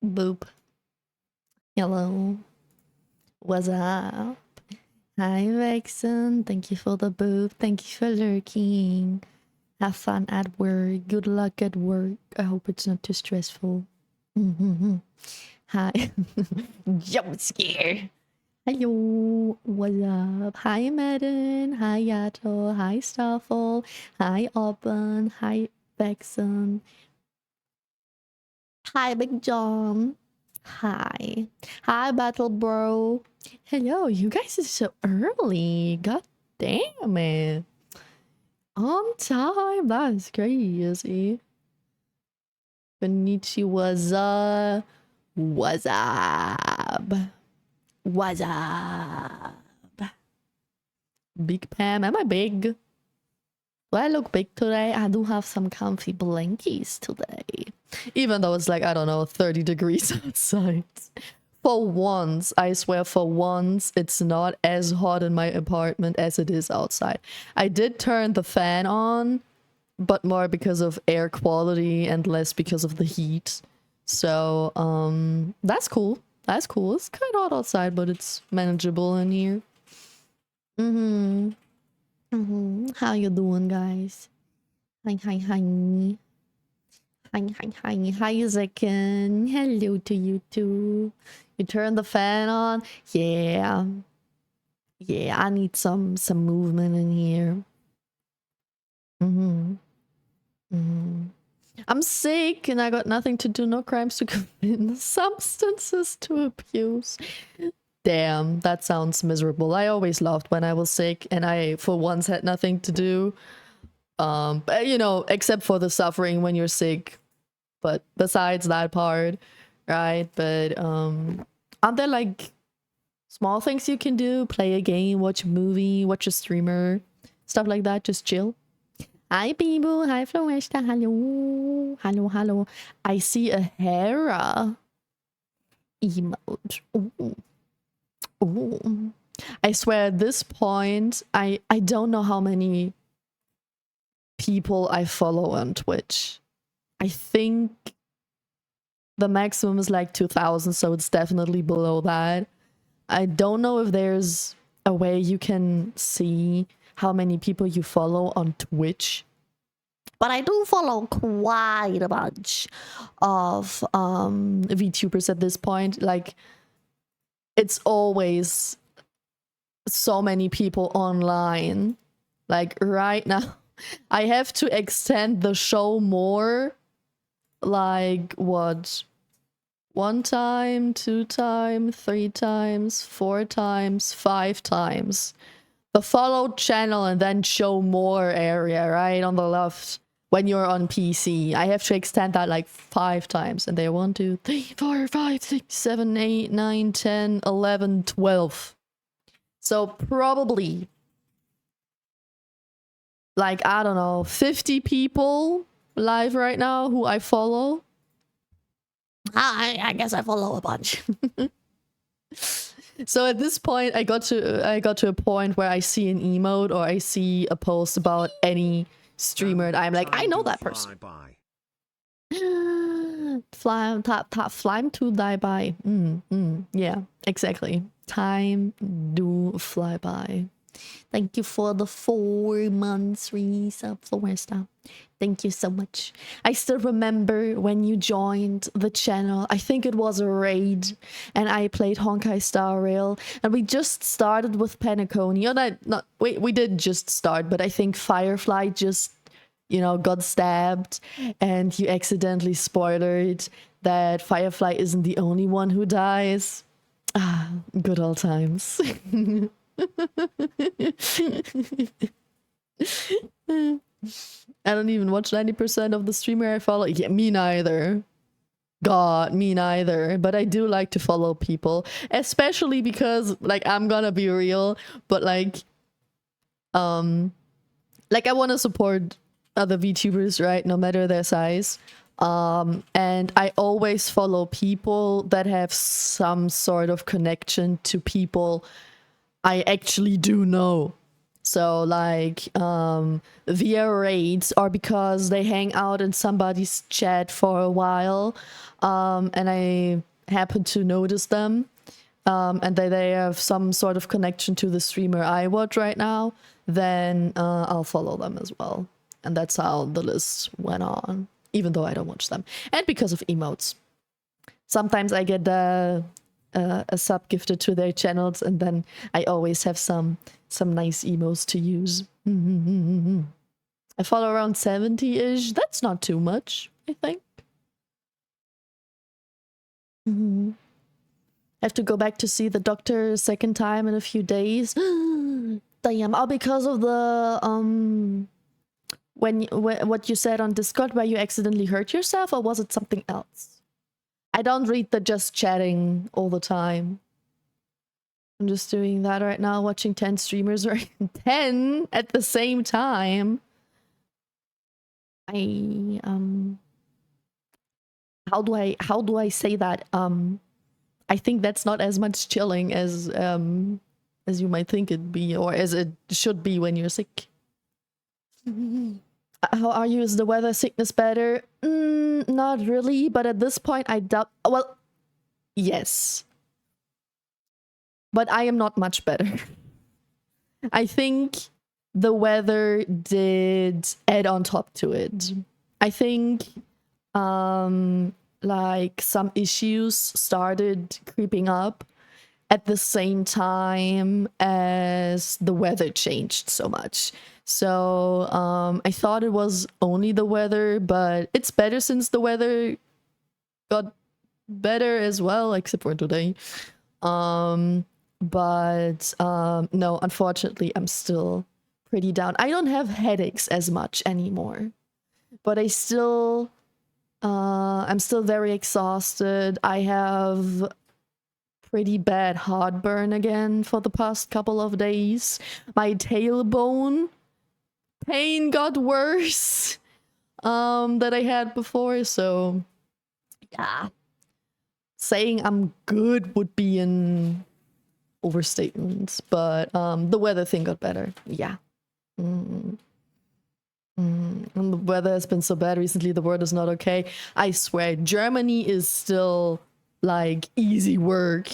Boop. Hello. What's up? Hi, Vexen. Thank you for the boop. Thank you for lurking. Have fun at work. Good luck at work. I hope it's not too stressful. Hi. Jump scare. Hello. What's up? Hi, Madden. Hi, Yato. Hi, Staffel. Hi, Open. Hi, Vexen. Hi, Big John. Hi. Hi, Battle Bro. Hello, you guys are so early. God damn it. On time. That's crazy. Konnichiwa. What's up? What's up? Big Pam. Am I big? Do I look big today? I do have some comfy blankies today. Even though it's like, I don't know, 30 degrees outside. For once, I swear, for once, it's not as hot in my apartment as it is outside. I did turn the fan on, but more because of air quality and less because of the heat. So, that's cool. That's cool. It's kind of hot outside, but it's manageable in here. How you doing, guys? Hi. Hi, Zekin. Hello to you too. You turn the fan on? Yeah. Yeah, I need some movement in here. I'm sick and I got nothing to do, no crimes to commit, no substances to abuse. Damn, that sounds miserable. I always laughed when I was sick and I, for once, had nothing to do. But, you know, except for the suffering when you're sick. But besides that part, right? But aren't there like small things you can do? Play a game, watch a movie, watch a streamer, stuff like that. Just chill. Hi, Bibu. Hi, Floresta. Hello. Hello. I see a Hera emote. Ooh. I swear at this point, I don't know how many people I follow on Twitch. I think the maximum is like 2,000, so it's definitely below that. I don't know if there's a way you can see how many people you follow on Twitch, but I do follow quite a bunch of VTubers at this point. Like, it's always so many people online. Like, right now, I have to extend the show more. Like, what? 1 time, 2 times, 3 times, 4 times, 5 times. The follow channel and then show more area, right? On the left when you're on PC. I have to extend that like 5 times. And there 1, 2, 3, 4, 5, 6, 7, 8, 9, 10, 11, 12. So probably like, I don't know, 50 people live right now who I follow. I guess I follow a bunch. So at this point, I got to a point where I see an emote or I see a post about any streamer, and I'm like, I know that person. Fly to die by. Yeah, exactly. Time do fly by. Thank you for the 4 months resub, Floresta. Thank you so much. I still remember when you joined the channel. I think it was a raid, and I played Honkai Star Rail, and we just started with Penacony. Oh, we did just start, but I think Firefly just, you know, got stabbed, and you accidentally spoiled that Firefly isn't the only one who dies. Ah, good old times. I don't even watch 90% of the streamer I follow. Yeah, me neither. God, me neither. But I do like to follow people, especially because, like, I'm gonna be real, but like I want to support other VTubers, right? No matter their size. And I always follow people that have some sort of connection to people I actually do know. So like via raids or because they hang out in somebody's chat for a while, and I happen to notice them, and they have some sort of connection to the streamer I watch right now, then I'll follow them as well. And that's how the list went on, even though I don't watch them. And because of emotes. Sometimes I get a sub gifted to their channels, and then I always have some nice emotes to use. I follow around 70-ish. That's not too much, I think. I have to go back to see the doctor a second time in a few days. Damn, all because of the what you said on Discord where you accidentally hurt yourself, or was it something else? I don't read the just chatting all the time. I'm just doing that right now, watching 10 streamers, right? 10 at the same time. How do I say that? I think that's not as much chilling as you might think it'd be, or as it should be when you're sick. How are you? Is the weather sickness better? Not really, but at this point I doubt. Well, yes. But I am not much better. I think the weather did add on top to it. I think like some issues started creeping up at the same time as the weather changed so much. So I thought it was only the weather, but it's better since the weather got better as well, except for today. But no, unfortunately, I'm still pretty down. I don't have headaches as much anymore, but I'm still very exhausted. I have pretty bad heartburn again for the past couple of days. My tailbone pain got worse that I had before, so yeah. Saying I'm good would be an overstatement, but the weather thing got better. Yeah. And the weather has been so bad recently, the word is not okay. I swear, Germany is still like easy work.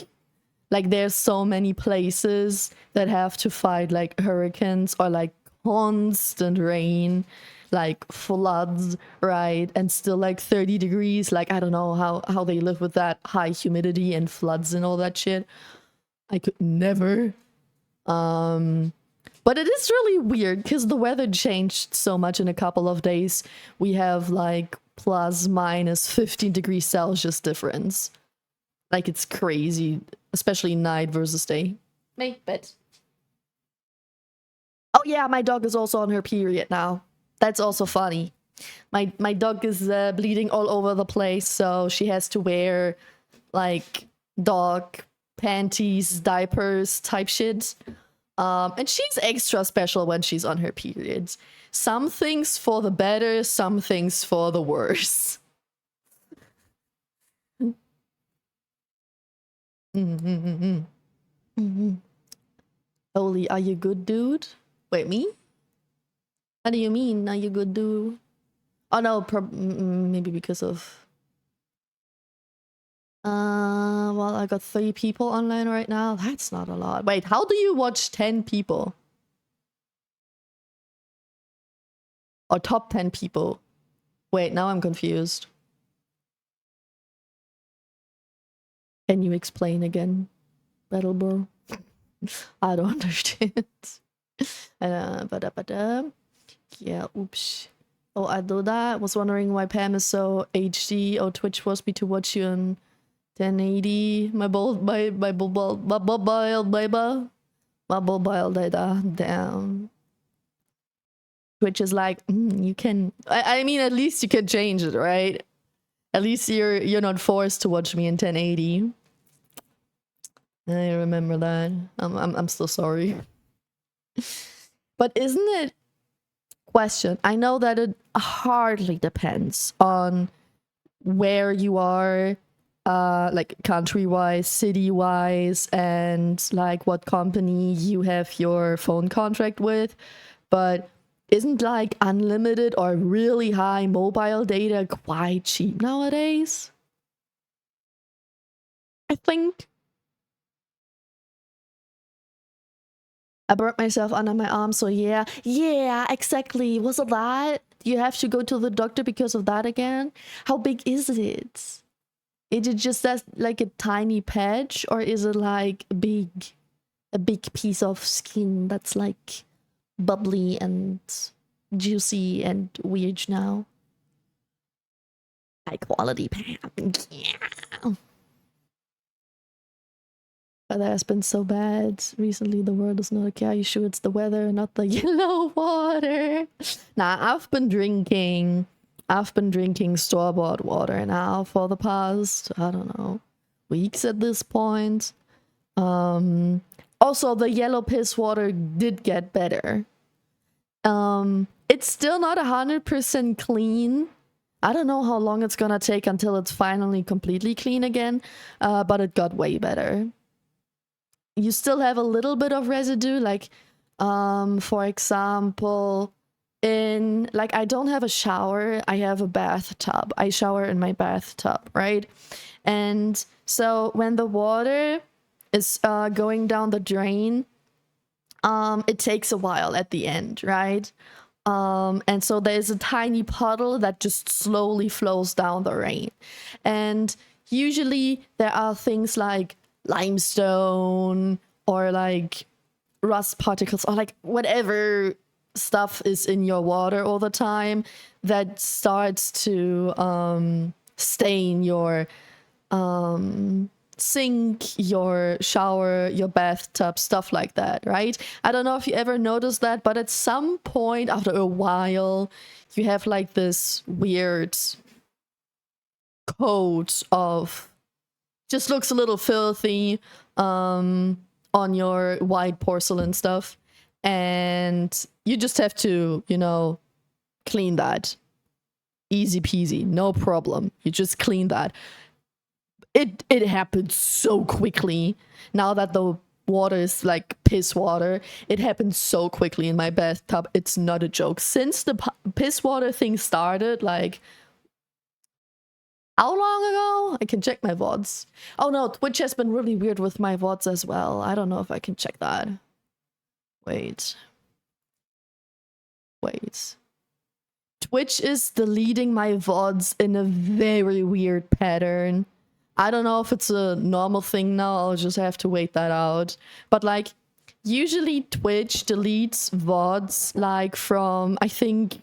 Like there's so many places that have to fight like hurricanes or like constant rain, like floods, right? And still like 30 degrees. Like I don't know how they live with that high humidity and floods and all that shit. I could never. But it is really weird because the weather changed so much in a couple of days. We have like plus minus 15 degrees Celsius difference. Like it's crazy, especially night versus day. Make bed. Oh yeah, my dog is also on her period now. That's also funny. My dog is bleeding all over the place, so she has to wear like dog panties, diapers type shit. And she's extra special when she's on her periods. Some things for the better, some things for the worse. Oli, are you good, dude? Wait, me? How do you mean, are you good, dude? Oh no, maybe because of... well, I got 3 people online right now. That's not a lot. Wait, how do you watch 10 people? Or top 10 people? Wait, now I'm confused. Can you explain again, Battlebro? I don't understand. Yeah, oops. Oh, I do that. Was wondering why Pam is so HD. Oh, Twitch forced me to watch you in 1080. My mobile data down. Twitch is like, you can. I mean, at least you can change it, right? At least you're not forced to watch me in 1080. I remember that. I'm still sorry. But isn't it question? I know that it hardly depends on where you are like country-wise, city-wise, and like what company you have your phone contract with. But isn't like unlimited or really high mobile data quite cheap nowadays? I think. I burnt myself under my arm, so yeah. Yeah, exactly. Was it that? You have to go to the doctor because of that again? How big is it? Is it just that, like a tiny patch, or is it like a big piece of skin that's like bubbly and juicy and weird now? High quality pan. Yeah. Weather has been so bad recently. The world is not okay. Are you sure it's the weather, not the yellow water? Nah, I've been drinking store-bought water now for the past, I don't know, weeks at this point. Also, the yellow piss water did get better. It's still not 100% clean. I don't know how long it's gonna take until it's finally completely clean again, but it got way better. You still have a little bit of residue, like, for example, I don't have a shower, I have a bathtub. I shower in my bathtub, right? And so when the water is going down the drain, it takes a while at the end, right? And so there's a tiny puddle that just slowly flows down the drain. And usually there are things like limestone or like rust particles or like whatever stuff is in your water all the time that starts to stain your sink, your shower, your bathtub, stuff like that, right? I don't know if you ever noticed that, but at some point after a while you have like this weird coat of, just looks a little filthy on your white porcelain stuff, and you just have to, you know, clean that. Easy peasy, no problem. You just clean that. It happens so quickly now that the water is like piss water. It happens so quickly in my bathtub. It's not a joke. Since the piss water thing started, like, how long ago? I can check my VODs. Oh no, Twitch has been really weird with my VODs as well. I don't know if I can check that. Wait. Twitch is deleting my VODs in a very weird pattern. I don't know if it's a normal thing now. I'll just have to wait that out. But like, usually Twitch deletes VODs like from, I think,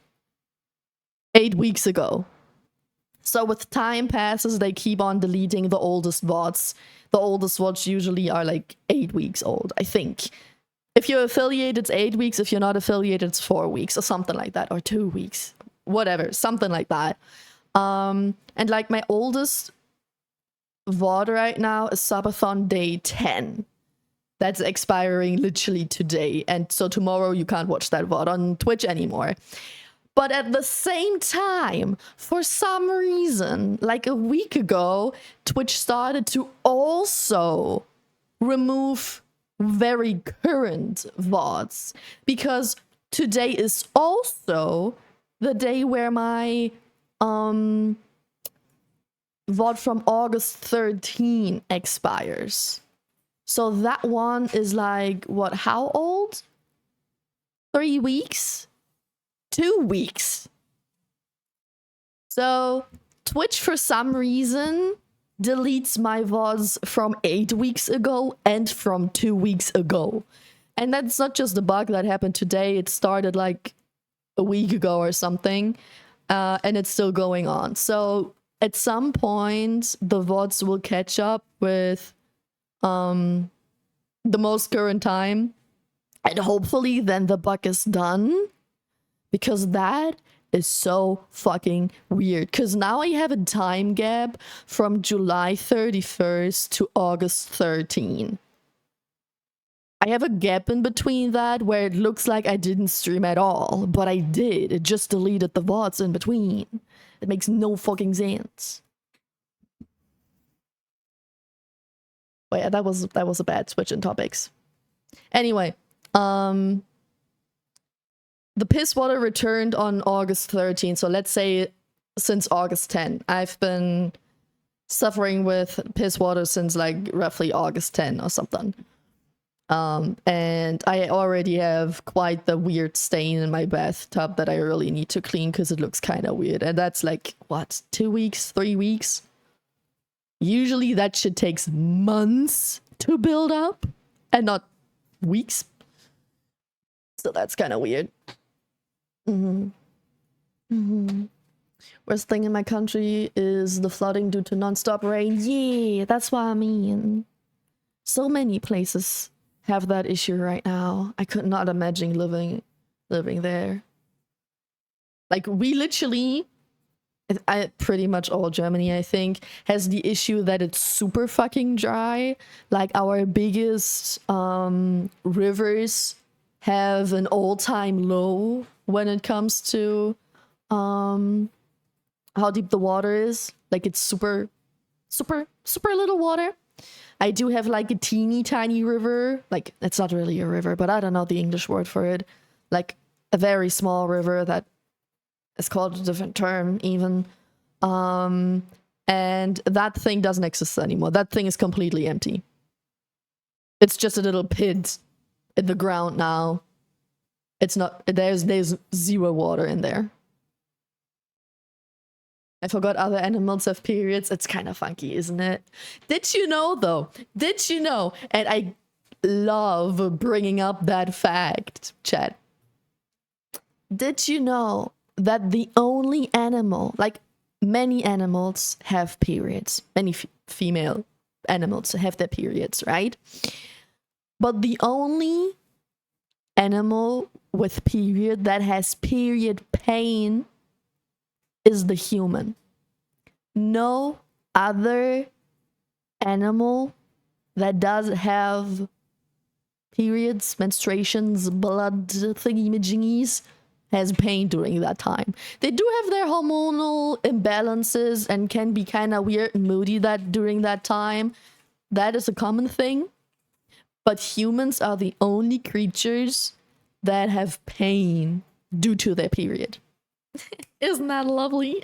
8 weeks ago. So with time passes, they keep on deleting the oldest VODs. The oldest VODs usually are like 8 weeks old, I think. If you're affiliated, it's 8 weeks. If you're not affiliated, it's 4 weeks or something like that. Or 2 weeks. Whatever. Something like that. And like my oldest VOD right now is Subathon Day 10. That's expiring literally today. And so tomorrow you can't watch that VOD on Twitch anymore. But at the same time, for some reason, like a week ago, Twitch started to also remove very current VODs. Because today is also the day where my VOD from August 13 expires. So that one is like, what, how old? 3 weeks? 2 weeks. So Twitch, for some reason, deletes my VODs from 8 weeks ago and from 2 weeks ago. And that's not just a bug that happened today. It started like a week ago or something. And it's still going on. So at some point, the VODs will catch up with the most current time. And hopefully then the bug is done. Because that is so fucking weird. Because now I have a time gap from July 31st to August 13. I have a gap in between that where it looks like I didn't stream at all. But I did. It just deleted the VODs in between. It makes no fucking sense. But yeah, that was a bad switch in topics. Anyway, the piss water returned on August 13th. So let's say since August 10. I've been suffering with piss water since like roughly August 10 or something. And I already have quite the weird stain in my bathtub that I really need to clean because it looks kind of weird. And that's like, what, 2 weeks, 3 weeks? Usually that shit takes months to build up and not weeks. So that's kind of weird. Worst thing in my country is the flooding due to non-stop rain. Yeah, that's what I mean. So many places have that issue right now. I could not imagine living there. Like, we literally, pretty much all Germany, I think, has the issue that it's super fucking dry. Like, our biggest rivers have an all-time low when it comes to how deep the water is. Like, it's super little water. I do have like a teeny tiny river. Like, it's not really a river, but I don't know the English word for it. Like a very small river that is called a different term even. And that thing doesn't exist anymore. That thing is completely empty. It's just a little pit in the ground now. It's not, there's zero water in there. I forgot other animals have periods. It's kind of funky, isn't it? Did you know, though? Did you know? And I love bringing up that fact, chat. Did you know that the only animal, like many animals have periods. Many female animals have their periods, right? But the only animal with period that has period pain is the human. No other animal that does have periods, menstruations, blood thingy-majingies has pain during that time. They do have their hormonal imbalances and can be kind of weird and moody during that time. That is a common thing. But humans are the only creatures that have pain due to their period. Isn't that lovely?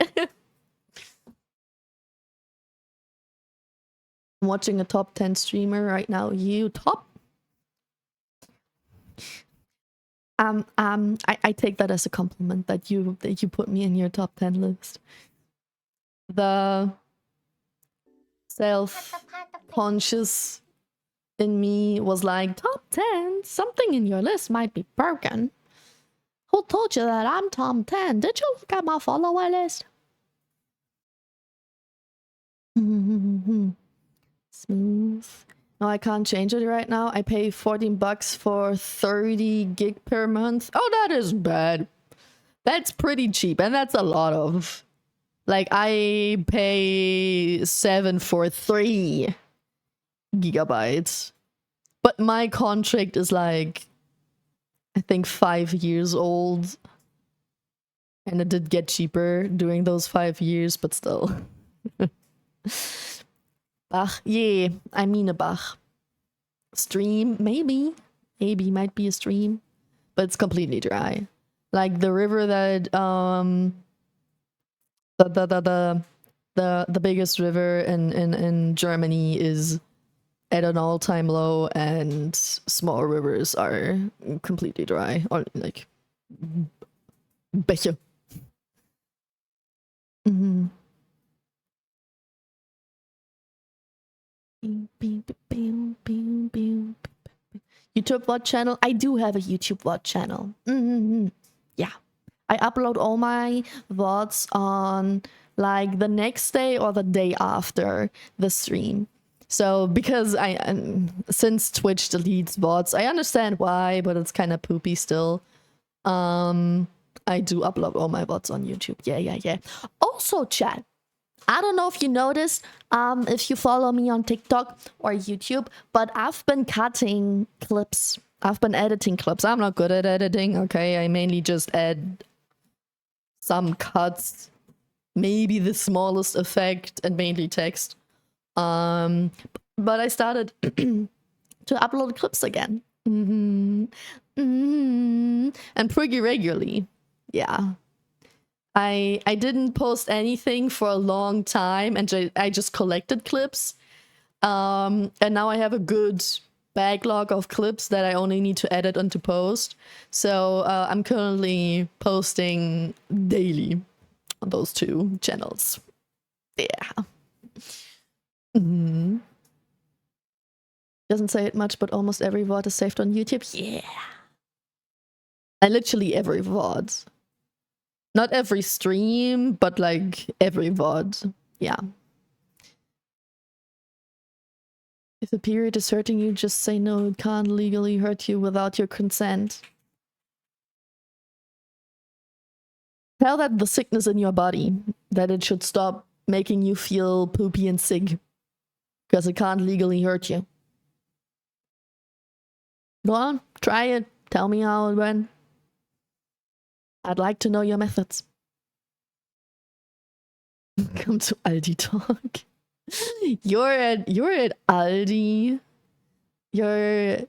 I'm watching a top 10 streamer right now. You top? I take that as a compliment that you put me in your top 10 list. The self-conscious in me was like, top 10? Something in your list might be broken. Who told you that I'm top 10? Did you look at my follower list? Smooth. No, I can't change it right now. I pay 14 bucks for 30 gig per month. Oh, that is bad. That's pretty cheap, and that's a lot of... Like, I pay 7 for 3 gigabytes. But my contract is like, I think 5 years old. And it did get cheaper during those 5 years, but still. Bach, yeah, I mean a Bach. Stream, maybe. Maybe might be a stream. But it's completely dry. Like the river that the biggest river in Germany is at an all-time low, and small rivers are completely dry. Or like Bäche. YouTube VOD channel. I do have a YouTube VOD channel. Yeah. I upload all my VODs on like the next day or the day after the stream. So because since Twitch deletes VODs, I understand why, but it's kind of poopy still. I do upload all my VODs on YouTube. Yeah. Also, chat. I don't know if you noticed, if you follow me on TikTok or YouTube, but I've been cutting clips. I've been editing clips. I'm not good at editing, okay? I mainly just add some cuts, maybe the smallest effect, and mainly text. but I started to upload clips again. And pretty regularly. Yeah. I didn't post anything for a long time, and I just collected clips. And now I have a good backlog of clips that I only need to edit and to post. So I'm currently posting daily on those two channels. Yeah. Doesn't say it much, but almost every VOD is saved on YouTube. Yeah. And literally every VOD. Not every stream, but like every VOD. Yeah. If the period is hurting you, just say no. It can't legally hurt you without your consent. Tell that the sickness in your body, that it should stop making you feel poopy and sick. Because it can't legally hurt you. Go on, try it. Tell me how it went. I'd like to know your methods. Come to Aldi talk. You're at Aldi. Your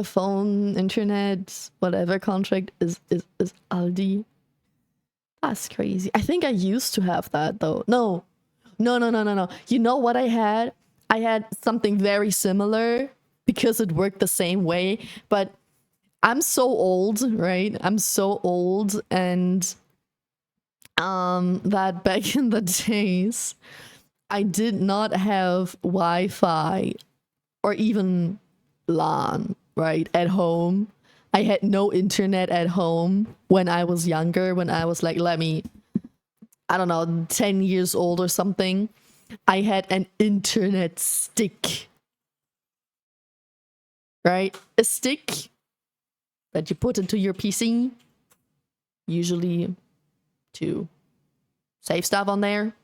phone, internet, whatever contract is Aldi. That's crazy. I think I used to have that though. No. You know what I had? I had something very similar because it worked the same way, but I'm so old, right? I'm so old, and that back in the days I did not have Wi-Fi or even LAN, right, at home. I had no internet at home when I was younger, when I was like, I don't know, 10 years old or something. I had an internet stick, right? A stick that you put into your PC, usually to save stuff on there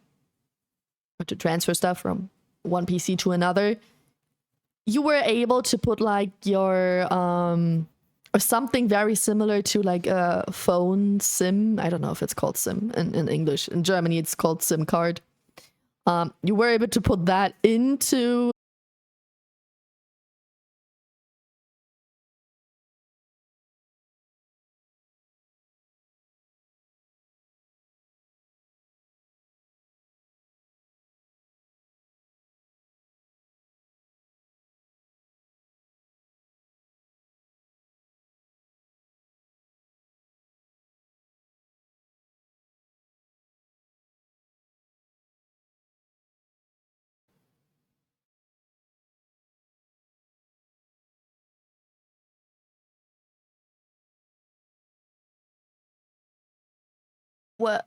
or to transfer stuff from one PC to another. You were able to put like your or something very similar to like a phone SIM. I don't know if it's called SIM in English. In Germany, it's called SIM card. You were able to put that into what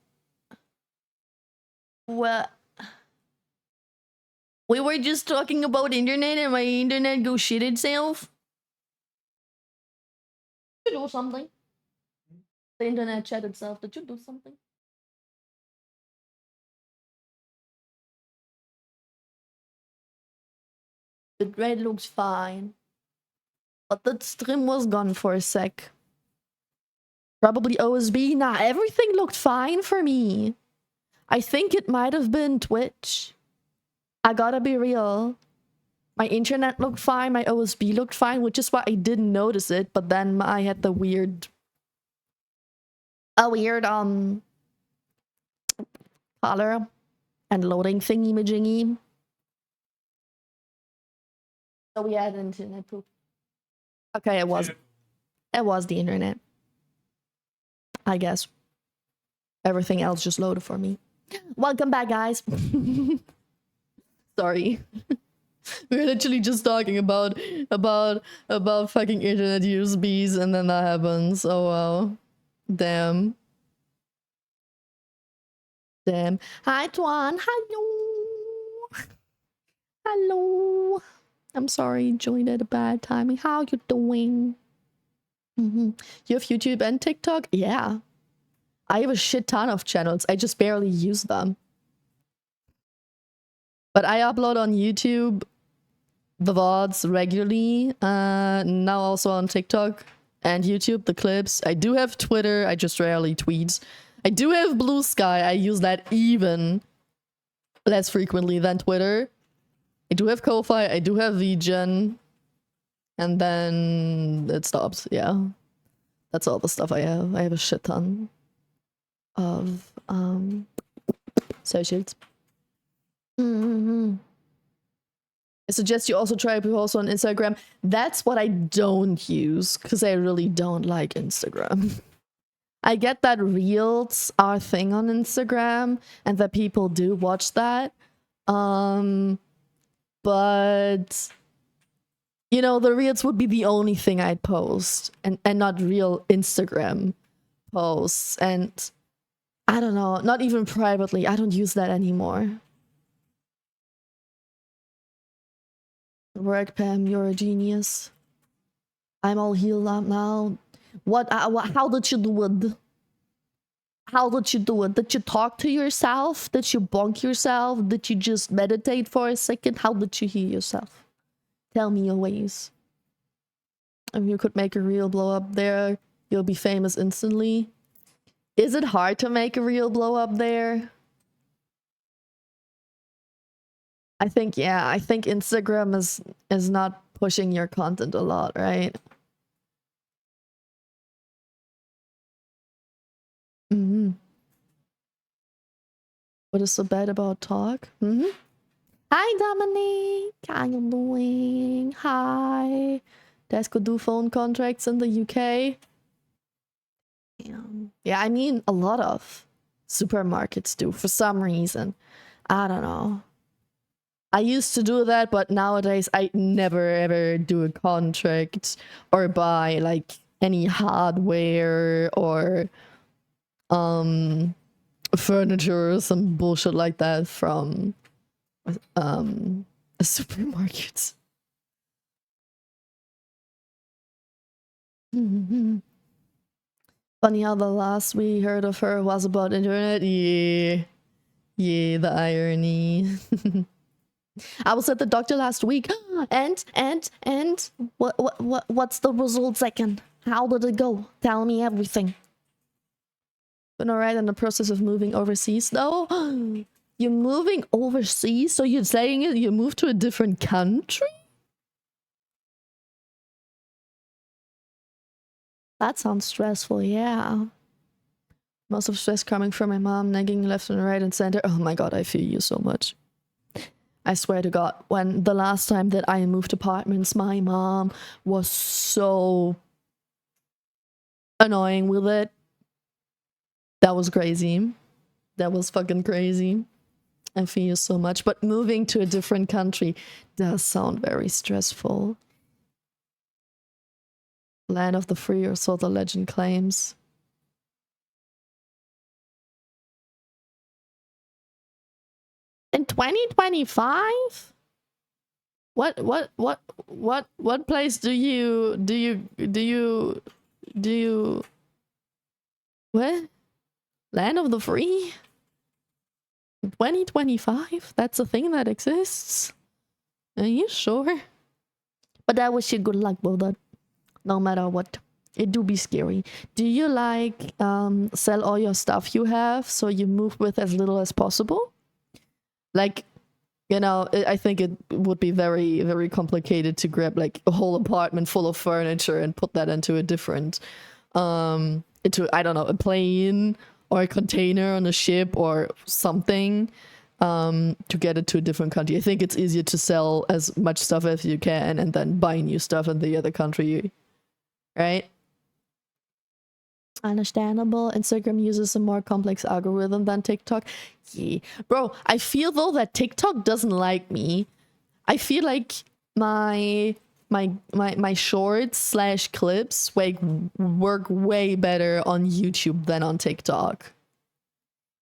we were just talking about internet and my internet go shit itself. Did you do something? The internet chat itself, did you do something? The grid looks fine. But the stream was gone for a sec. Probably OSB. Nah, everything looked fine for me. I think it might have been Twitch. I gotta be real. My internet looked fine, my OSB looked fine, which is why I didn't notice it, but then I had the weird color and loading thingy-majingy. So we had internet poop. Okay, it was the internet. I guess. Everything else just loaded for me. Welcome back, guys. Sorry. We're literally just talking about fucking internet USBs, and then that happens. Oh wow. Damn. Hi Tuan. Hello. Hello. I'm sorry, joined at a bad timing. How you doing? You have YouTube and TikTok? Yeah. I have a shit ton of channels. I just barely use them. But I upload on YouTube the VODs regularly. Now also on TikTok and YouTube, the clips. I do have Twitter. I just rarely tweet. I do have Blue Sky. I use that even less frequently than Twitter. I do have Ko-Fi, I do have VGen, and then it stops. Yeah, that's all the stuff I have. I have a shit ton of socials. I suggest you also try to post on Instagram. That's what I don't use, because I really don't like Instagram. I get that reels are a thing on Instagram and that people do watch that. But you know, the reels would be the only thing I'd post, and not real Instagram posts. And I don't know, not even privately. I don't use that anymore. Work, Pam, you're a genius. I'm all healed up now. What how did you do it? How did you do it? Did you talk to yourself? Did you bonk yourself? Did you just meditate for a second? How did you heal yourself? Tell me your ways. If you could make a reel blow up there, you'll be famous instantly. Is it hard to make a reel blow up there? I think, yeah, I think Instagram is not pushing your content a lot, right? What is so bad about talk? Hi, Dominic. How you doing? Hi. Desco do phone contracts in the UK. Yeah, I mean, a lot of supermarkets do for some reason. I don't know. I used to do that, but nowadays I never ever do a contract or buy like any hardware or furniture or some bullshit like that from a supermarket. Funny how the last we heard of her was about internet. Yeah, the irony. I was at the doctor last week, and what's the results again? How did it go? Tell me everything. Been alright in the process of moving overseas though. You're moving overseas, so you're saying you moved to a different country? That sounds stressful, yeah. Most of stress coming from my mom nagging left and right and center. Oh my god, I feel you so much. I swear to god, when the last time that I moved apartments, my mom was so annoying with it. That was crazy. That was fucking crazy. I feel you so much. But moving to a different country does sound very stressful. Land of the free, or so the legend claims. In 2025? What place do you what? Land of the free? 2025? That's a thing that exists? Are you sure? But I wish you good luck with that. No matter what. It do be scary. Do you like sell all your stuff you have so you move with as little as possible? Like, you know, I think it would be very, very complicated to grab like a whole apartment full of furniture and put that into a different, into, I don't know, a plane or a container on a ship or something, to get it to a different country. I think it's easier to sell as much stuff as you can and then buy new stuff in the other country, right? Understandable. Instagram uses a more complex algorithm than TikTok. Yeah. Bro, I feel though that TikTok doesn't like me. I feel like my shorts slash clips work way better on YouTube than on TikTok.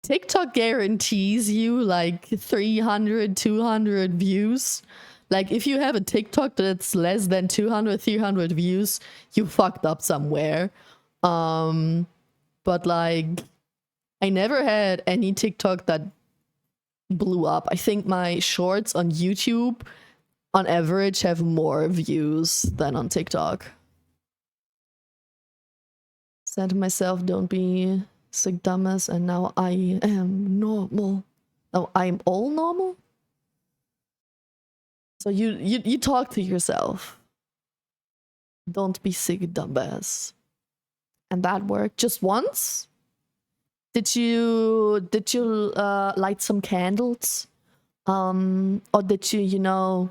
TikTok guarantees you like 300, 200 views. Like if you have a TikTok that's less than 200, 300 views, you fucked up somewhere. But like I never had any TikTok that blew up. I think my shorts on YouTube on average have more views than on TikTok. Said to myself, don't be sick dumbass, and now I am normal. Oh, I'm all normal? So you talk to yourself. Don't be sick, dumbass. And that worked just once? Did you light some candles? Or did you know,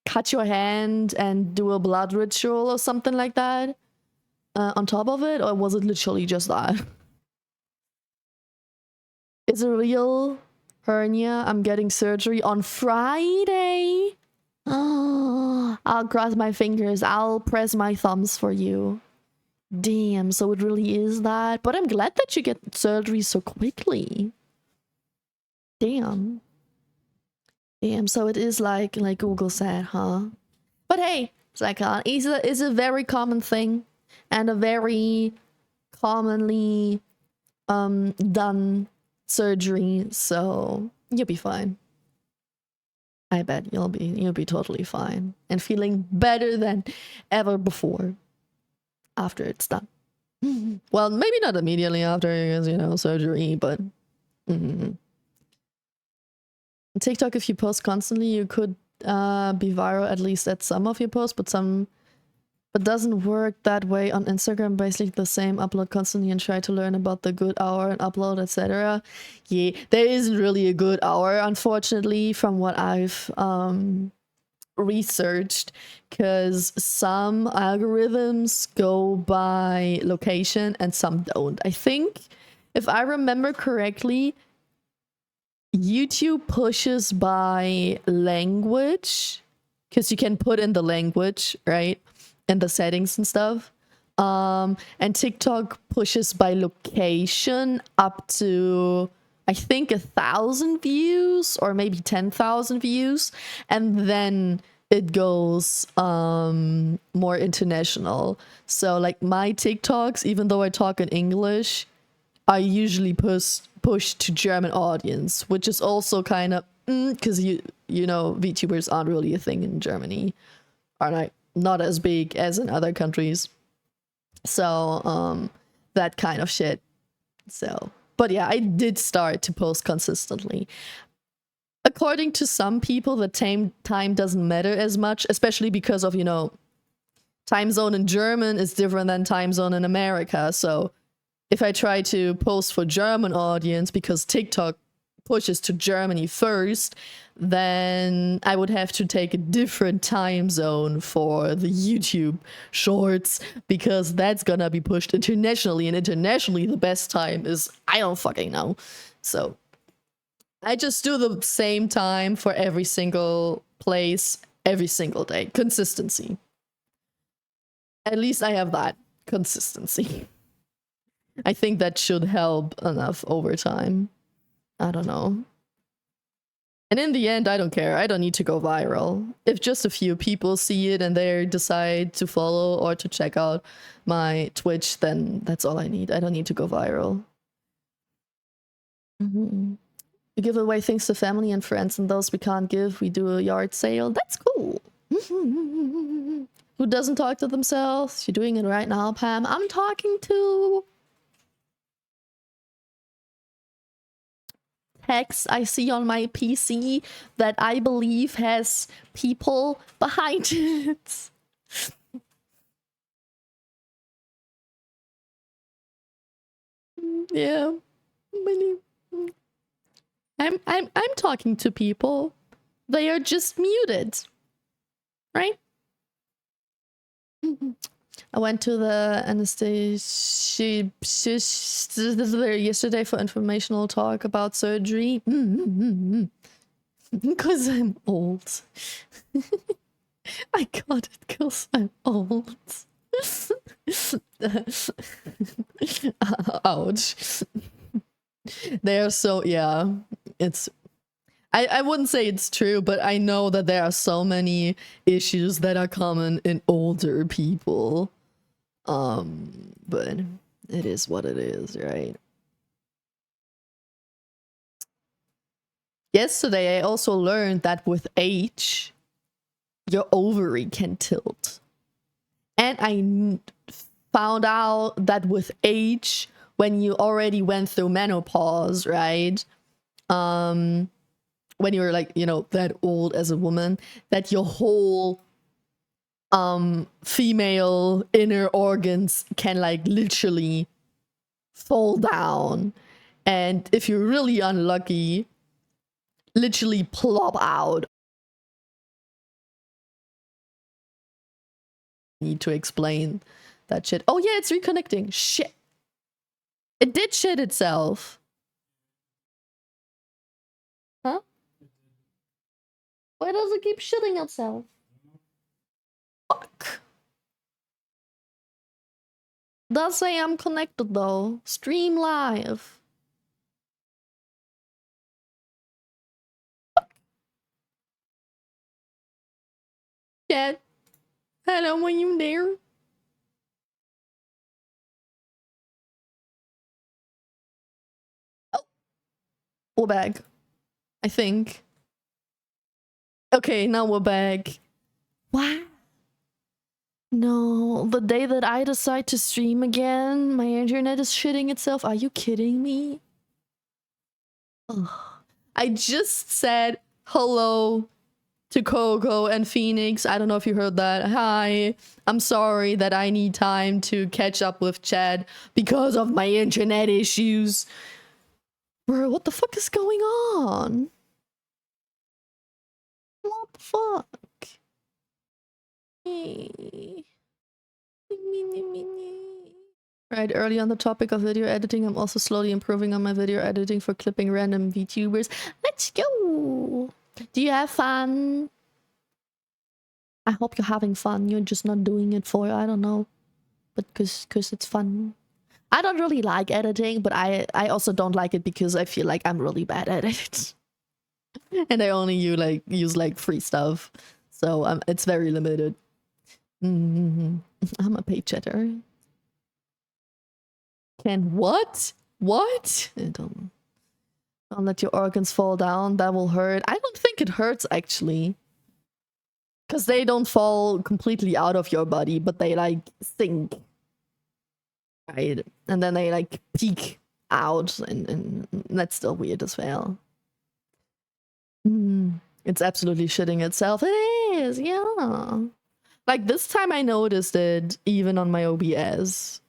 cut your hand and do a blood ritual or something like that on top of it? Or was it literally just that? Is it real? Hernia, I'm getting surgery on Friday. Oh, I'll cross my fingers. I'll press my thumbs for you. Damn, so it really is that. But I'm glad that you get surgery so quickly. Damn. Damn, so it is like Google said, huh? But hey, Zycon is a very common thing and a very commonly done surgery, so you'll be fine. I bet you'll be totally fine and feeling better than ever before after it's done. Well, maybe not immediately after, because, you know, surgery, but TikTok, if you post constantly, you could be viral at least at some of your posts, but doesn't work that way on Instagram. Basically the same, upload constantly and try to learn about the good hour and upload, etc. Yeah, there isn't really a good hour, unfortunately, from what I've researched, because some algorithms go by location and some don't. I think, if I remember correctly, YouTube pushes by language, because you can put in the language, right? And the settings and stuff. And TikTok pushes by location up to, I think, 1,000 views or maybe 10,000 views. And then it goes more international. So like my TikToks, even though I talk in English, I usually push to German audience, which is also kind of, because you know, VTubers aren't really a thing in Germany. Are like not as big as in other countries, so that kind of shit. So, but yeah, I did start to post consistently. According to some people, the time doesn't matter as much, especially because of, you know, time zone in German is different than time zone in America. So if I try to post for German audience because TikTok pushes to Germany first, then I would have to take a different time zone for the YouTube shorts, because that's gonna be pushed internationally, and internationally the best time is, I don't fucking know. So I just do the same time for every single place, every single day. Consistency. At least I have that consistency. I think that should help enough over time. I don't know. And in the end, I don't care. I don't need to go viral. If just a few people see it and they decide to follow or to check out my Twitch, then that's all I need. I don't need to go viral. You give away things to family and friends, and those we can't give, we do a yard sale. That's cool. Who doesn't talk to themselves? You're doing it right now, Pam. I'm talking to... text I see on my PC that I believe has people behind it. Yeah. I'm talking to people. They are just muted. Right? I went to the anesthesia yesterday for informational talk about surgery. Because I'm old. I got it because I'm old. Ouch. They're so, yeah, it's... I wouldn't say it's true, but I know that there are so many issues that are common in older people. But it is what it is, right? Yesterday, I also learned that with age, your ovary can tilt. And I found out that with age, when you already went through menopause, right? when you're like, you know, that old as a woman, that your whole female inner organs can like literally fall down, and if you're really unlucky, literally plop out. Need to explain that shit. Oh yeah, it's reconnecting. Shit. It did shit itself. Huh? Why does it keep shitting itself? Fuck. Does say I'm connected though. Stream live. Chat. Hello, are you there? Oh. We're back. I think. Okay, now we're back. What? No, the day that I decide to stream again, my internet is shitting itself. Are you kidding me? Ugh. I just said hello to Coco and Phoenix. I don't know if you heard that. Hi. I'm sorry that I need time to catch up with chat because of my internet issues. Bro, what the fuck is going on? What the fuck? Right, early on the topic of video editing, I'm also slowly improving on my video editing for clipping random VTubers. Let's go! Do you have fun? I hope you're having fun. You're just not doing it for, I don't know, but because it's fun. I don't really like editing, but I also don't like it because I feel like I'm really bad at it. And I only use like free stuff. So it's very limited. I'm a paid chatter. Can what? What? Don't let your organs fall down. That will hurt. I don't think it hurts actually. Because they don't fall completely out of your body, but they like sink. Right? And then they like peek out, and that's still weird as well. It's absolutely shitting itself. It is, yeah. Like this time I noticed it even on my OBS.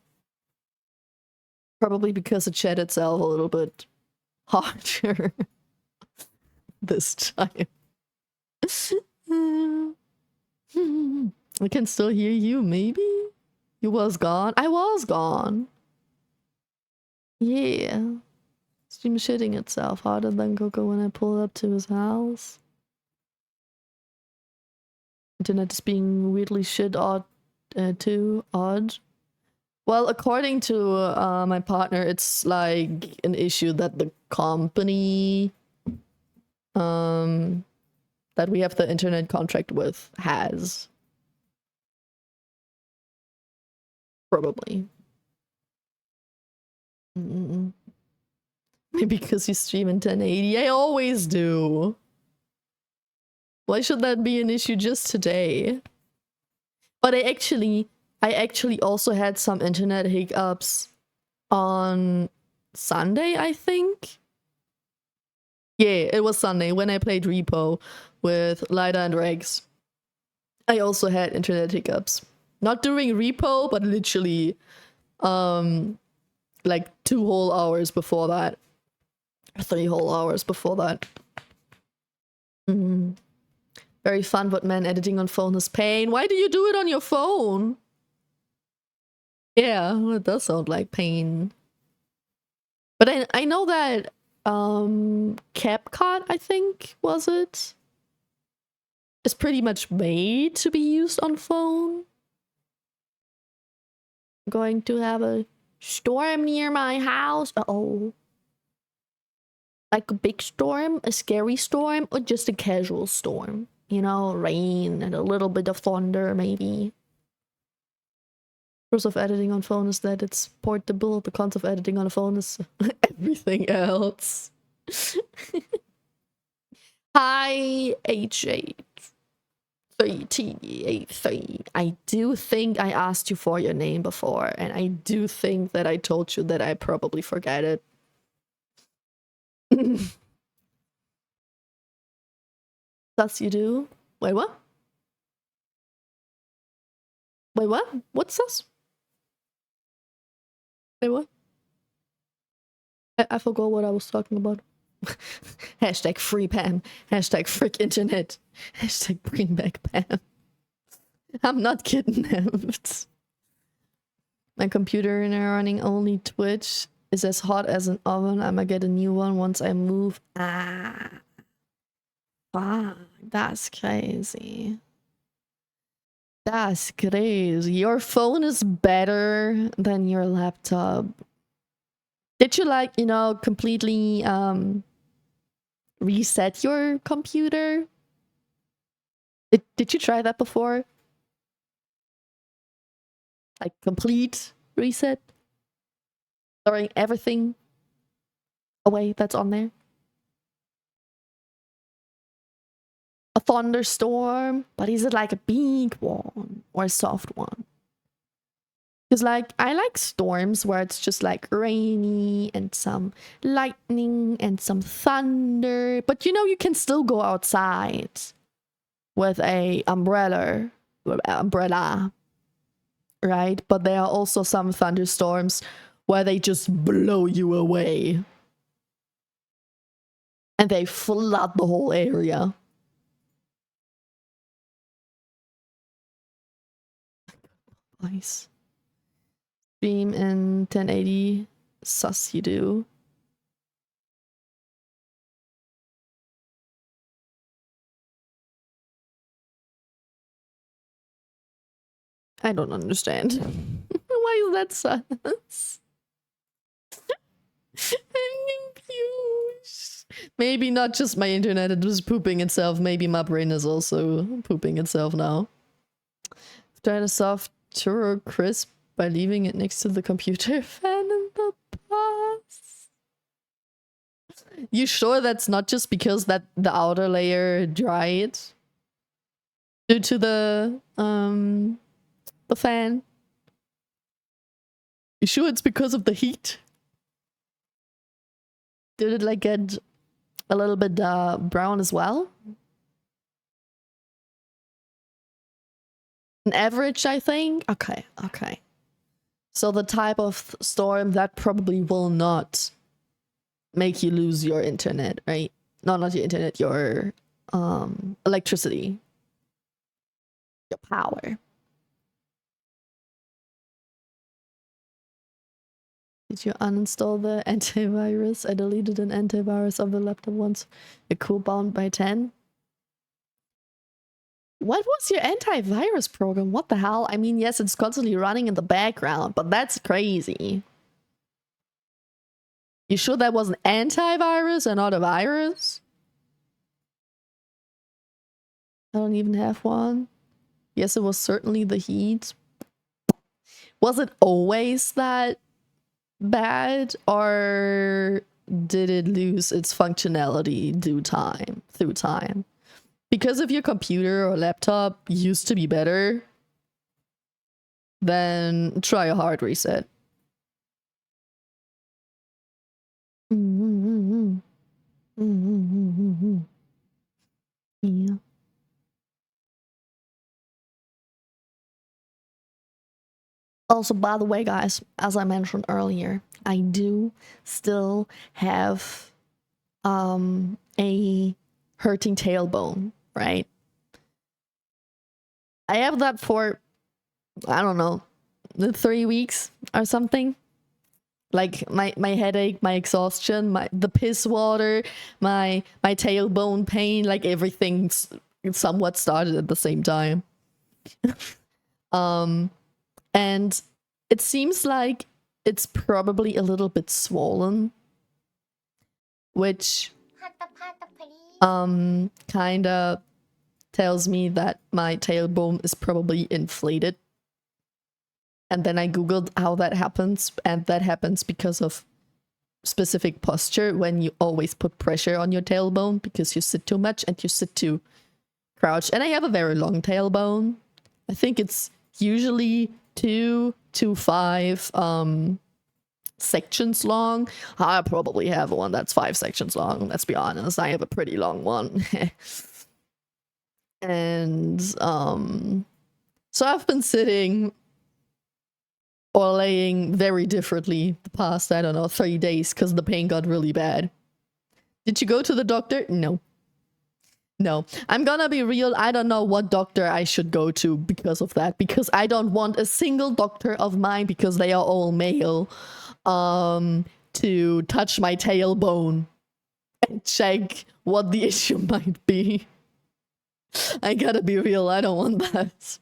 Probably because it shed itself a little bit harder this time. I can still hear you, maybe? You was gone? I was gone. Yeah. Stream shitting itself harder than Coco when I pulled up to his house. Internet is being weirdly shit odd too. Odd. Well, according to my partner, it's like an issue that the company that we have the internet contract with has. Probably. Maybe because you stream in 1080. I always do. Why should that be an issue just today? But I actually also had some internet hiccups on Sunday, I think. Yeah, it was Sunday when I played Repo with Lida and Rex. I also had internet hiccups. Not during Repo, but literally like 2 whole hours before that. 3 whole hours before that. Very fun, but man, editing on phone is pain. Why do you do it on your phone? Yeah, well, it does sound like pain. But I know that CapCut, I think, was it? Is pretty much made to be used on phone. I'm going to have a storm near my house. Uh-oh. Like a big storm, a scary storm, or just a casual storm? You know, rain and a little bit of thunder, maybe. The pros of editing on phone is that it's portable. The cons of editing on a phone is everything else. Hi, H8. 3T83. I do think I asked you for your name before, and I do think that I told you that I probably forget it. Thus you do. Wait, what? Wait, what? What's this? Wait, what? I forgot what I was talking about. Hashtag free Pam. Hashtag frick internet. Hashtag bring back Pam. I'm not kidnapped. My computer now running only Twitch is as hot as an oven. I'ma get a new one once I move. Ah. Fuck, that's crazy. That's crazy. Your phone is better than your laptop. Did you like, you know, completely reset your computer? Did you try that before? Like complete reset? Throwing everything away that's on there? A thunderstorm? But is it like a big one or a soft one? Because like I like storms where it's just like rainy and some lightning and some thunder, but you know you can still go outside with a umbrella, right? But there are also some thunderstorms where they just blow you away and they flood the whole area. Nice. Stream in 1080, sus you do. I don't understand. Why is that sus? I'm confused. Maybe not just my internet, it was pooping itself. Maybe my brain is also pooping itself now. Tried a soft churro crisp by leaving it next to the computer fan in the past. You sure that's not just because that the outer layer dried due to the fan? You sure it's because of the heat? Did it like get a little bit brown as well? An average, I think? Okay, okay. So the type of storm that probably will not make you lose your internet, right? No, not your internet, your electricity. Your power. Did you uninstall the antivirus? I deleted an antivirus of the laptop once. A cool bound by 10. What was your antivirus program? What the hell? I mean, yes, it's constantly running in the background, but that's crazy. You sure that was an antivirus and not a virus? I don't even have one. Yes, it was certainly the heat. Was it always that bad, or did it lose its functionality through time? Because if your computer or laptop used to be better, then try a hard reset. Yeah. Also, by the way, guys, as I mentioned earlier, I do still have a hurting tailbone, right? I have that for, I don't know, 3 weeks or something. Like my headache, my exhaustion, the piss water, my tailbone pain, like everything somewhat started at the same time. And it seems like it's probably a little bit swollen, which kind of tells me that my tailbone is probably inflated. And then I googled how that happens, and that happens because of specific posture when you always put pressure on your tailbone because you sit too much and you sit too crouched. And I have a very long tailbone. I think it's usually 2 to 5 sections long. I probably have one that's 5 sections long, let's be honest. I have a pretty long one. And so I've been sitting or laying very differently the past, I don't know, 3 days because the pain got really bad. Did you go to the doctor? No. No. I'm gonna be real, I don't know what doctor I should go to because of that, because I don't want a single doctor of mine, because they are all male, to touch my tailbone and check what the issue might be. I gotta be real, I don't want that.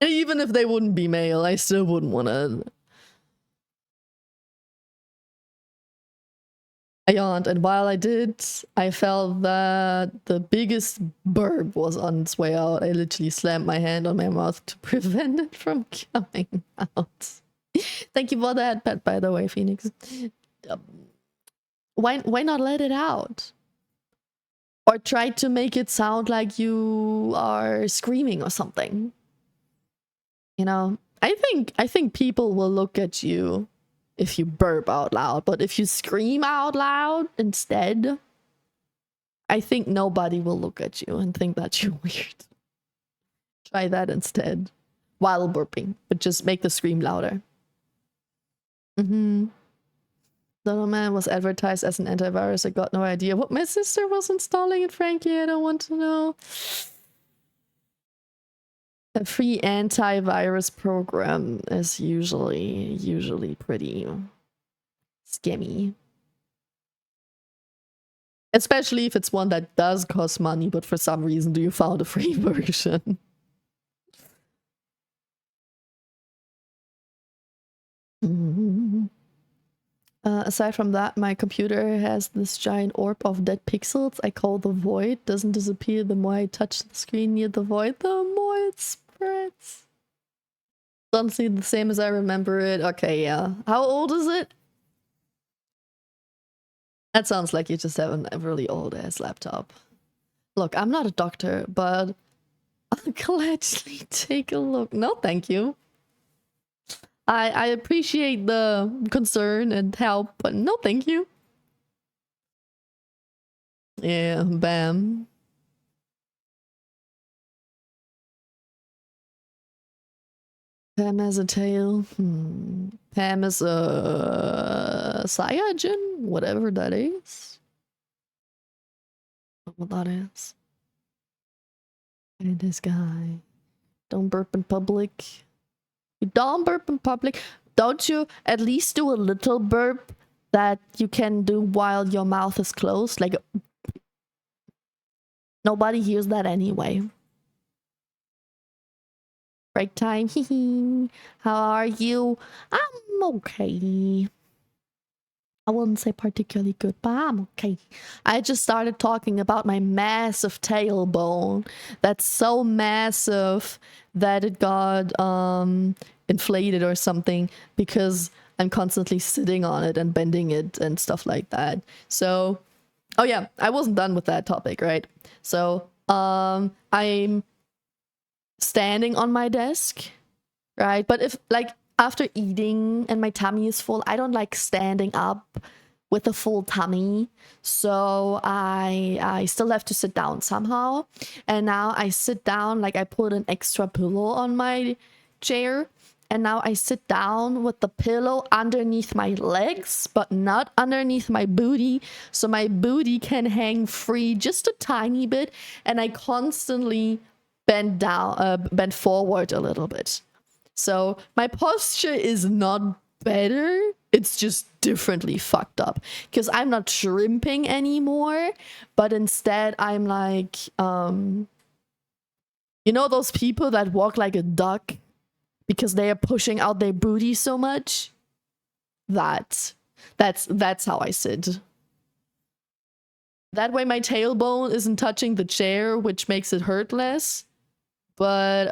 Even if they wouldn't be male, I still wouldn't want to. I yawned, and while I did, I felt that the biggest burp was on its way out. I literally slammed my hand on my mouth to prevent it from coming out. Thank you for that pet, by the way, Phoenix. Why not let it out? Or try to make it sound like you are screaming or something. You know, I think people will look at you if you burp out loud, but if you scream out loud instead, I think nobody will look at you and think that you're weird. Try that instead while burping, but just make the scream louder. Little Man was advertised as an antivirus. I got no idea what my sister was installing it, Frankie. I don't want to know. A free antivirus program is usually pretty scammy. Especially if it's one that does cost money, but for some reason you found a free version. Aside from that, my computer has this giant orb of dead pixels I call the void. Doesn't disappear the more I touch the screen near the void, the more it spreads. Doesn't seem the same as I remember it. Okay, yeah. How old is it? That sounds like you just have a really old ass laptop. Look, I'm not a doctor, but I'll gladly take a look. No, thank you. I appreciate the concern and help, but no, thank you. Yeah, bam. Pam has a tail. Pam is a Saiyajin, whatever that is. What that is. And this guy. Don't burp in public. You don't burp in public. Don't you at least do a little burp that you can do while your mouth is closed? Like, nobody hears that anyway. Break time. How are you? I'm okay. I wouldn't say particularly good, but I'm okay. I just started talking about my massive tailbone. That's so massive that it got inflated or something because I'm constantly sitting on it and bending it and stuff like that. So, oh yeah, I wasn't done with that topic, right? So, I'm standing on my desk, right? But if like after eating and my tummy is full, I don't like standing up with a full tummy. So I still have to sit down somehow. And now I sit down, like I put an extra pillow on my chair. And now I sit down with the pillow underneath my legs, but not underneath my booty. So my booty can hang free just a tiny bit. And I constantly bend forward a little bit. So my posture is not better. It's just differently fucked up because I'm not shrimping anymore, but instead I'm like, you know, those people that walk like a duck because they are pushing out their booty so much. That's how I sit. That way my tailbone isn't touching the chair, which makes it hurt less. But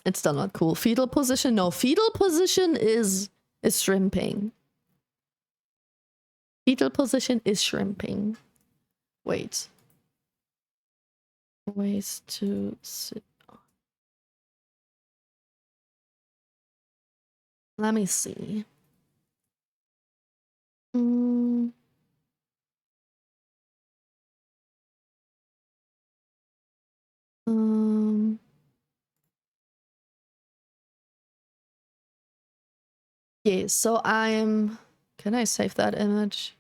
it's still not cool. Fetal position? No, fetal position is shrimping. Fetal position is shrimping. Wait. Ways to sit. Let me see. Yeah, so I'm... Can I save that image?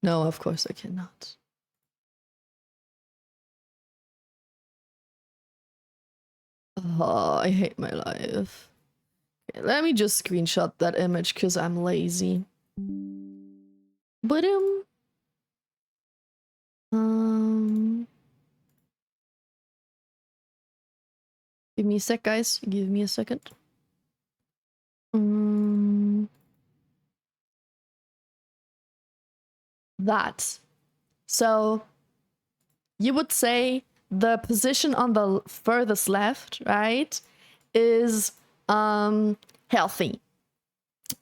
No, of course I cannot. Oh, I hate my life. Okay, let me just screenshot that image because I'm lazy. But give me a sec, guys. Give me a second. That. So you would say the position on the furthest left, right, is healthy.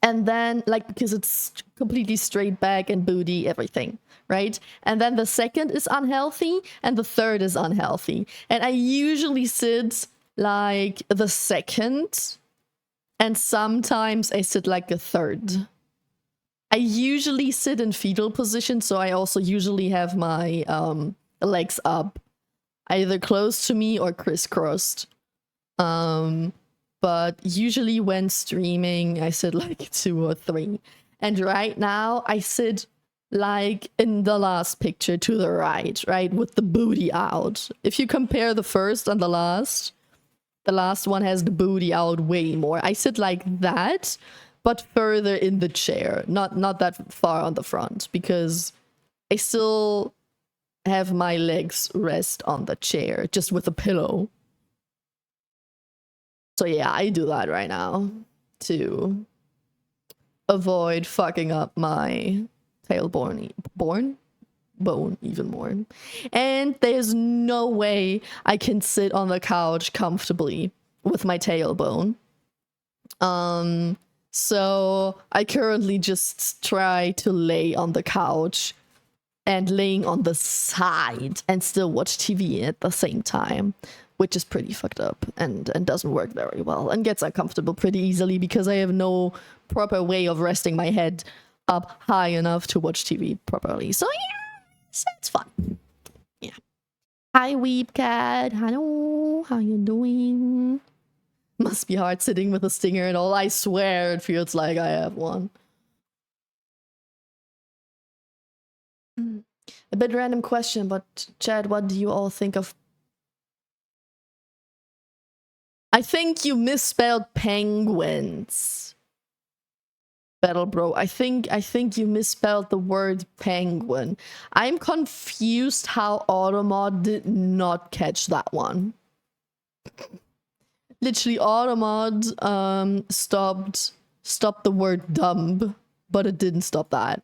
And then, like, because it's completely straight back and booty, everything, right? And then the second is unhealthy, and the third is unhealthy. And I usually sit like the second, and sometimes I sit like a third. I usually sit in fetal position, so I also usually have my legs up, either close to me or crisscrossed. But usually when streaming, I sit like 2 or 3. And right now, I sit like in the last picture to the right, with the booty out. If you compare the first and the last one has the booty out way more. I sit like that, but further in the chair, not that far on the front, because I still have my legs rest on the chair, just with a pillow. So yeah, I do that right now to avoid fucking up my tailbone bone even more. And there's no way I can sit on the couch comfortably with my tailbone. So I currently just try to lay on the couch and laying on the side and still watch TV at the same time, which is pretty fucked up and doesn't work very well and gets uncomfortable pretty easily because I have no proper way of resting my head up high enough to watch TV properly. So yeah, it's fun. Yeah. Hi, Weebcat. Hello. How you doing? Must be hard sitting with a stinger and all. I swear it feels like I have one. A bit random question, but Chad, what do you all think of... I think you misspelled penguins. Battle Bro, I think you misspelled the word penguin. I'm confused how Automod did not catch that one. Literally, Automod stopped the word dumb, but it didn't stop that.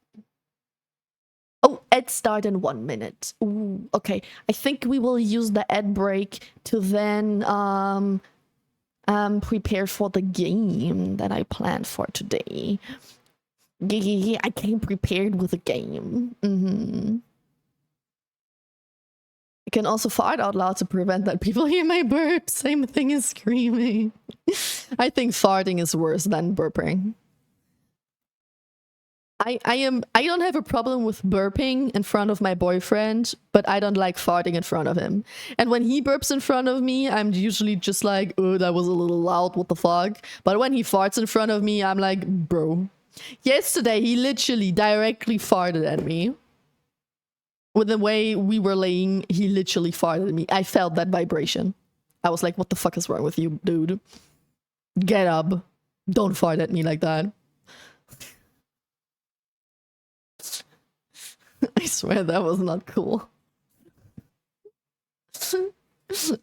Oh, ad start in 1 minute. Ooh, okay. I think we will use the ad break to then prepare for the game that I planned for today. Yeah, I came prepared with a game. I can also fart out loud to prevent that people hear my burp. Same thing as screaming. I think farting is worse than burping. I don't have a problem with burping in front of my boyfriend, but I don't like farting in front of him. And when he burps in front of me, I'm usually just like, oh, that was a little loud, what the fuck? But when he farts in front of me, I'm like, bro. Yesterday, he literally directly farted at me. With the way we were laying, he literally farted at me. I felt that vibration. I was like, what the fuck is wrong with you, dude? Get up. Don't fart at me like that. I swear that was not cool.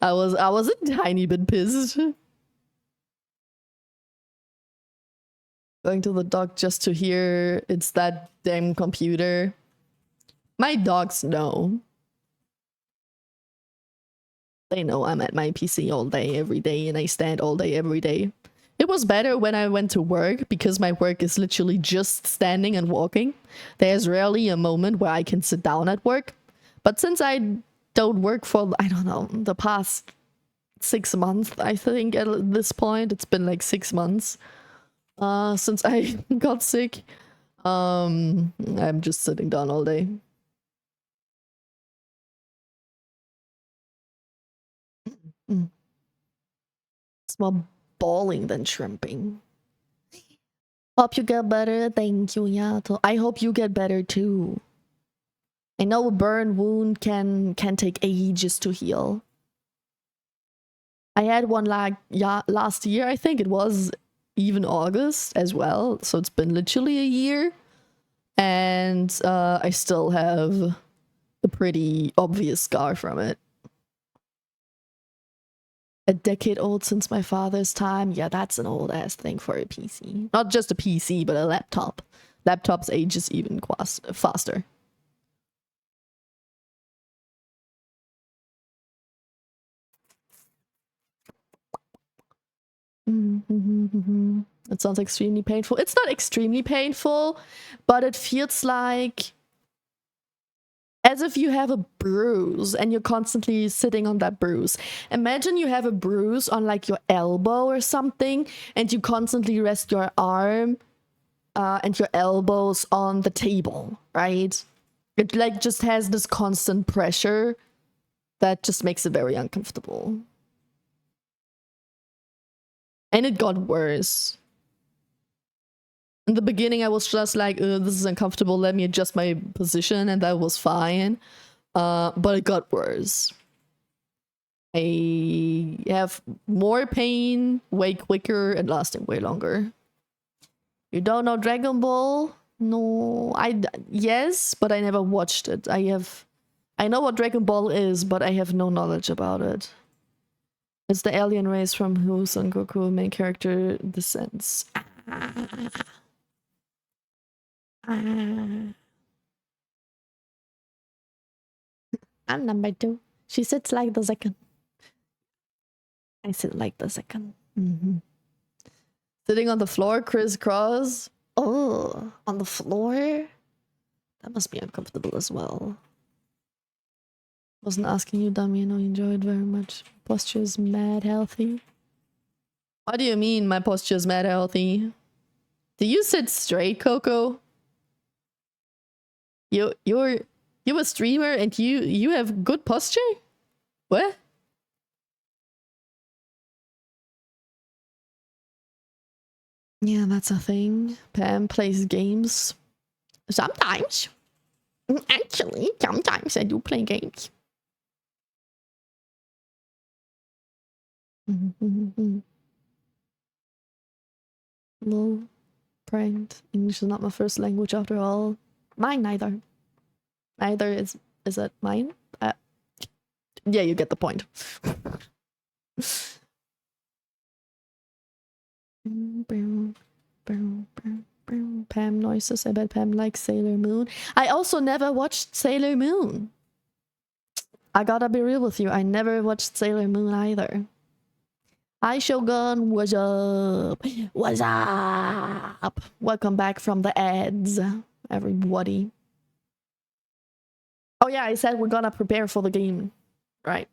I was a tiny bit pissed. Going to the dog just to hear it's that damn computer. My dogs know. They know I'm at my PC all day, every day, and I stand all day, every day. It was better when I went to work because my work is literally just standing and walking. There's rarely a moment where I can sit down at work. But since I don't work for, I don't know, the past 6 months, I think at this point, it's been like 6 months since I got sick. I'm just sitting down all day. It's more balling than shrimping. Hope you get better. Thank you, Yato. I hope you get better too. I know a burn wound can take ages to heal. I had one like last year, I think it was even August as well. So it's been literally a year. And I still have a pretty obvious scar from it. A decade old since my father's time. Yeah, that's an old ass thing for a PC. Not just a PC, but a laptop. Laptops ages even faster. It sounds extremely painful. It's not extremely painful, but it feels like as if you have a bruise and you're constantly sitting on that bruise. Imagine you have a bruise on like your elbow or something, and you constantly rest your arm and your elbows on the table, right? It like just has this constant pressure that just makes it very uncomfortable. And it got worse. In the beginning, I was just like, this is uncomfortable, let me adjust my position, and that was fine. But it got worse. I have more pain, way quicker, and lasting way longer. You don't know Dragon Ball? No, yes, but I never watched it. I know what Dragon Ball is, but I have no knowledge about it. It's the alien race from whose Son Goku main character descends. I'm number 2. She sits like the second. I sit like the second. Sitting on the floor, crisscross. Oh, on the floor? That must be uncomfortable as well. Wasn't asking you, dummy. I know you enjoy it very much. Posture is mad healthy. What do you mean my posture is mad healthy? Do you sit straight, Coco? You're a streamer and you have good posture? What? Yeah, that's a thing. Pam plays games. Sometimes. Actually, sometimes I do play games. Lol. Pranked. English is not my first language after all. Mine neither. Neither is it mine? Yeah, you get the point. Pam noises. I bet Pam likes Sailor Moon. I also never watched Sailor Moon. I gotta be real with you. I never watched Sailor Moon either. Hi Shogun, what's up? What's up? Welcome back from the ads, everybody. Oh yeah, I said we're gonna prepare for the game. Right.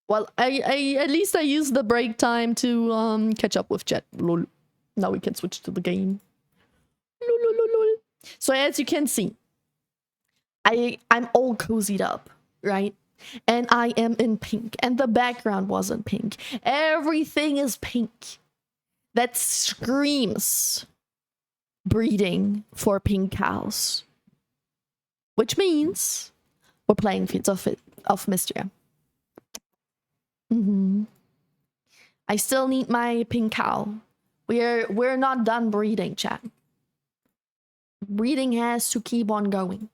Well, I at least I used the break time to catch up with chat. Lol. Now we can switch to the game. Lol. So as you can see, I'm all cozied up, right? And I am in pink, and the background wasn't pink. Everything is pink. That screams breeding for pink cows. Which means we're playing Fields of Mistria. I still need my pink cow. We're not done breeding, chat. Breeding has to keep on going.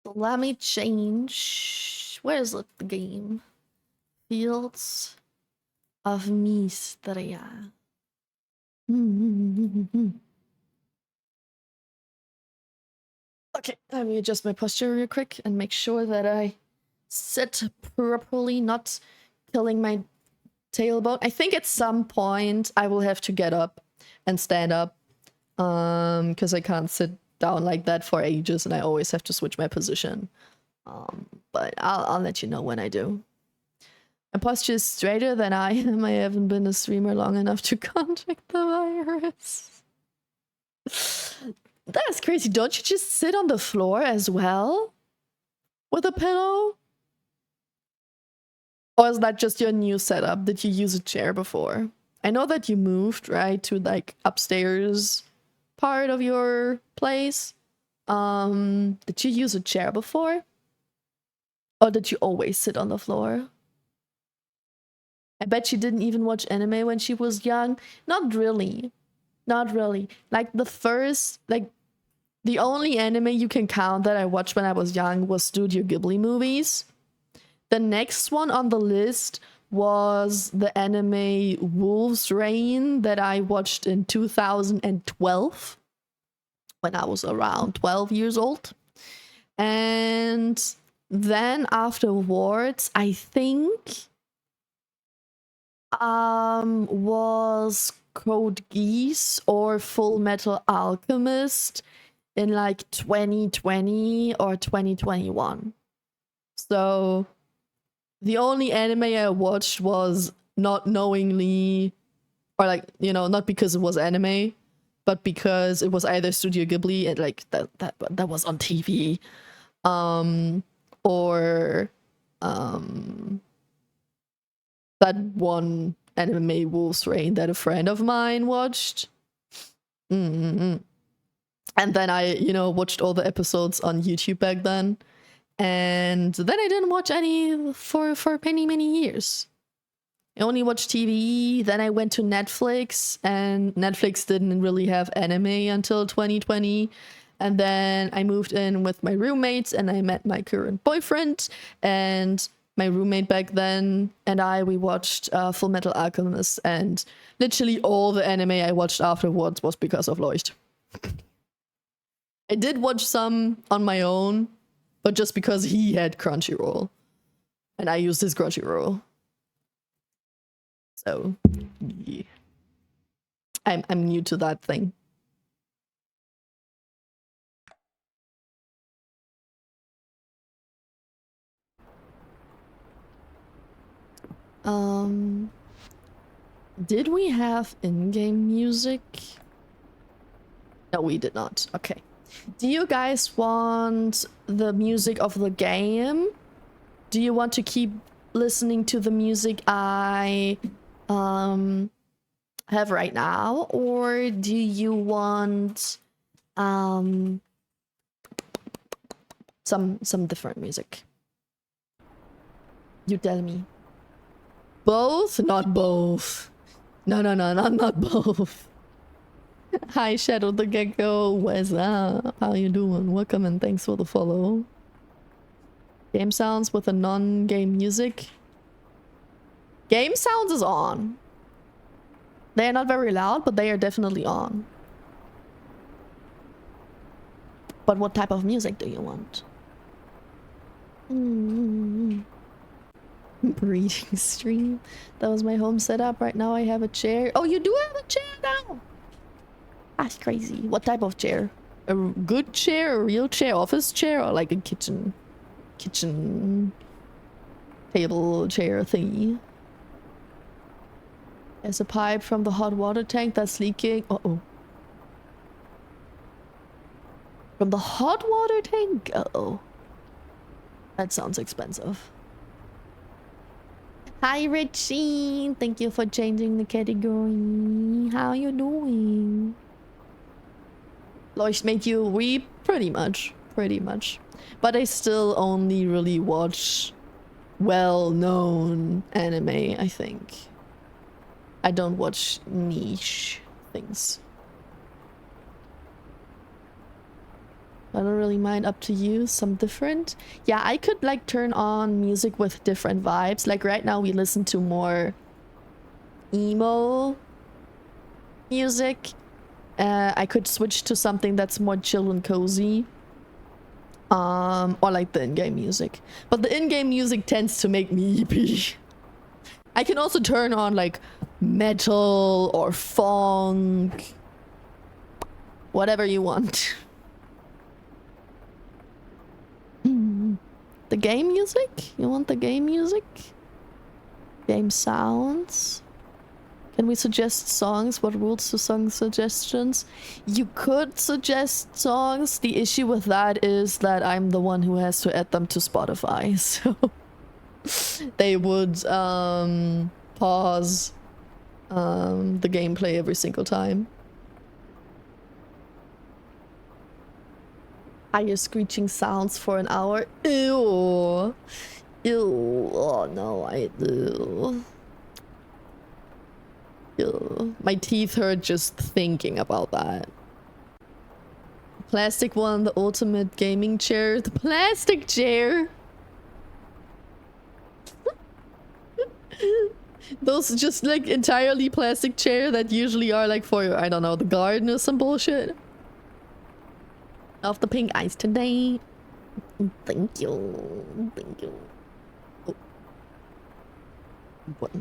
So let me change. Where is it, the game? Fields of Mistria. Okay, let me adjust my posture real quick and make sure that I sit properly, not killing my tailbone. I think at some point I will have to get up and stand up because I can't sit down like that for ages and I always have to switch my position. But I'll let you know when I do. My posture is straighter than I am. I haven't been a streamer long enough to contract the virus. That's crazy. Don't you just sit on the floor as well? With a pillow? Or is that just your new setup? Did you use a chair before? I know that you moved, right, to like upstairs part of your place. Did you use a chair before? Or did you always sit on the floor? I bet she didn't even watch anime when she was young. Not really. Not really. Like the only anime you can count that I watched when I was young was Studio Ghibli movies. The next one on the list was the anime Wolf's Rain that I watched in 2012 when I was around 12 years old. And then afterwards, I think was Code Geass or Full Metal Alchemist in like 2020 or 2021. So the only anime I watched was not knowingly, or like, you know, not because it was anime, but because it was either Studio Ghibli and like that was on TV, or that one anime Wolf's Rain that a friend of mine watched. And then I, you know, watched all the episodes on YouTube back then. And then I didn't watch any for many years. I only watched TV, then I went to Netflix, and Netflix didn't really have anime until 2020. And then I moved in with my roommates, and I met my current boyfriend, and my roommate back then and we watched Full Metal Alchemist, and literally all the anime I watched afterwards was because of Leucht. I did watch some on my own, but just because he had Crunchyroll, and I used his Crunchyroll. So, yeah. I'm new to that thing. Did we have in-game music? No, we did not. Okay. Do you guys want the music of the game? Do you want to keep listening to the music I have right now, or do you want some different music? You tell me. Both? Not both. No, not both. Hi, Shadow the Gecko. What's up? How you doing? Welcome and thanks for the follow. Game sounds with a non-game music. Game sounds is on. They are not very loud, but they are definitely on. But what type of music do you want? Breeding stream. That was my home setup. Right now I have a chair. Oh, you do have a chair now? That's crazy. What type of chair? A good chair, a real chair, office chair, or like a kitchen table chair thingy? There's a pipe from the hot water tank that's leaking. Uh-oh. From the hot water tank? Uh-oh. That sounds expensive. Hi, Richie. Thank you for changing the category. How you doing? Leucht made you weep? Pretty much. But I still only really watch well-known anime, I think. I don't watch niche things. I don't really mind, up to you. Some different. Yeah, I could like turn on music with different vibes. Like right now we listen to more emo music. I could switch to something that's more chill and cozy. Or like the in-game music. But the in-game music tends to make me EP. I can also turn on like metal or funk. Whatever you want. The game music? You want the game music? Game sounds. Can we suggest songs? What rules to song suggestions? You could suggest songs. The issue with that is that I'm the one who has to add them to Spotify. So they would pause the gameplay every single time. I hear screeching sounds for an hour. Ew. Ew. Oh no, I do. Ew. My teeth hurt just thinking about that. Plastic one, the ultimate gaming chair. The plastic chair. Those just like entirely plastic chair that usually are like for, I don't know, the garden or some bullshit. Off the pink ice today. Thank you. Thank you. Oh. What?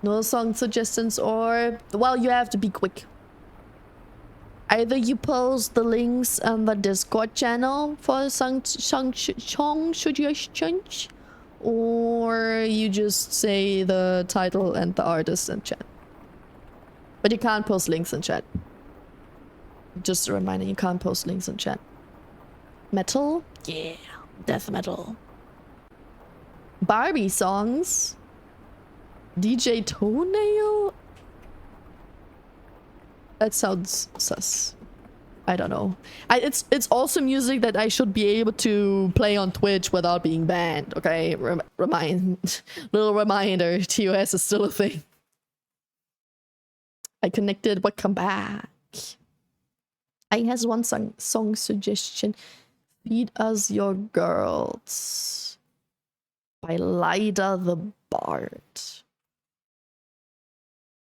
No song suggestions or... Well, you have to be quick. Either you post the links on the Discord channel for song suggestions, or you just say the title and the artist in chat. But you can't post links in chat. Just a reminder, you can't post links in chat. Metal? Yeah, death metal. Barbie songs? DJ Toenail? That sounds sus. I don't know. It's also music that I should be able to play on Twitch without being banned, okay? Little reminder, TOS is still a thing. I connected, welcome back. I has one song suggestion. Feed Us Your Girls by Lyda the Bard.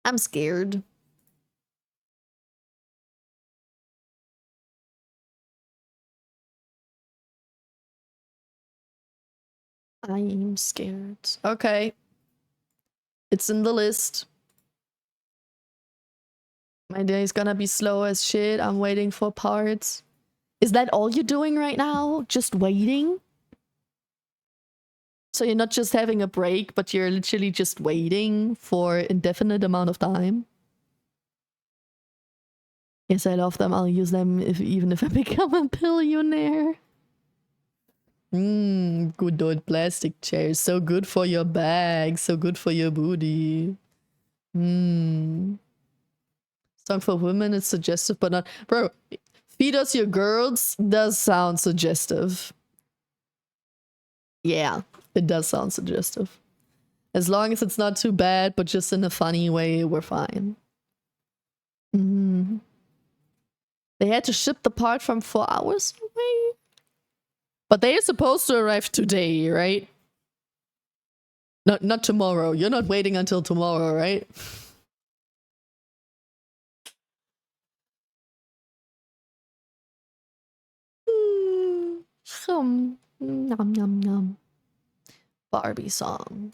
I'm scared. I'm scared. Okay. It's in the list. My day is gonna be slow as shit. I'm waiting for parts. Is that all you're doing right now? Just waiting? So you're not just having a break, but you're literally just waiting for indefinite amount of time? Yes, I love them. I'll use them even if I become a billionaire. Good old plastic chairs. So good for your bag. So good for your booty. Song for women is suggestive, but not... Bro, Feed Us Your Girls does sound suggestive. Yeah, it does sound suggestive. As long as it's not too bad, but just in a funny way, we're fine. They had to ship the part from 4 hours away? But they are supposed to arrive today, right? Not tomorrow. You're not waiting until tomorrow, right? Nom nom nom. Barbie song.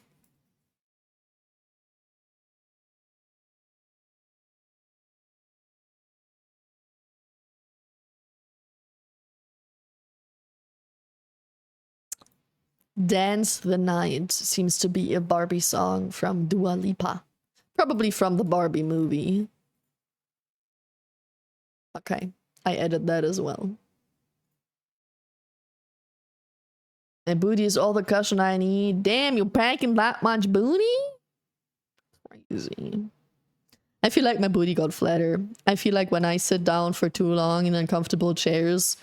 Dance the Night seems to be a Barbie song from Dua Lipa. Probably from the Barbie movie. Okay, I added that as well. My booty is all the cushion I need. Damn, you're packing that much booty? Crazy. I feel like my booty got flatter. I feel like when I sit down for too long in uncomfortable chairs,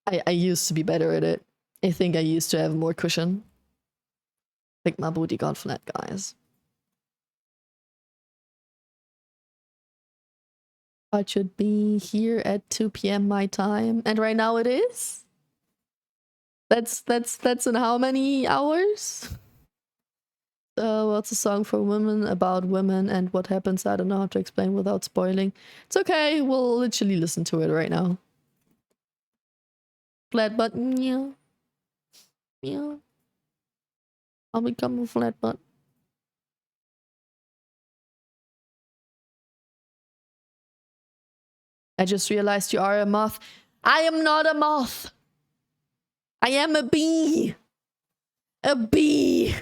I used to be better at it. I think I used to have more cushion. I think my booty got flat, guys. I should be here at 2 p.m. my time, and right now it is? That's in how many hours? So what's a song for women about women and what happens? I don't know how to explain without spoiling. It's okay, we'll literally listen to it right now. Flat butt, meow. Meow. I'll become a flat butt. I just realized you are a moth. I am not a moth. I am a bee. A bee.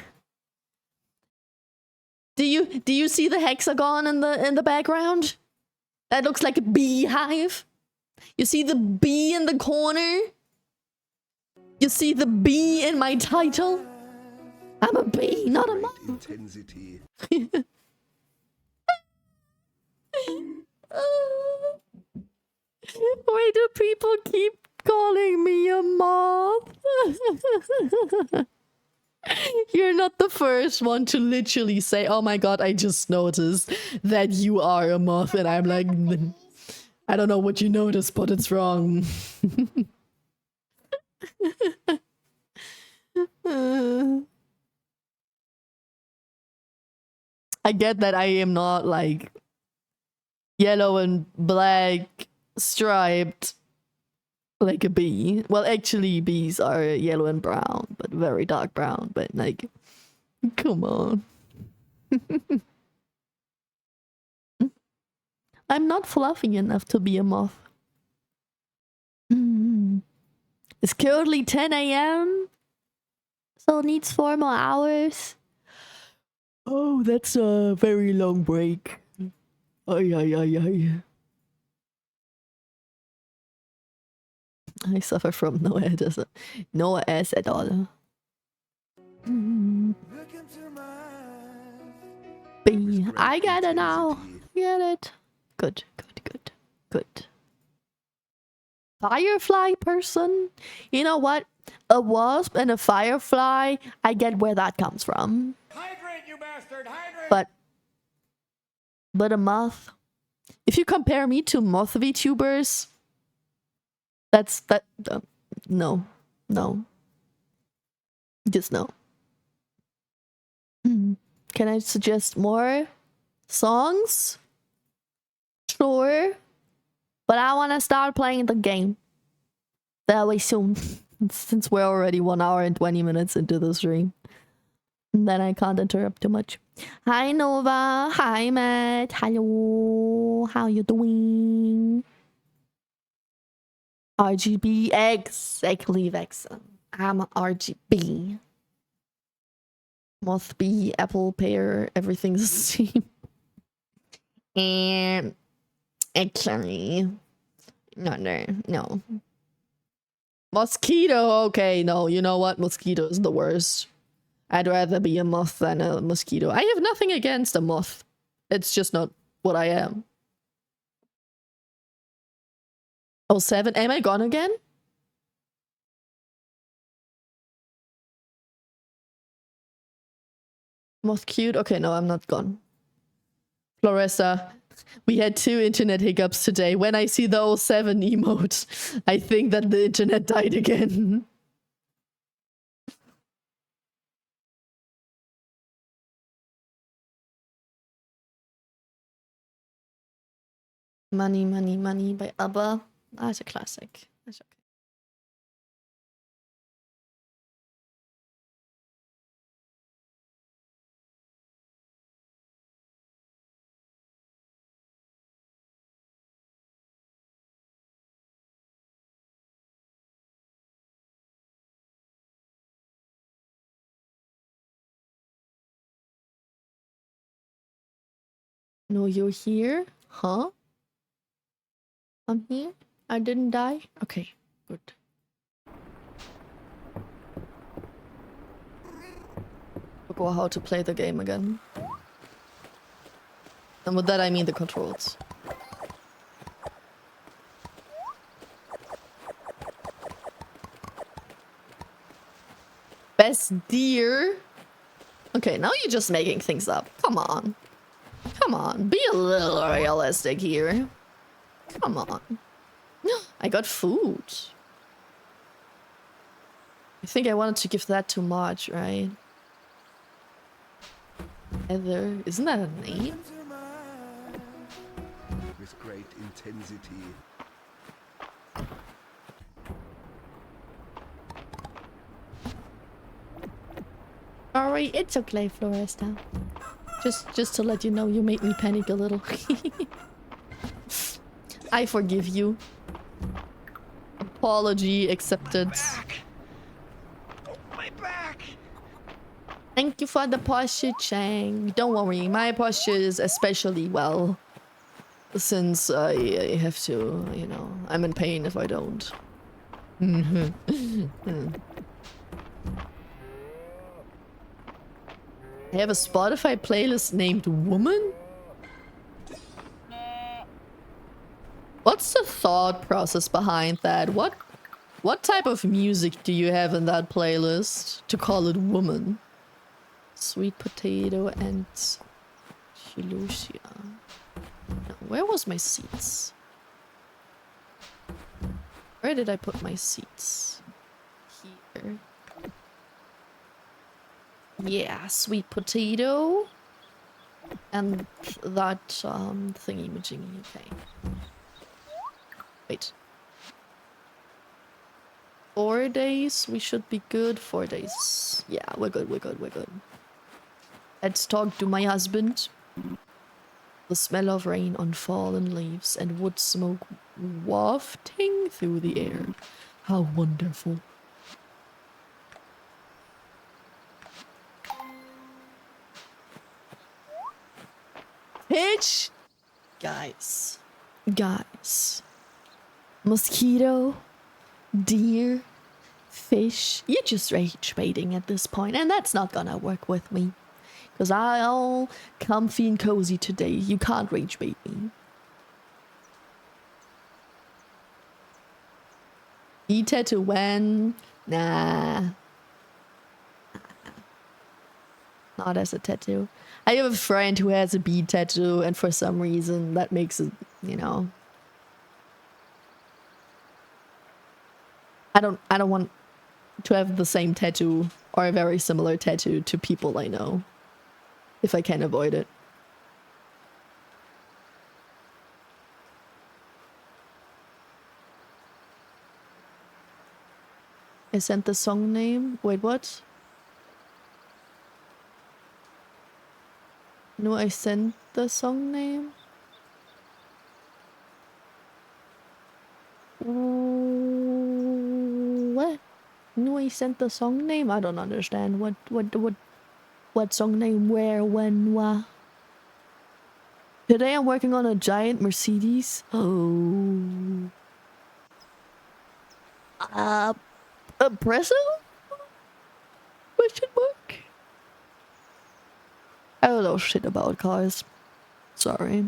Do you see the hexagon in the background? That looks like a beehive. You see the bee in the corner? You see the bee in my title? I'm a bee, not a moth. Intensity. Why do people keep calling me a moth? You're not the first one to literally say, oh my god, I just noticed that you are a moth. And I'm like, I don't know what you noticed, but it's wrong. I get that I am not like yellow and black striped like a bee. Well, actually bees are yellow and brown, but very dark brown. But like, come on. I'm not fluffy enough to be a moth. It's currently 10 AM, so it needs 4 more hours. Oh, that's a very long break. Ay, ay, ay, ay. I suffer from no ass at all. B. I get it now. Get it. Good, good, good, good. Firefly person? You know what? A wasp and a firefly, I get where that comes from. Hydrate, you bastard! Hydrate! But a moth? If you compare me to moth VTubers, no. Just no. Can I suggest more songs? Sure. But I want to start playing the game very soon. Since we're already 1 hour and 20 minutes into the stream. And then I can't interrupt too much. Hi Nova. Hi Matt. Hello. How you doing? RGB. Exactly, Vexen. I'm RGB. Moth bee, apple, pear, everything's the same. And actually, no. Mosquito, okay, no, you know what? Mosquito is the worst. I'd rather be a moth than a mosquito. I have nothing against a moth. It's just not what I am. Oh, 7. Am I gone again? Moth cute? Okay, no, I'm not gone. Floressa, we had 2 internet hiccups today. When I see the 07 emote, I think that the internet died again. Money, Money, Money by ABBA. That's a classic. That's okay. No, you're here? Huh? I'm here? I didn't die? Okay, good. Forgot how to play the game again. And with that I mean the controls. Best deer? Okay, now you're just making things up. Come on. Come on, be a little realistic here. Come on. I got food. I think I wanted to give that to Marge, right? Heather, isn't that a name? With great intensity. Alright, it's okay, Floresta. Just to let you know, you made me panic a little. I forgive you. Apology accepted. My back! Thank you for the posture, Chang. Don't worry, my posture is especially well. Since I have to, you know, I'm in pain if I don't. I have a Spotify playlist named Woman? What's the thought process behind that? What type of music do you have in that playlist to call it Woman? Sweet potato and Lucia. Where was my seats? Where did I put my seats? Here. Yeah, sweet potato. And that thingy majingy. Okay. Wait. 4 days? We should be good. 4 days. Yeah, we're good, we're good, we're good. Let's talk to my husband. The smell of rain on fallen leaves and wood smoke wafting through the air. How wonderful. Pitch! Guys. Guys. Mosquito. Deer. Fish. You're just rage baiting at this point, and that's not gonna work with me. Because I'm all comfy and cozy today. You can't rage bait me. Bee tattoo when? Nah. Not as a tattoo. I have a friend who has a bee tattoo, and for some reason that makes it, you know. I don't want to have the same tattoo or a very similar tattoo to people I know. If I can avoid it. I sent the song name. Wait, what? No, I sent the song name. What? No, I sent the song name. I don't understand. What song name? Where? When? What? Today I'm working on a giant Mercedes. Oh. Espresso? Question mark? I don't know shit about cars. Sorry.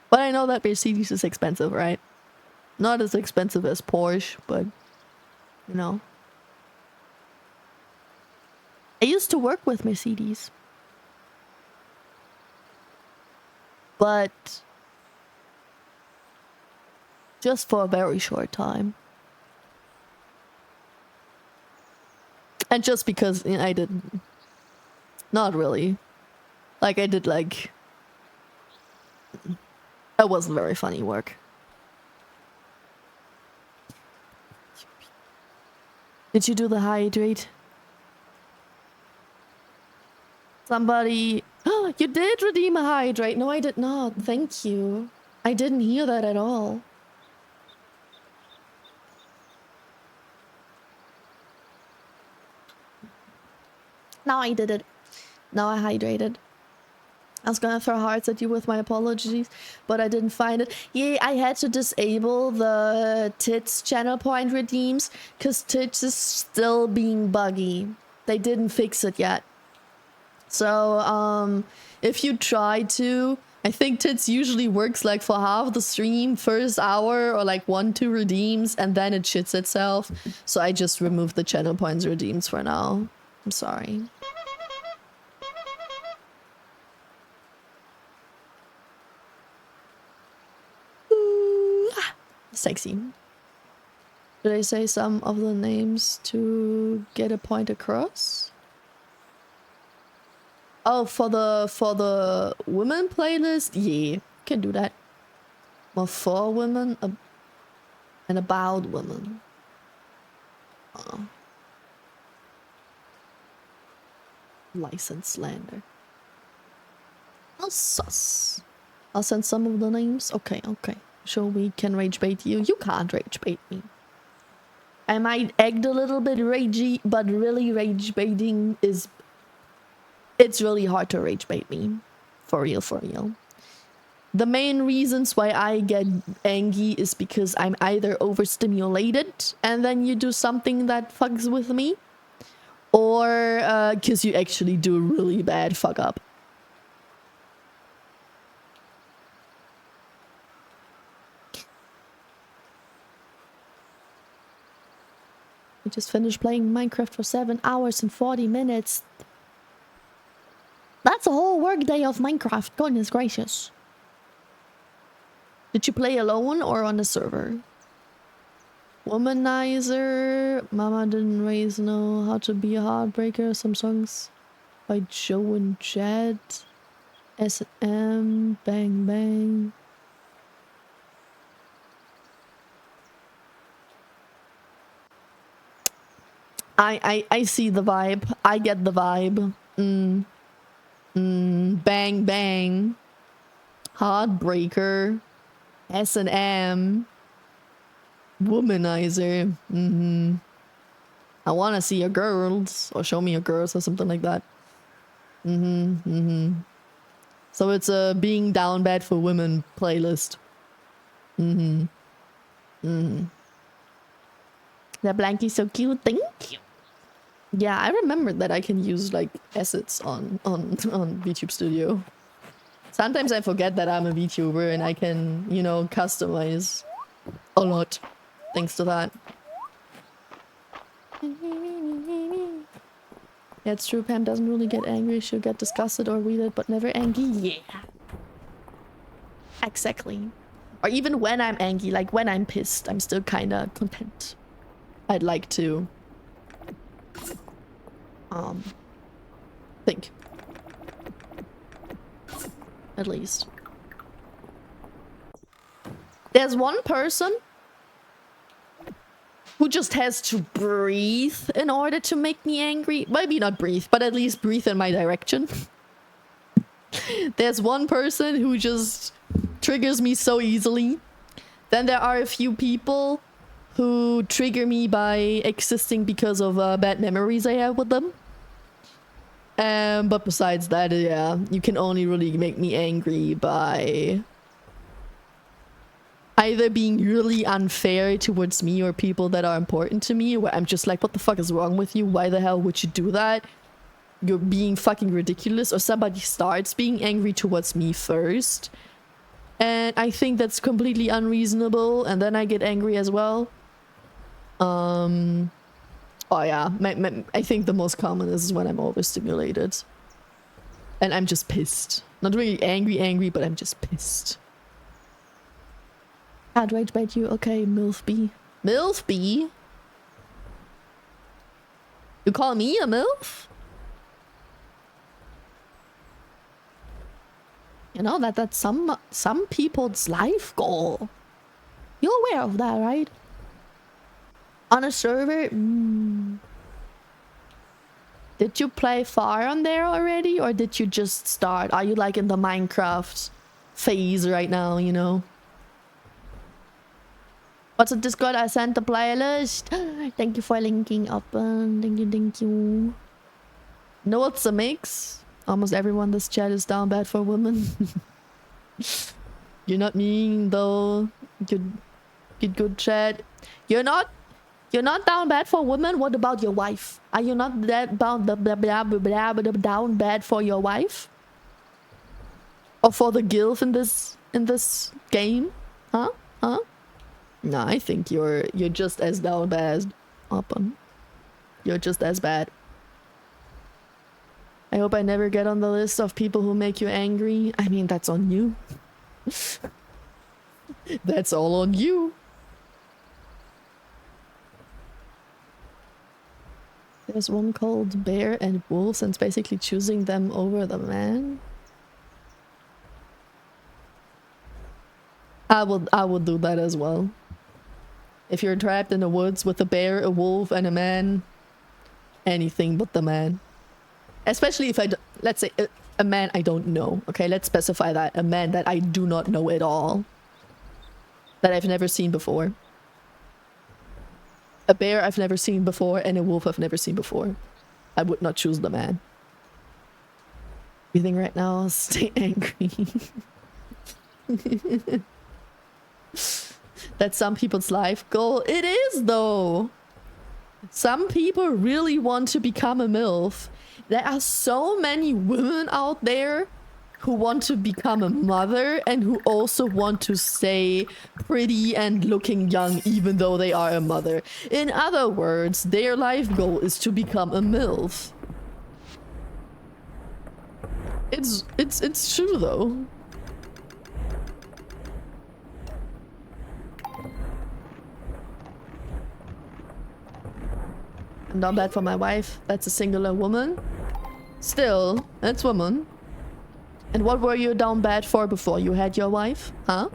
But I know that Mercedes is expensive, right? Not as expensive as Porsche, but, you know. I used to work with Mercedes. But just for a very short time. And just because I didn't. Not really. Like, I did, like... That wasn't very funny work. Did you do the hydrate? Somebody... Oh, you did redeem a hydrate. No, I did not. Thank you. I didn't hear that at all. Now I did it. Now I hydrated. I was gonna throw hearts at you with my apologies, but I didn't find it. Yeah, I had to disable the Tits channel point redeems because Tits is still being buggy. They didn't fix it yet. So, if you try to, I think Tits usually works like for half the stream, first hour, or like 1-2 redeems, and then it shits itself. So I just removed the channel points redeems for now. I'm sorry. Sexy. Did I say some of the names to get a point across? Oh, for the women playlist? Yeah, can do that. Well, for women and about women. License slander. Oh, sus. I'll send some of the names. Okay, okay. Sure, we can rage bait you. You can't rage bait me. I might act a little bit ragey, but really rage baiting is... It's really hard to rage bait me. For real, for real. The main reasons why I get angry is because I'm either overstimulated and then you do something that fucks with me, or because you actually do a really bad fuck up. I just finished playing Minecraft for 7 hours and 40 minutes. That's a whole workday of Minecraft, goodness gracious. Did you play alone or on a server? Womanizer, Mama Didn't Raise Know How to Be a Heartbreaker, some songs by Joe and Chad, SM, Bang Bang. I see the vibe. I get the vibe. Bang Bang, Heartbreaker, S&M, Womanizer. I want to see your girls, or show me your girls, or something like that. So it's a being down bad for women playlist. That blankie's so cute. Thank you. Yeah, I remember that I can use like assets on VTube Studio. Sometimes I forget that I'm a VTuber and I can, you know, customize a lot thanks to that. Yeah, it's true, Pam doesn't really get angry. She'll get disgusted or weird, but never angry. Yeah. Exactly. Or even when I'm angry, like when I'm pissed, I'm still kind of content. I'd like to think. At least. There's one person who just has to breathe in order to make me angry. Maybe not breathe, but at least breathe in my direction. There's one person who just triggers me so easily. Then there are a few people who trigger me by existing because of bad memories I have with them. But besides that, yeah, you can only really make me angry by either being really unfair towards me or people that are important to me, where I'm just like, what the fuck is wrong with you? Why the hell would you do that? You're being fucking ridiculous. Or somebody starts being angry towards me first, and I think that's completely unreasonable, and then I get angry as well. Oh yeah, I think the most common is when I'm overstimulated. And I'm just pissed. Not really angry, but I'm just pissed. Can't rage bait you. Okay, MILF-B. MILF-B? You call me a MILF? You know, that's some people's life goal. You're aware of that, right? On a server? Did you play far on there already, or did you just start? Are you like in the Minecraft phase right now, you know? What's a Discord? I sent the playlist. Thank you for linking up. Thank you. Know what's a mix? Almost everyone this chat is down bad for women. You're not mean though. Good chat. You're not down bad for women. What about your wife? Are you not that down bad for your wife? Or for the gilf in this game? Huh? No, I think you're just as down bad. You're just as bad. I hope I never get on the list of people who make you angry. I mean, that's on you. That's all on you. There's one called Bear and Wolves, and it's basically choosing them over the man. I would do that as well. If you're trapped in the woods with a bear, a wolf, and a man, anything but the man. Especially if let's say a man I don't know. Okay, let's specify that. A man that I do not know at all. That I've never seen before. A bear I've never seen before and a wolf I've never seen before. I would not choose the man. Breathing right now, stay angry. That's some people's life goal. It is though. Some people really want to become a MILF. There are so many women out there who want to become a mother and who also want to stay pretty and looking young even though they are a mother. In other words, their life goal is to become a MILF. It's true though. I'm not bad for my wife. That's a singular woman. Still, that's woman. And what were you down bad for before you had your wife? Huh?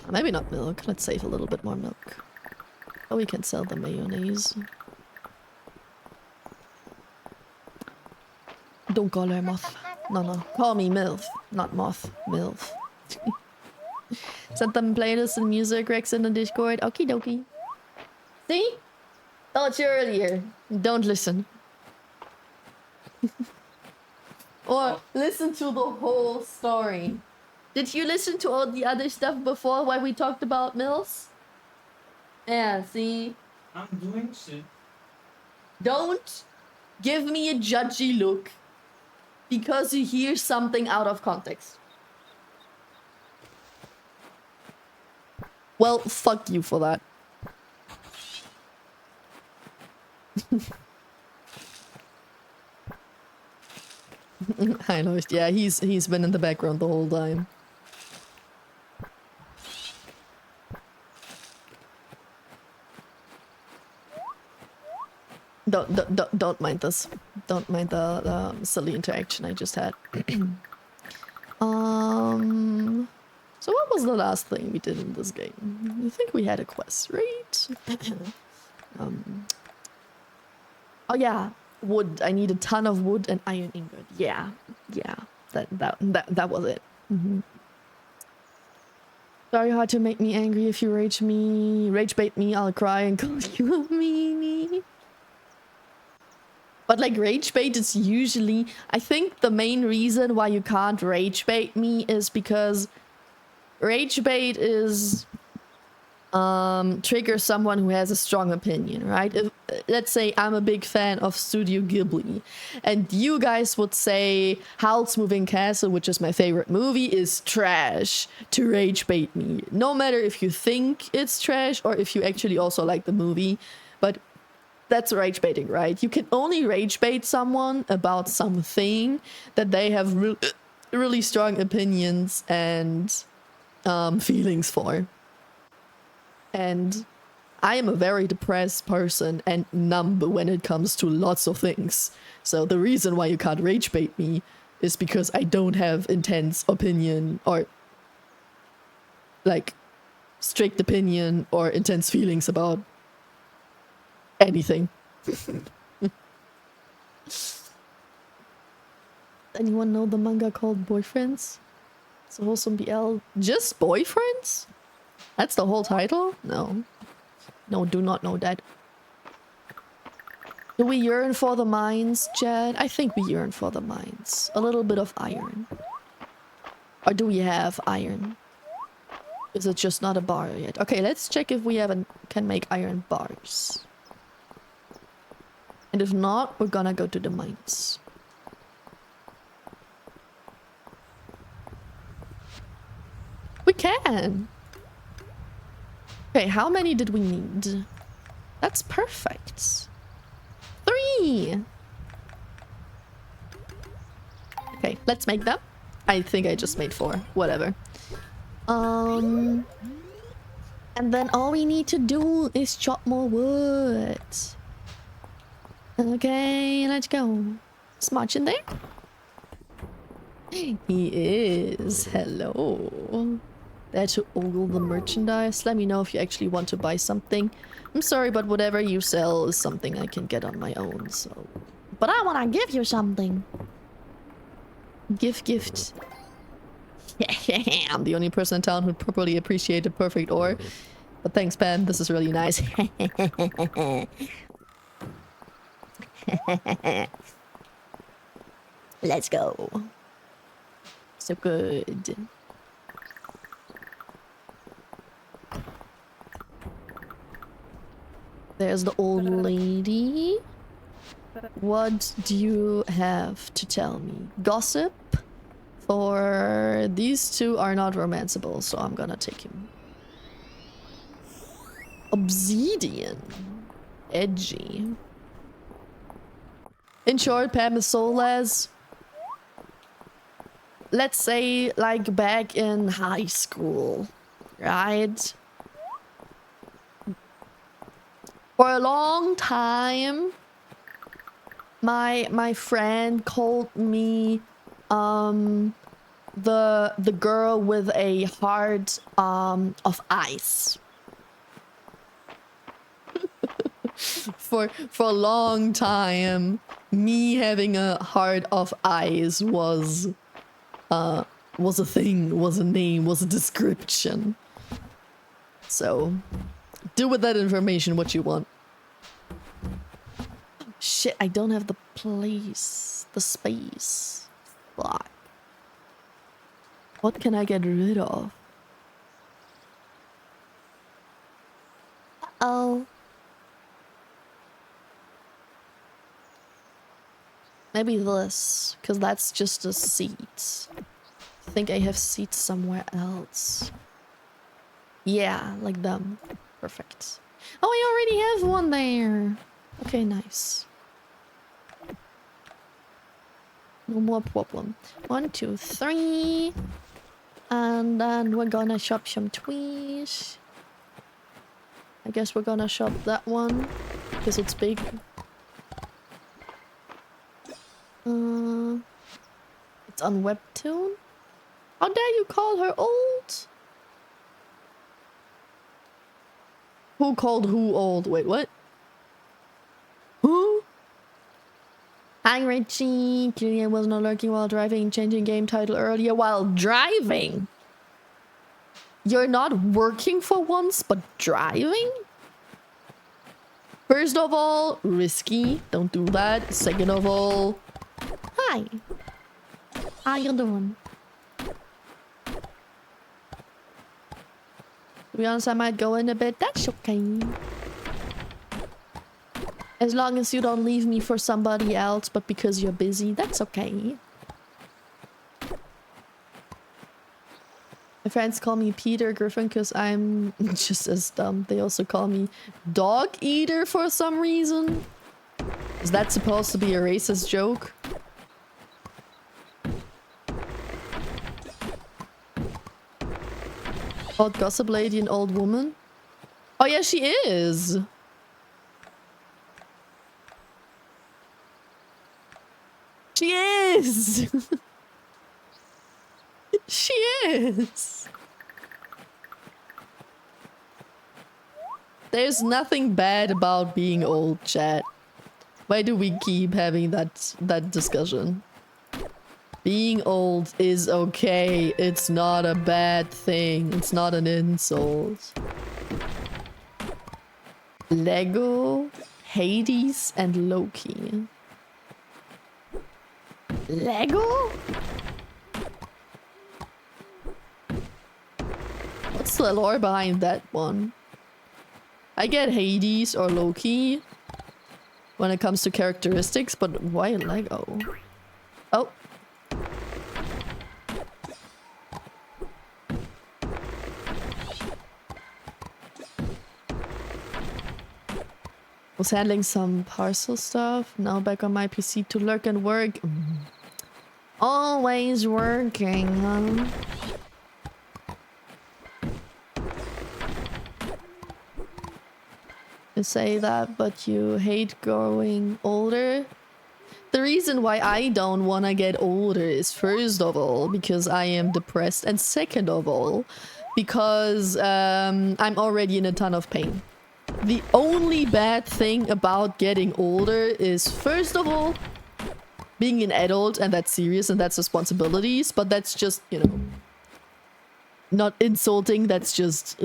Maybe not milk. Let's save a little bit more milk. Oh, we can sell the mayonnaise. Don't call her moth. No. Call me MILF. Not moth. MILF. Send them playlists and music Rex in the Discord. Okie dokie. See? Told you earlier. Don't listen. Or listen to the whole story. Did you listen to all the other stuff before when we talked about MILFs? Yeah, see? I'm doing shit. Don't give me a judgy look because you hear something out of context. Well, fuck you for that. I know. Yeah, he's been in the background the whole time. Don't mind this. Don't mind the silly interaction I just had. So what was the last thing we did in this game? I think we had a quest, right? Oh yeah, wood. I need a ton of wood and iron ingot. Yeah. That was it. Very hard to make me angry. If you rage bait me, I'll cry and call you a meanie. But like rage bait is usually, I think the main reason why you can't rage bait me is because rage bait is trigger someone who has a strong opinion, right? If, let's say I'm a big fan of Studio Ghibli and you guys would say Howl's Moving Castle, which is my favorite movie, is trash, to rage bait me. No matter if you think it's trash or if you actually also like the movie, but that's rage baiting, right? You can only rage bait someone about something that they have really strong opinions and feelings for. And I am a very depressed person and numb when it comes to lots of things. So the reason why you can't rage bait me is because I don't have intense opinion or like strict opinion or intense feelings about anything. Anyone know the manga called Boyfriends? It's a wholesome BL. Just Boyfriends? That's the whole title? No. No, do not know that. Do we yearn for the mines, Chad? I think we yearn for the mines. A little bit of iron. Or do we have iron? Is it just not a bar yet? Okay, let's check if we can make iron bars. And if not, we're gonna go to the mines. We can! Okay, how many did we need? That's perfect. 3! Okay, let's make them. I think I just made 4. Whatever. And then all we need to do is chop more wood. Okay, let's go. Smudge in there? He is. Hello. There to ogle the merchandise. Let me know if you actually want to buy something. I'm sorry, but whatever you sell is something I can get on my own, so... But I want to give you something. Gift. I'm the only person in town who'd properly appreciate a perfect ore. But thanks, Pen. This is really nice. Let's go. So good. There's the old lady. What do you have to tell me? Gossip? For these two are not romanceable, so I'm gonna take him. Obsidian. Edgy. In short, Pam is soulless. Let's say, like, back in high school, right? For a long time, my friend called me the girl with a heart of ice. For a long time, me having a heart of ice was a thing, was a name, was a description. So do with that information what you want. Shit, I don't have the place, the space. Fuck. What can I get rid of? Uh-oh. Maybe this, because that's just a seat. I think I have seats somewhere else. Yeah, like them. Perfect. Oh, I already have one there. Okay, nice. No more problem. 1, 2, 3. And then we're gonna shop some tweez. I guess we're gonna shop that one, because it's big. It's on Webtoon? How dare you call her old? Who called who old? Wait, what? Who? Hi, Richie. Julian was not lurking while driving, changing game title earlier while driving. You're not working for once, but driving? First of all, risky. Don't do that. Second of all, hi. How you doing? To be honest, I might go in a bit. That's okay. As long as you don't leave me for somebody else, but because you're busy, that's okay. My friends call me Peter Griffin because I'm just as dumb. They also call me Dog Eater for some reason. Is that supposed to be a racist joke? Old gossip lady and old woman? Oh yeah, she is. She is. She is. There's nothing bad about being old, chat. Why do we keep having that discussion? Being old is okay. It's not a bad thing. It's not an insult. Lego, Hades, and Loki. Lego? What's the lore behind that one? I get Hades or Loki when it comes to characteristics, but why Lego? Oh. Was handling some parcel stuff. Now back on my PC to lurk and work. Always working, huh? You say that, but you hate growing older. The reason why I don't want to get older is, first of all, because I am depressed, and second of all, because I'm already in a ton of pain. The only bad thing about getting older is, first of all, being an adult, and that's serious and that's responsibilities, but that's just, you know, not insulting, that's just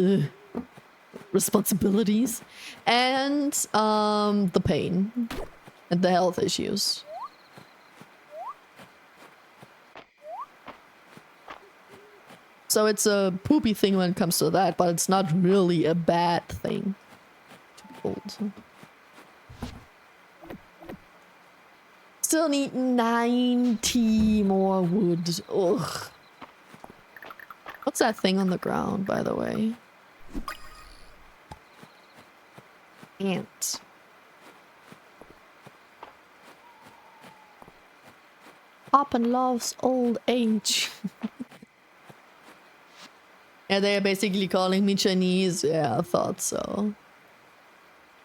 responsibilities. And the pain and the health issues. So it's a poopy thing when it comes to that, but it's not really a bad thing to be old. Still need 90 more wood. Ugh. What's that thing on the ground, by the way? Ant. Poppin loves old age. Yeah, they're basically calling me Chinese. Yeah, I thought so.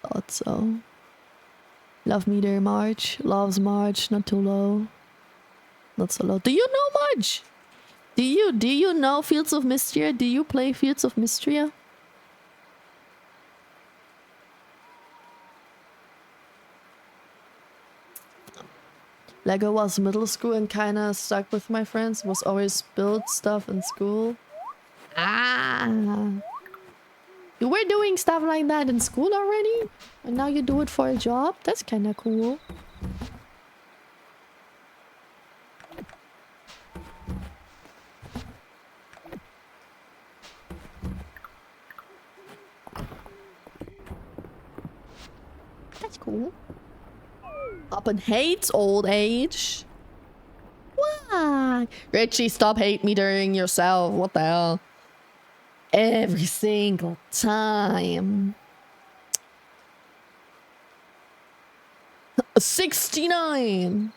Thought so. Love meter March. Loves March. Not too low. Not so low. Do you know March? Do you know Fields of Mistria? Do you play Fields of Mistria? Lego was middle school and kinda stuck with my friends. Was always build stuff in school. Ah. You were doing stuff like that in school already? And now you do it for a job? That's kinda cool. That's cool. Poppin hates old age. Why? Richie, stop hate metering yourself. What the hell? Every single time. 69.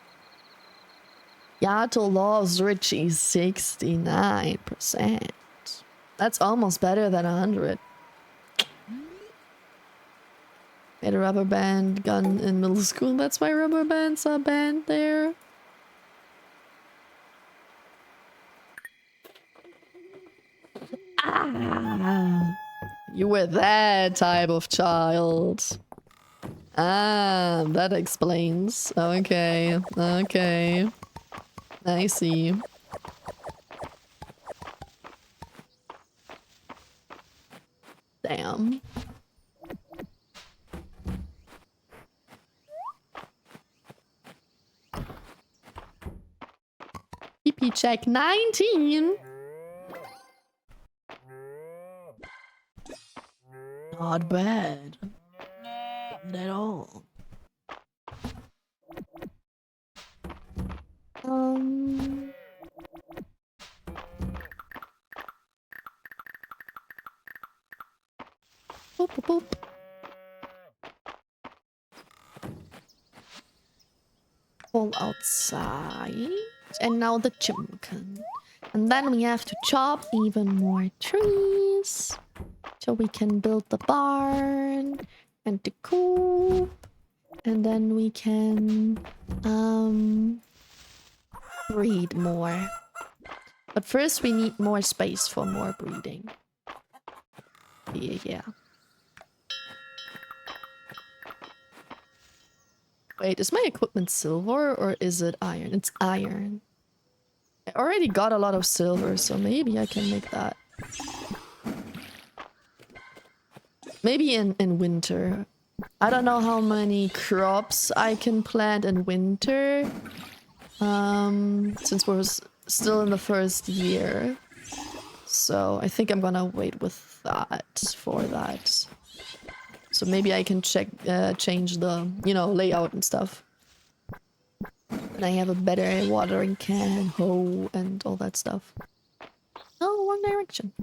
Yato loves Richie 69%. That's almost better than 100. Made a rubber band gun in middle school. That's why rubber bands are banned there. Ah, you were that type of child. Ah, that explains. Okay, okay. I see. Damn. PP check 19. Not bad. Not at all. Boop, boop, boop. All outside. And now the chimkin. And then we have to chop even more trees. So we can build the barn and the coop. And then we can breed more. But first we need more space for more breeding. Yeah. Wait, is my equipment silver or is it iron? It's iron. I already got a lot of silver, so maybe I can make that. Maybe in winter. I don't know how many crops I can plant in winter. Since we're still in the first year. So I think I'm gonna wait with that for that. So maybe I can change the, layout and stuff. And I have a better watering can, hoe, and all that stuff. Oh, wrong direction.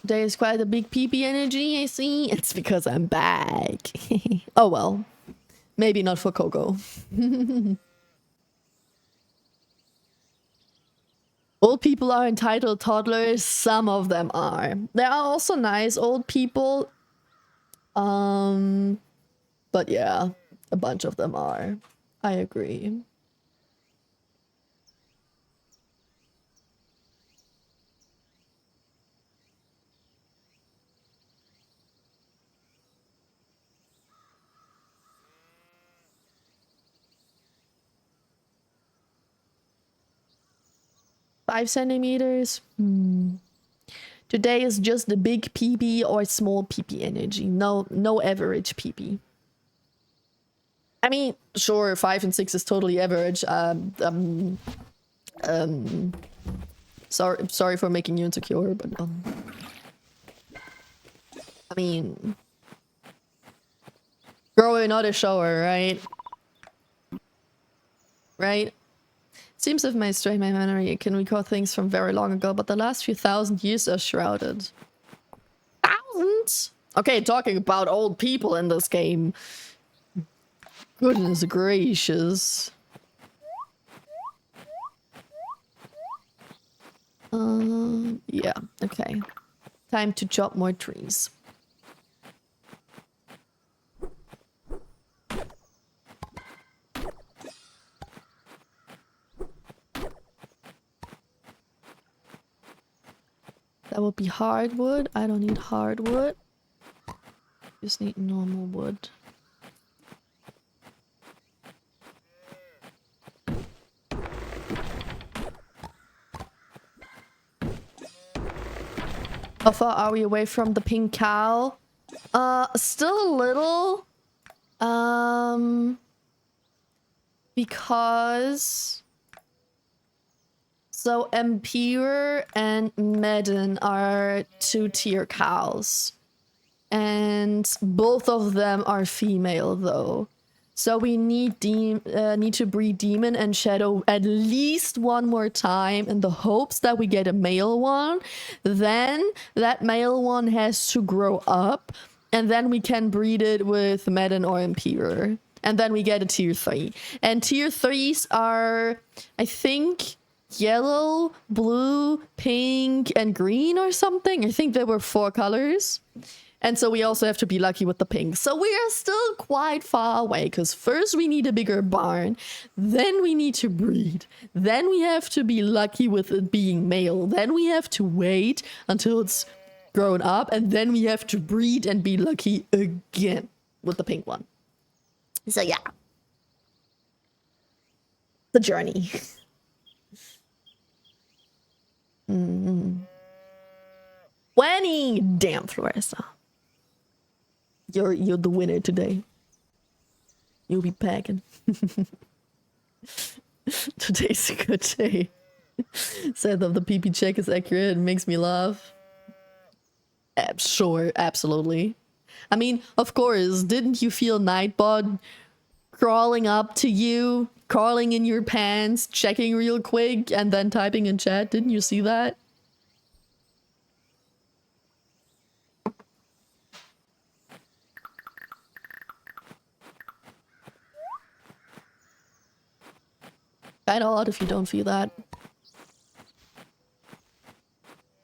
There is quite a big PP energy, I see. It's because I'm back. Oh well. Maybe not for Coco. Old people are entitled toddlers. Some of them are. There are also nice old people. But yeah, a bunch of them are. I agree. 5 centimeters. Today is just the big PP or small PP energy. No average PP. I mean, sure, 5 and 6 is totally average. Sorry for making you insecure, but I mean, girl, you're not a shower, right? Right? Seems if my strain my memory, it can recall things from very long ago, but the last few thousand years are shrouded. Thousands? Okay, talking about old people in this game. Goodness gracious. Yeah, okay. Time to chop more trees. That would be hardwood. I don't need hardwood. Just need normal wood. How far are we away from the pink cow? Still a little. Because... So Emperor and Medin are 2-tier cows. And both of them are female though. So we need to breed Demon and Shadow at least one more time in the hopes that we get a male one. Then that male one has to grow up. And then we can breed it with Medin or Emperor. And then we get a tier 3. And tier 3s are, I think, yellow, blue, pink, and green or something. I think there were 4 colors. And so we also have to be lucky with the pink. So we are still quite far away, because first we need a bigger barn, then we need to breed, then we have to be lucky with it being male, then we have to wait until it's grown up, and then we have to breed and be lucky again with the pink one. So yeah. The journey. 20! Damn, Florissa. You're the winner today. You'll be packing. Today's a good day. Said that the PP check is accurate. It makes me laugh. Sure, absolutely. I mean, of course, didn't you feel Nightbot crawling up to you, crawling in your pants, checking real quick, and then typing in chat? Didn't you see that? Kinda odd if you don't feel that.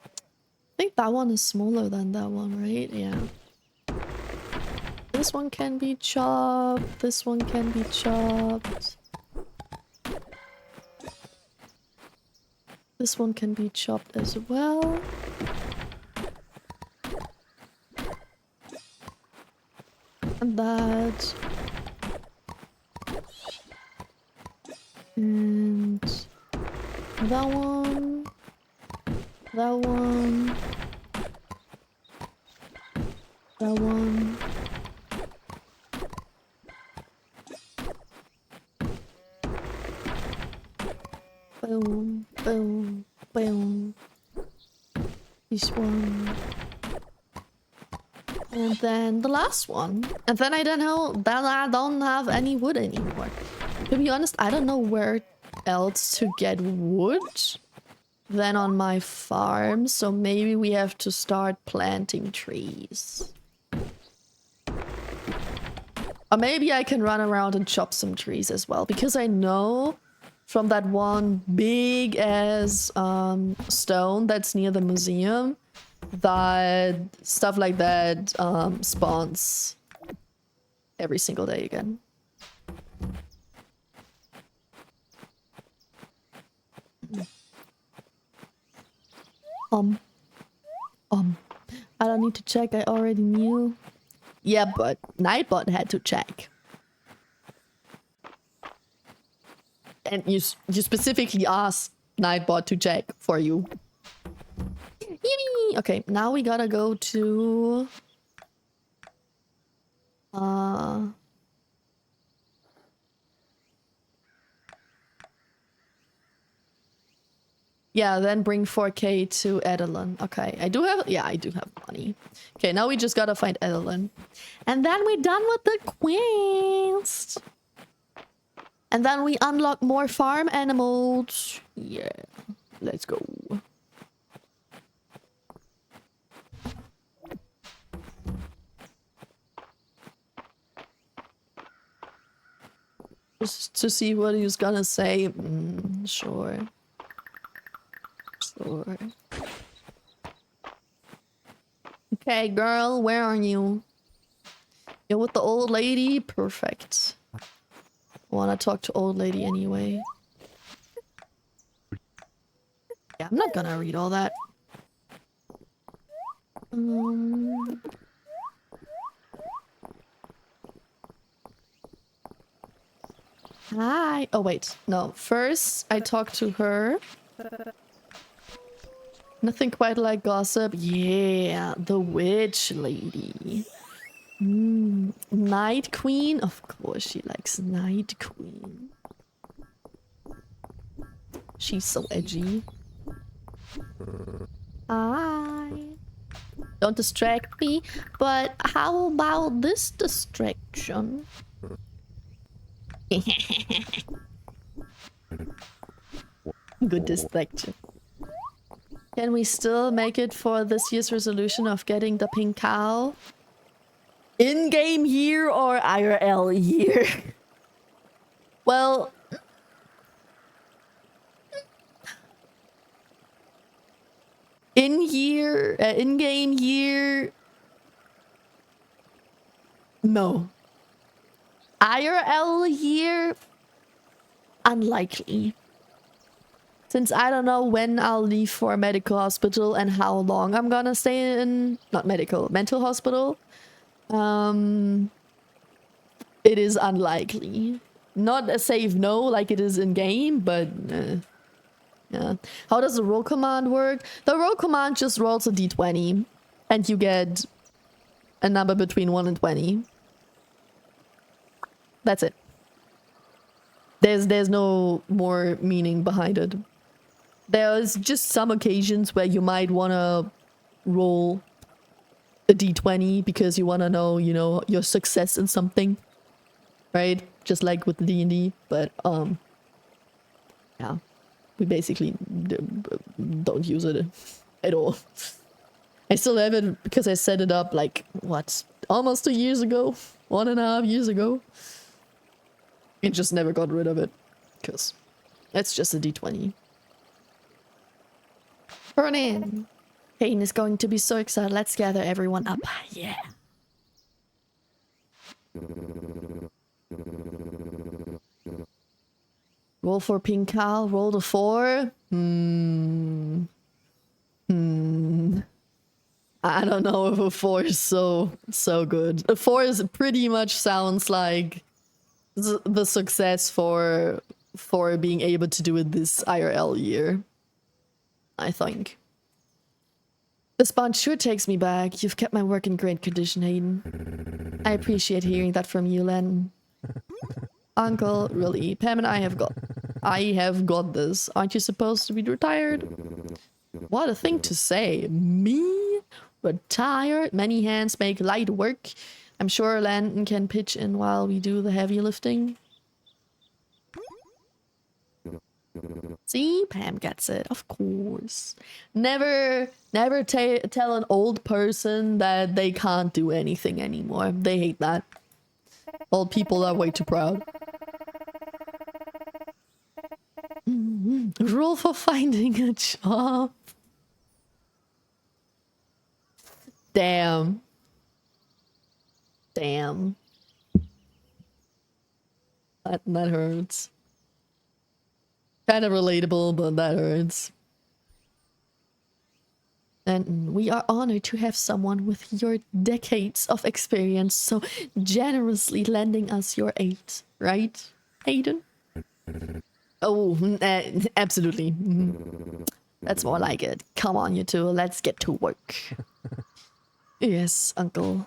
I think that one is smaller than that one, right? Yeah. This one can be chopped. This one can be chopped. This one can be chopped as well. And that. And that one. That one. That one. Boom, boom, boom. This one. And then the last one. And then I don't know, then I don't have any wood anymore. To be honest, I don't know where else to get wood than on my farm. So maybe we have to start planting trees. Or maybe I can run around and chop some trees as well. Because I know from that one big ass stone that's near the museum that stuff like that spawns every single day again. I don't need to check, I already knew. Yeah, but Nightbot had to check. And you specifically asked Nightbot to check for you. Yee! Okay, now we gotta go to... Yeah, then bring 4K to Edelin. Okay, I do have... Yeah, I do have money. Okay, now we just gotta find Edelin. And then we're done with the quest. And then we unlock more farm animals. Yeah, let's go. Just to see what he was gonna say. Sure. Sure. Okay, girl, where are you? You're with the old lady? Perfect. I wanna talk to old lady anyway. Yeah, I'm not gonna read all that. Hi. Oh, wait. No. First, I talk to her. Nothing quite like gossip. Yeah, the witch lady. Night Queen? Of course she likes Night Queen. She's so edgy. Hi. Don't distract me, but how about this distraction? Good distraction. Can we still make it for this year's resolution of getting the pink cow? In-game year or IRL year? Well... in-game year... No. IRL year? Unlikely. Since I don't know when I'll leave for a medical hospital and how long I'm gonna stay in... Not medical, mental hospital. It is unlikely. Not a safe no like it is in-game, but... yeah. How does the roll command work? The roll command just rolls a d20. And you get a number between 1 and 20. That's it. There's no more meaning behind it. There's just some occasions where you might want to roll a d20 because you want to know, you know, your success in something. Right? Just like with D&D. But, yeah. We basically don't use it at all. I still have it because I set it up like, what? Almost 2 years ago? 1.5 years ago? I just never got rid of it. Because it's just a d20. Burn in! Kane is going to be so excited. Let's gather everyone up. Yeah. Roll for pink cow. Roll the 4. I don't know if a 4 is so good. A 4 is pretty much sounds like the success for being able to do it this IRL year. I think. This bond sure takes me back. You've kept my work in great condition, Hayden. I appreciate hearing that from you, Len. Uncle, really. Pam and I have got this. Aren't you supposed to be retired? What a thing to say. Me? Retired? Many hands make light work. I'm sure Landon can pitch in while we do the heavy lifting. See? Pam gets it. Of course. Never tell an old person that they can't do anything anymore. They hate that. Old people are way too proud. Rule for finding a job. Damn. Damn. That hurts. Kind of relatable, but that hurts. And we are honored to have someone with your decades of experience so generously lending us your aid, right, Hayden? Oh, absolutely. That's more like it. Come on, you two. Let's get to work. Yes, uncle.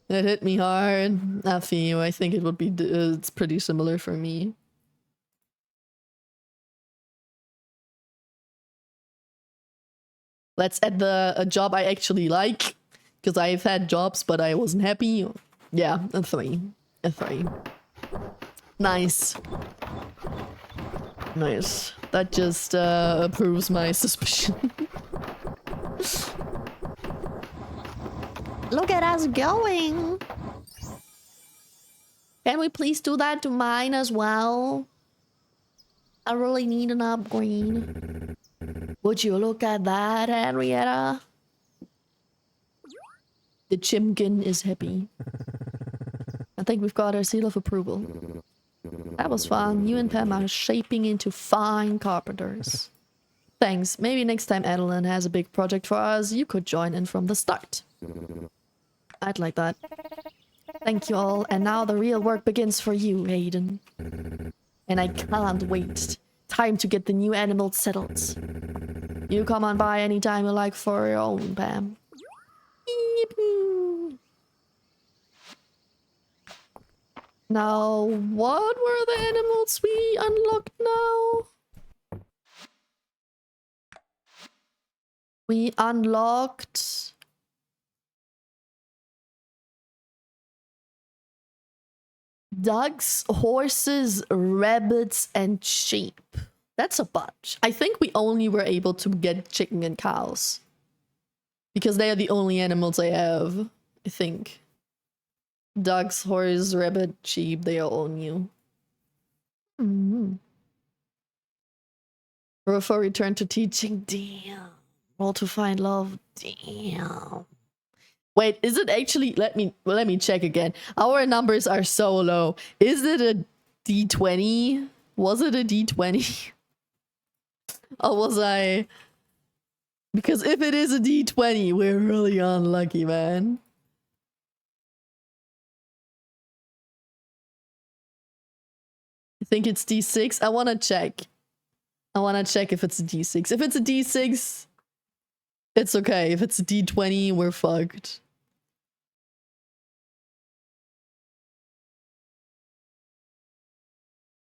It hit me hard. I feel. I think it would be. It's pretty similar for me. Let's add a job I actually like, because I've had jobs but I wasn't happy. Yeah, a 3. A 3. Nice. Nice. That just proves my suspicion. Look at us going. Can we please do that to mine as well? I really need an upgrade. Would you look at that, Henrietta? The chimkin is happy. I think we've got our seal of approval. That was fun. You and Pam are shaping into fine carpenters. Thanks. Maybe next time Adeline has a big project for us, you could join in from the start. I'd like that. Thank you all. And now the real work begins for you, Hayden. And I can't wait. Time to get the new animals settled. You come on by anytime you like for your own, Pam. Now, what were the animals we unlocked now? We unlocked... ducks, horses, rabbits, and sheep. That's a bunch. I think we only were able to get chicken and cows. Because they are the only animals I have, I think. Ducks, horse, rabbit, sheep, they are all new. Rufo returned to teaching. Damn. All to find love. Damn. Wait, is it actually... Let me check again. Our numbers are so low. Is it a D20? Was it a D20? Or was I... Because if it is a D20, we're really unlucky, man. I think it's D6. I want to check. I want to check if it's a D6. If it's a D6, it's okay. If it's a D20, we're fucked.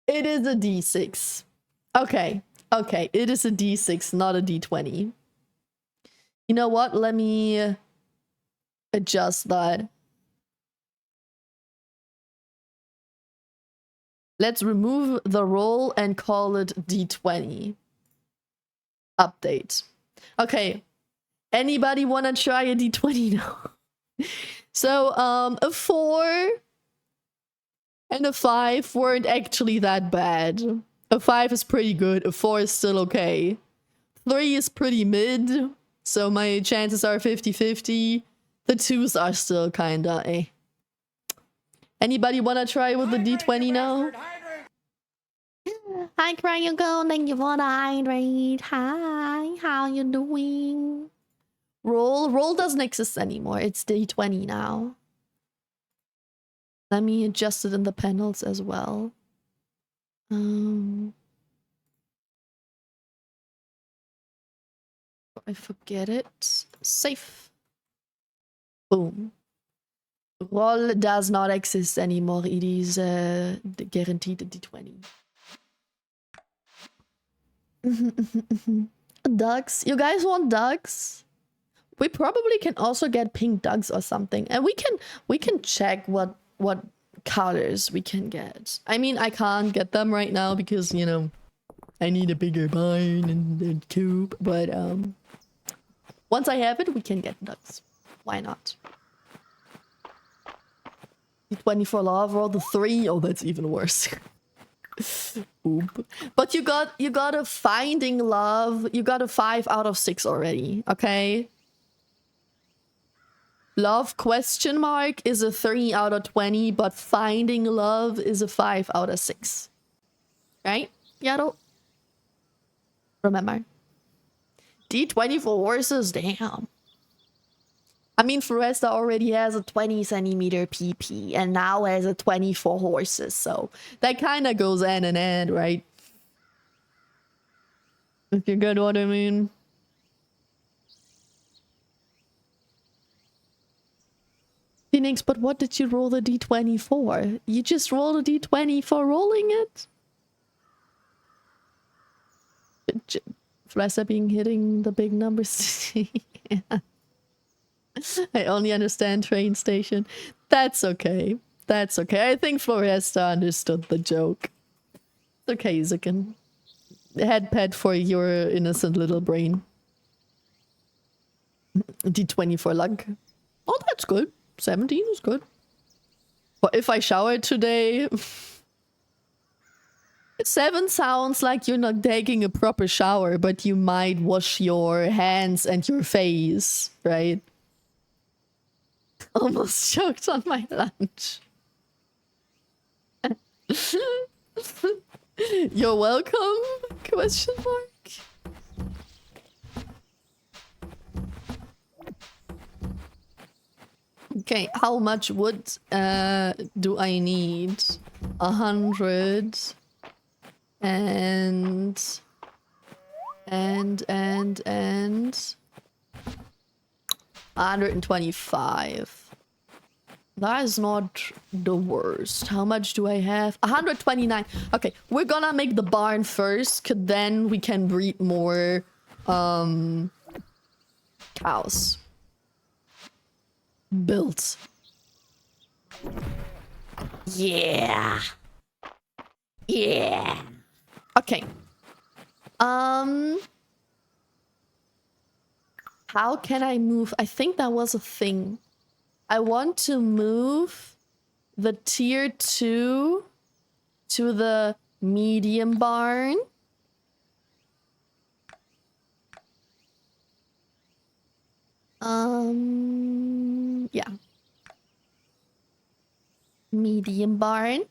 It is a D6. Okay. Okay. It is a D6, not a D20. You know what? Let me adjust that. Let's remove the roll and call it D20. Update. Okay. Anybody want to try a D20 now? So, a 4 and a 5 weren't actually that bad. A 5 is pretty good. A 4 is still okay. 3 is pretty mid. So my chances are 50-50. The 2s are still kinda eh. Anybody wanna try with the D20 now? Hi, Cryugo. Thank you for the hydrate. Hi, how you doing? Roll doesn't exist anymore. It's D20 now. Let me adjust it in the panels as well. I forget it. Safe. Boom. Roll does not exist anymore. It is guaranteed a D20. Ducks. You guys want ducks? We probably can also get pink ducks or something. And we can check what colors we can get. I mean, I can't get them right now because, you know, I need a bigger barn and coop, but once I have it, we can get ducks. Why not? 24 love, roll the 3. Oh, that's even worse. Oop. But you got a finding love. You got a 5 out of 6 already, okay? Love question mark is a 3 out of 20, but finding love is a 5 out of 6. Right? Yaddle? Remember. D20 for horses, damn. I mean, Foresta already has a 20 centimeter PP and now has a 24 horses, so that kind of goes hand in hand, right? If you get what I mean. Phoenix, but what did you roll the d20 for? You just rolled a d20 for rolling it? Foresta being hitting the big numbers. Yeah. I only understand train station. That's okay. That's okay. I think Floresta understood the joke. It's okay, Zukin. Head pet for your innocent little brain. D20 for luck. Oh, that's good. 17 is good. But if I showered today... 7 sounds like you're not taking a proper shower, but you might wash your hands and your face, right? Almost choked on my lunch. You're welcome? Question mark. Okay, how much wood do I need? 100 and 125. That is not the worst. How much do I have? 129. Okay, we're gonna make the barn first, cause then we can breed more cows. Built. Yeah. Yeah. Okay. How can I move? I think that was a thing. I want to move the tier 2 to the medium barn. Yeah. Medium barn.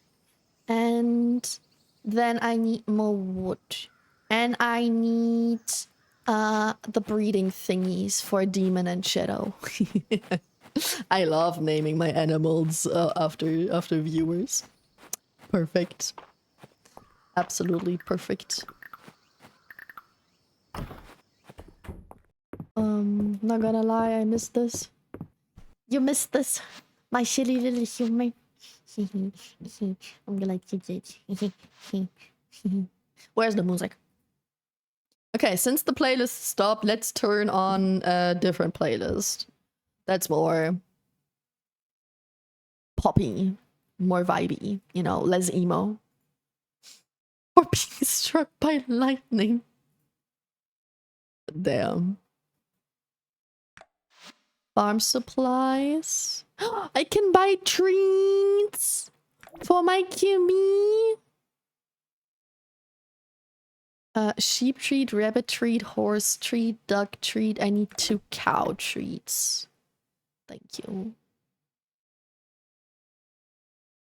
And then I need more wood. And I need the breeding thingies for Demon and Shadow. I love naming my animals after viewers. Perfect. Absolutely perfect. Not gonna lie, I missed this. You missed this, my silly little human. I'm gonna keep it. Where's the music? Okay, since the playlist stopped, let's turn on a different playlist. That's more poppy, more vibey, you know, less emo. Or being struck by lightning. Damn. Farm supplies. I can buy treats for my Kimmy. Sheep treat, rabbit treat, horse treat, duck treat. I need 2 cow treats. Thank you.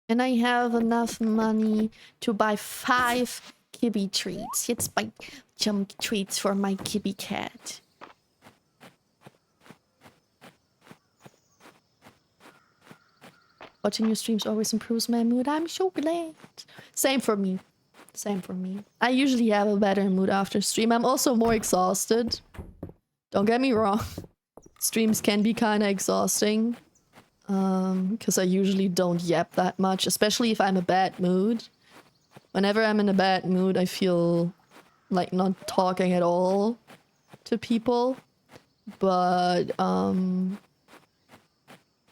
And I have enough money to buy 5 kibby treats. Let's buy some treats for my kibby cat. Watching your streams always improves my mood. I'm so glad. Same for me. Same for me. I usually have a better mood after stream. I'm also more exhausted. Don't get me wrong. Streams can be kind of exhausting. Because I usually don't yap that much. Especially if I'm in a bad mood. Whenever I'm in a bad mood, I feel like not talking at all to people. But,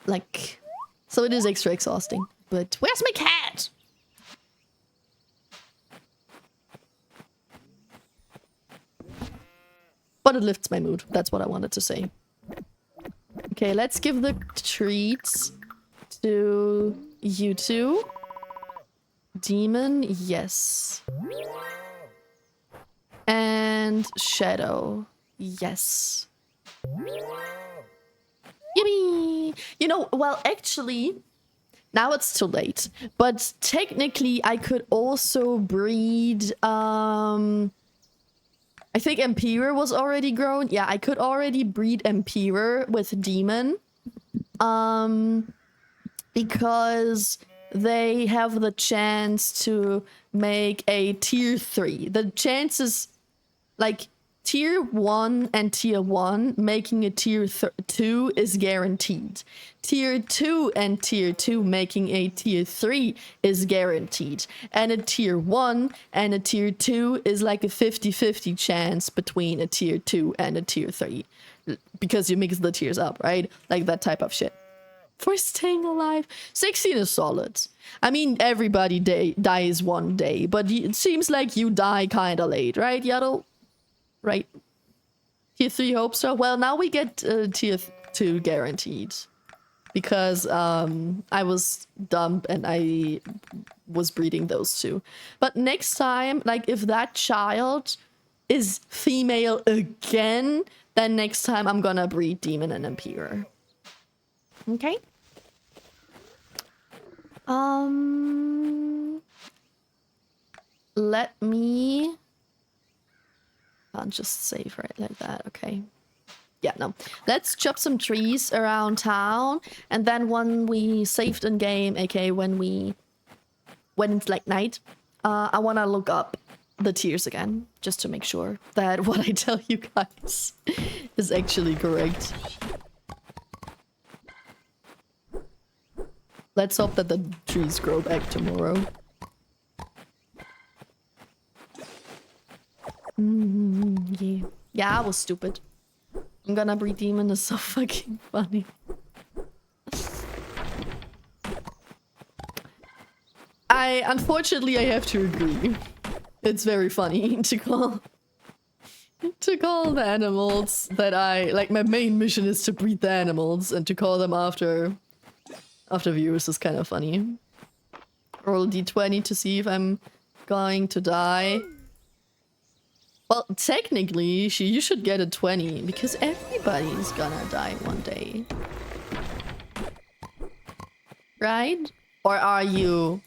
like... So it is extra exhausting. But where's my cat? But it lifts my mood. That's what I wanted to say. Okay, let's give the treats to you two. Demon, yes. And Shadow, yes. Yippee! You know, well, actually, now it's too late. But technically, I could also breed... I think Emperor was already grown. Yeah, I could already breed Emperor with Demon. because they have the chance to make a tier 3. The chances, like, tier 1 and tier 1 making a tier 2 is guaranteed. Tier 2 and tier 2 making a tier 3 is guaranteed. And a tier 1 and a tier 2 is like a 50-50 chance between a tier 2 and a tier 3. Because you mix the tiers up, right? Like that type of shit. For staying alive, 16 is solid. I mean, everybody dies one day, but it seems like you die kind of late, right, Yaddle? Right. Tier 3 hope so. Well, now we get tier 2 guaranteed. Because I was dumb and I was breeding those two. But next time, like, if that child is female again, then next time I'm gonna breed Demon and Emperor. Okay. Let me... I'll just save right like that, okay. Yeah, no. Let's chop some trees around town, and then when we saved in game, aka when it's like night, I wanna look up the tiers again, just to make sure that what I tell you guys is actually correct. Let's hope that the trees grow back tomorrow. Yeah. Yeah, I was stupid. I'm gonna breed Demon is so fucking funny. Unfortunately I have to agree. It's very funny to call the animals that like my main mission is to breed the animals, and to call them after viewers is kind of funny. Roll d20 to see if I'm going to die. Well, technically, you should get a 20, because everybody's gonna die one day. Right? Or are you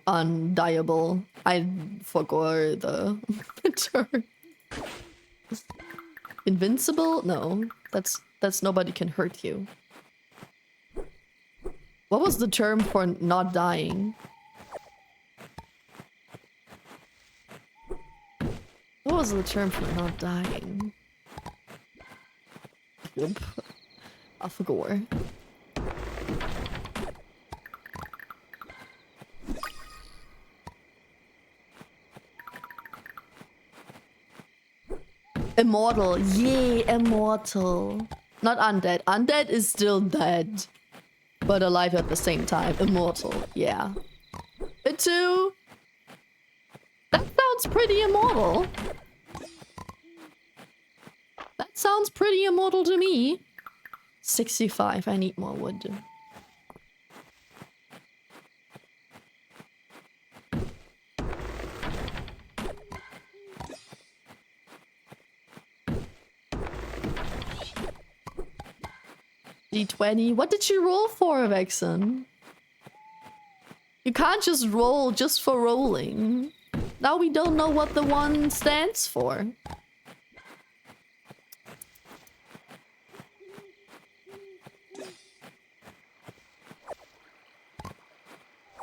undieable? I forgot the term. Invincible? No. That's nobody can hurt you. What was the term for not dying? What was the term for not dying? Yep. I forgot. Immortal. Yeah, immortal. Not undead. Undead is still dead, but alive at the same time. Immortal. Yeah. It too. That sounds pretty immortal. That sounds pretty immortal to me. 65. I need more wood. D20. What did you roll for, Vexen? You can't just roll just for rolling. Now we don't know what the one stands for.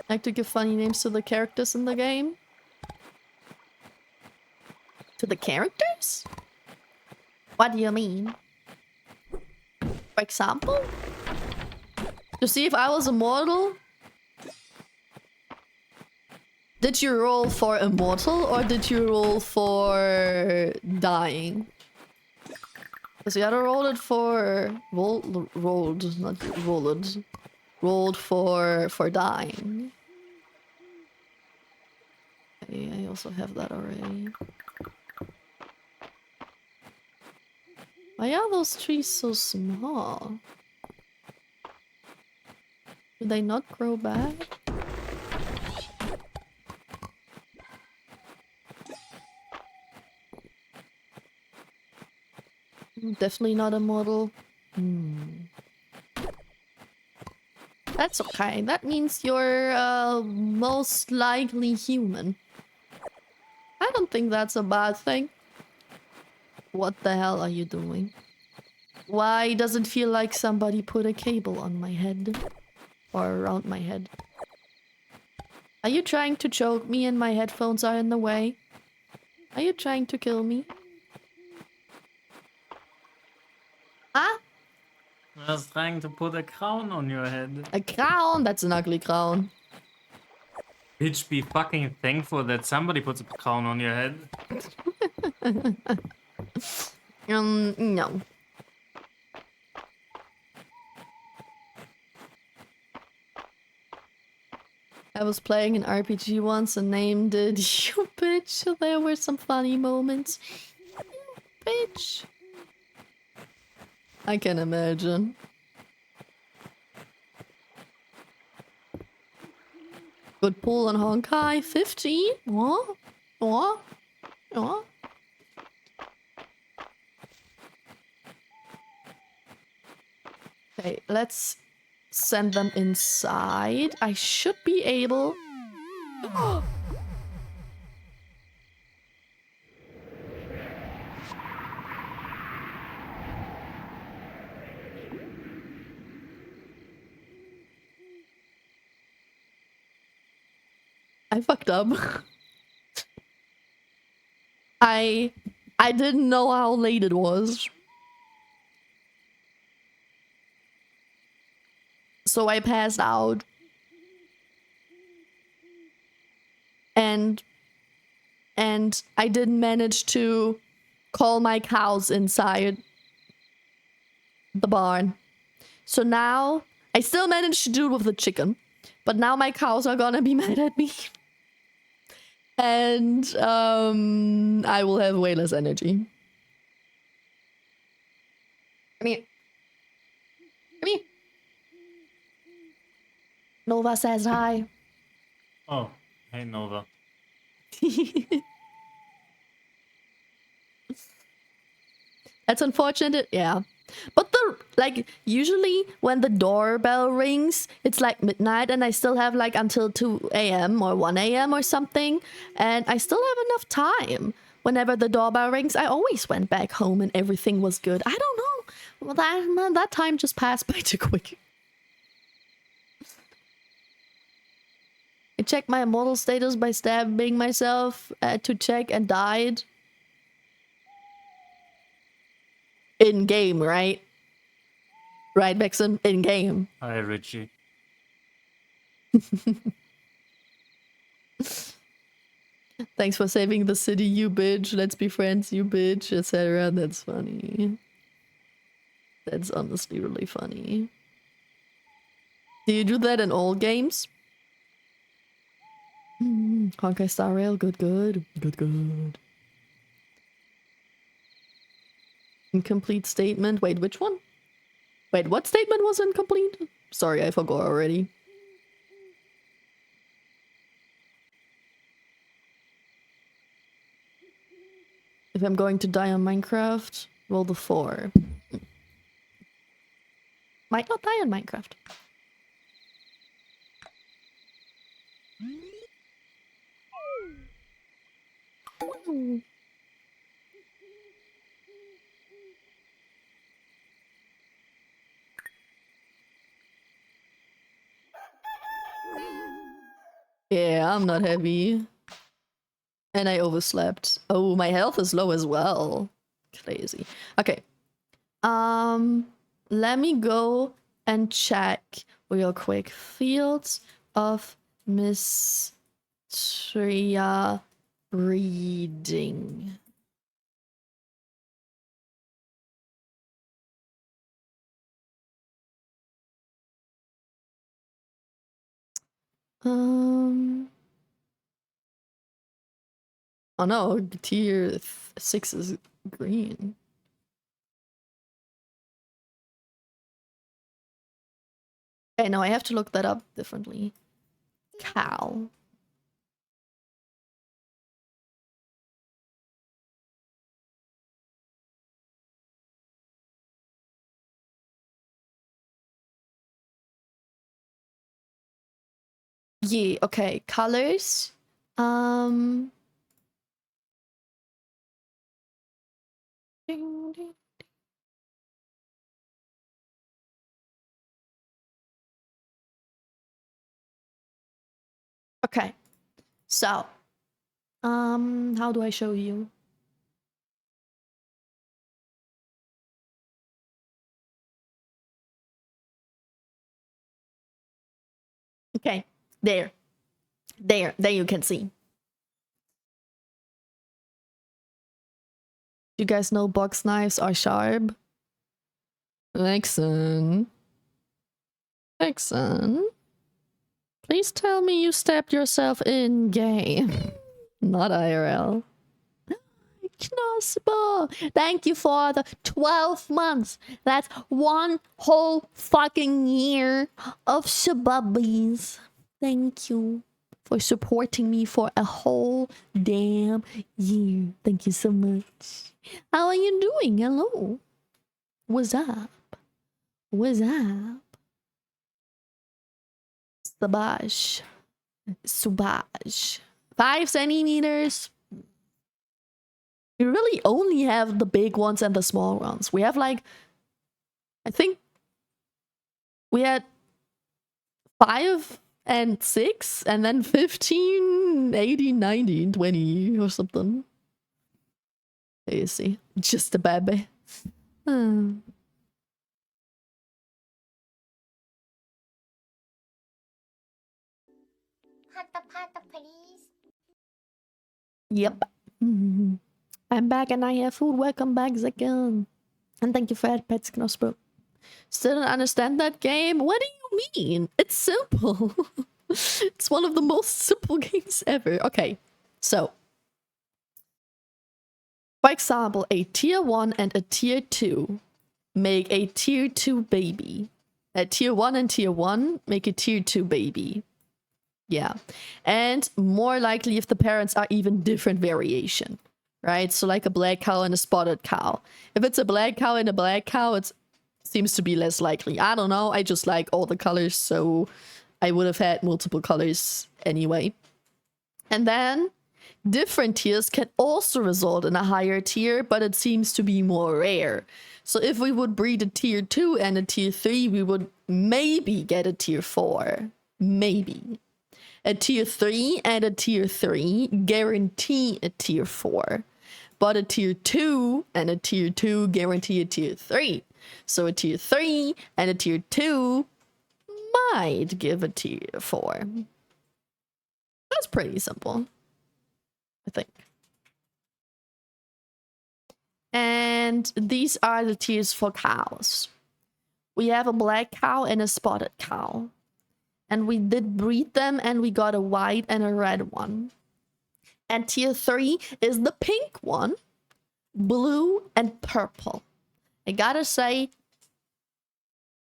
Like to give funny names to the characters in the game? To the characters? What do you mean? For example? To see if I was immortal? Did you roll for immortal or did you roll for dying? Because you gotta roll it for... Rolled, not rolled. Rolled for dying. Okay, I also have that already. Why are those trees so small? Do they not grow back? Definitely not immortal. That's okay. That means you're most likely human. I don't think that's a bad thing. What the hell are you doing? Why does it feel like somebody put a cable on my head? Or around my head? Are you trying to choke me and my headphones are in the way? Are you trying to kill me? Huh? I was trying to put a crown on your head. A crown? That's an ugly crown. Bitch, be fucking thankful that somebody puts a crown on your head. No. I was playing an RPG once and named it You Bitch. There were some funny moments. You bitch. I can imagine. Good pull on Honkai. 15? What? What? What? Okay, let's send them inside. I should be able... I fucked up. I didn't know how late it was. So I passed out. And I didn't manage to call my cows inside the barn. So now I still managed to do it with the chicken, but now my cows are gonna be mad at me. And I will have way less energy. Come here. Come here. Nova says hi. Oh, hey Nova. That's unfortunate, yeah. But usually when the doorbell rings, it's like midnight and I still have like until 2 a.m. or 1 a.m. or something. And I still have enough time. Whenever the doorbell rings, I always went back home and everything was good. I don't know. Well, that time just passed by too quick. I checked my immortal status by stabbing myself to check and died. In game, right? Right, Maxim? In game. Hi, Richie. Thanks for saving the city, you bitch. Let's be friends, you bitch, etc. That's funny. That's honestly really funny. Do you do that in all games? Honkai Star Rail, good, good. Good, good. Incomplete statement. Wait, which one? Wait, what statement was incomplete? Sorry, I forgot already. If I'm going to die on Minecraft, roll the 4. Might not die on Minecraft. Yeah, I'm not heavy. And I overslept. Oh, my health is low as well. Crazy. Okay. Let me go and check real quick. Fields of Mistria reading. Oh no, tier 6 is green. Okay, no, I have to look that up differently. Cow. Yeah, okay. Colors. Okay. So, how do I show you? Okay, there you can see. You guys know box knives are sharp? Vixen. Vixen? Please tell me you stabbed yourself in game. Not IRL. Knospa! Thank you for the 12 months. That's one whole fucking year of shabubbies. Thank you for supporting me for a whole damn year. Thank you so much. How are you doing? Hello. What's up? What's up? Sabash. Subash. 5 centimeters. We really only have the big ones and the small ones. We have like, I think we had 5 and 6 and then 15, 18, 19, 20 or something. There you see. Just a baby. Pata, please. Yep. I'm back and I have food. Welcome back, Zakan. And thank you for that, Pets Knospo. Still don't understand that game? What do you mean? It's simple. It's one of the most simple games ever. Okay, so. For example, a tier 1 and a tier 2 make a tier 2 baby. A tier 1 and tier 1 make a tier 2 baby. Yeah. And more likely if the parents are even different variation. Right? So like a black cow and a spotted cow. If it's a black cow and a black cow, it seems to be less likely. I don't know. I just like all the colors, so I would have had multiple colors anyway. And then different tiers can also result in a higher tier, but it seems to be more rare. So if we would breed a tier 2 and a tier 3, we would maybe get a tier 4. Maybe. A tier 3 and a tier 3 guarantee a tier 4. But a tier 2 and a tier 2 guarantee a tier 3. So a tier 3 and a tier 2 might give a tier 4. That's pretty simple, I think. And these are the tiers for cows. We have a black cow and a spotted cow. And we did breed them and we got a white and a red one. And tier 3 is the pink one, blue and purple. I gotta say,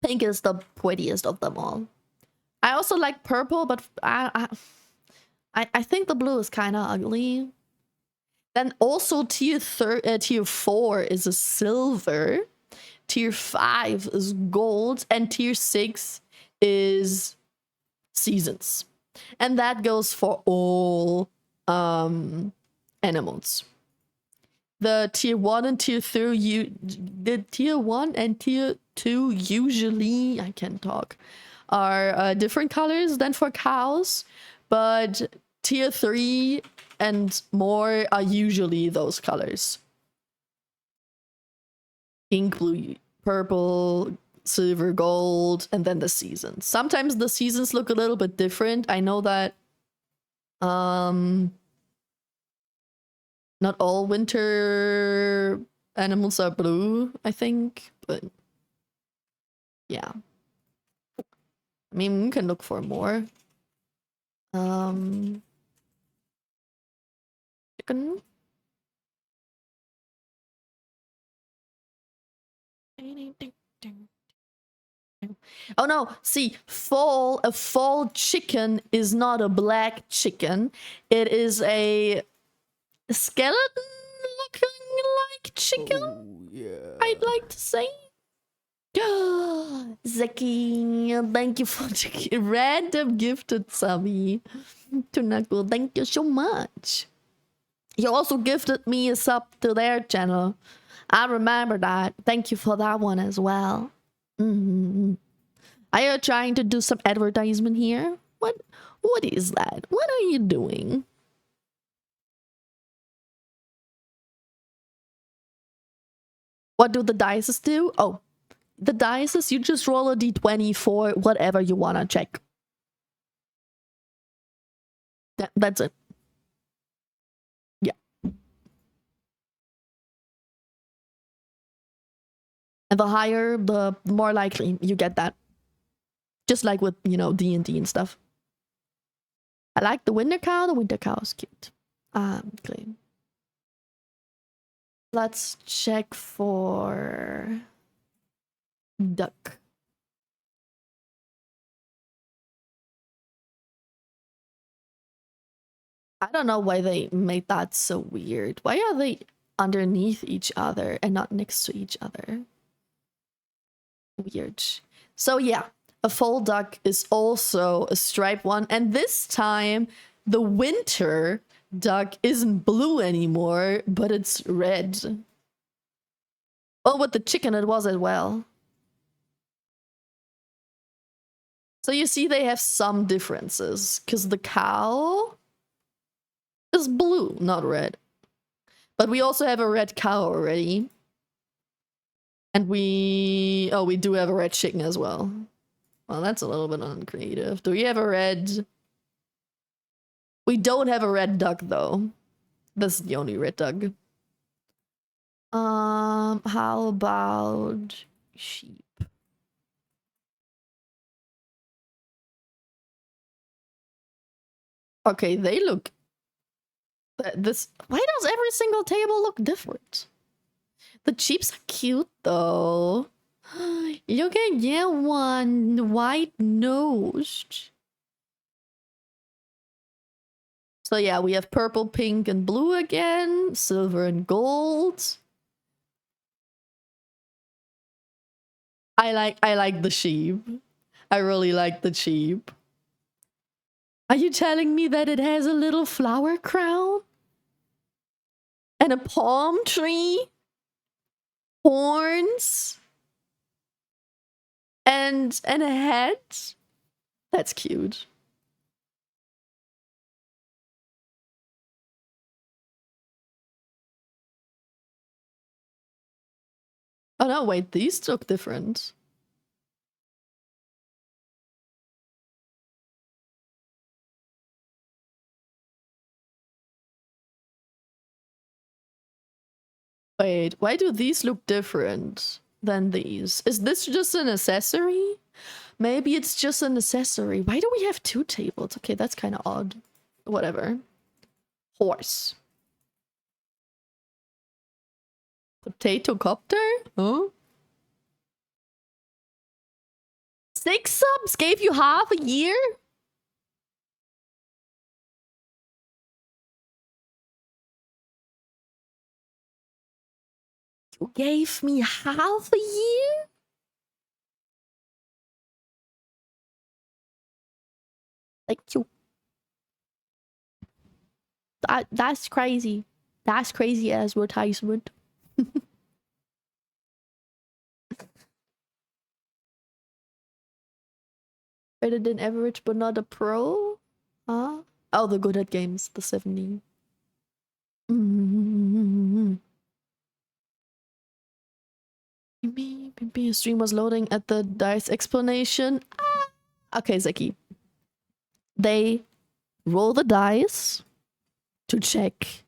pink is the prettiest of them all. I also like purple, but I think the blue is kind of ugly. Then also tier 4 is a silver. Tier 5 is gold. And tier 6 is seasons. And that goes for all animals. The tier 1 and tier 3, the tier 1 and tier 2 usually, I can't talk, are different colors than for cows, but tier 3 and more are usually those colors. Pink, blue, purple, silver, gold, and then the seasons. Sometimes the seasons look a little bit different. I know that not all winter animals are blue, I think, but yeah. I mean, we can look for more. Chicken. Oh no, see, a fall chicken is not a black chicken. It is a skeleton looking like chicken. Oh, yeah. I'd like to say. Zeki, thank you for the random gifted subby to Knuckle. Thank you so much. You also gifted me a sub to their channel. I remember that. Thank you for that one as well. Are you trying to do some advertisement here? What is that? What are you doing? What do the dices do? Oh, the dices, you just roll a d20 for whatever you want to check. That's it. Yeah. And the higher, the more likely you get that. Just like with, you know, D&D and stuff. I like the winter cow. The winter cow is cute. Okay. Let's check for duck. I don't know why they made that so weird. Why are they underneath each other and not next to each other? Weird. So yeah, a full duck is also a striped one. And this time, the winter duck isn't blue anymore, but it's red. Oh, with the chicken it was as well. So you see they have some differences, because the cow is blue, not red. But we also have a red cow already. And we do have a red chicken as well. Well, that's a little bit uncreative. Do we have a red? We don't have a red duck though. This is the only red duck. How about sheep? Okay, they look. Why does every single table look different? The sheeps are cute though. You can get one white-nosed. So yeah, we have purple, pink, and blue again. Silver and gold. I like the sheep. I really like the sheep. Are you telling me that it has a little flower crown? And a palm tree? Horns? And a head? That's cute. Oh no, wait, these look different. Wait, why do these look different than these? Is this just an accessory? Maybe it's just an accessory. Why do we have two tables? Okay, that's kind of odd. Whatever. Horse. Potato copter? Huh? 6 subs gave you half a year? You gave me half a year? Thank you. That's crazy. That's crazy advertisement. Better than average, but not a pro? Huh? Oh, the good at games, the 70. Stream was loading at the dice explanation. Okay, Zeki. They roll the dice to check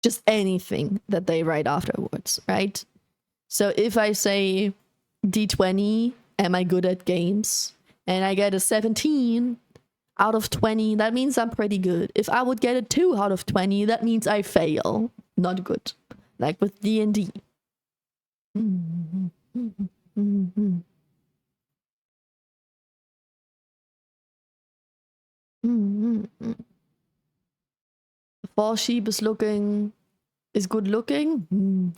just anything that they write afterwards, right? So if I say D20, am I good at games? And I get a 17 out of 20, that means I'm pretty good. If I would get a 2 out of 20, that means I fail. Not good. Like with D&D. The fall sheep is good looking.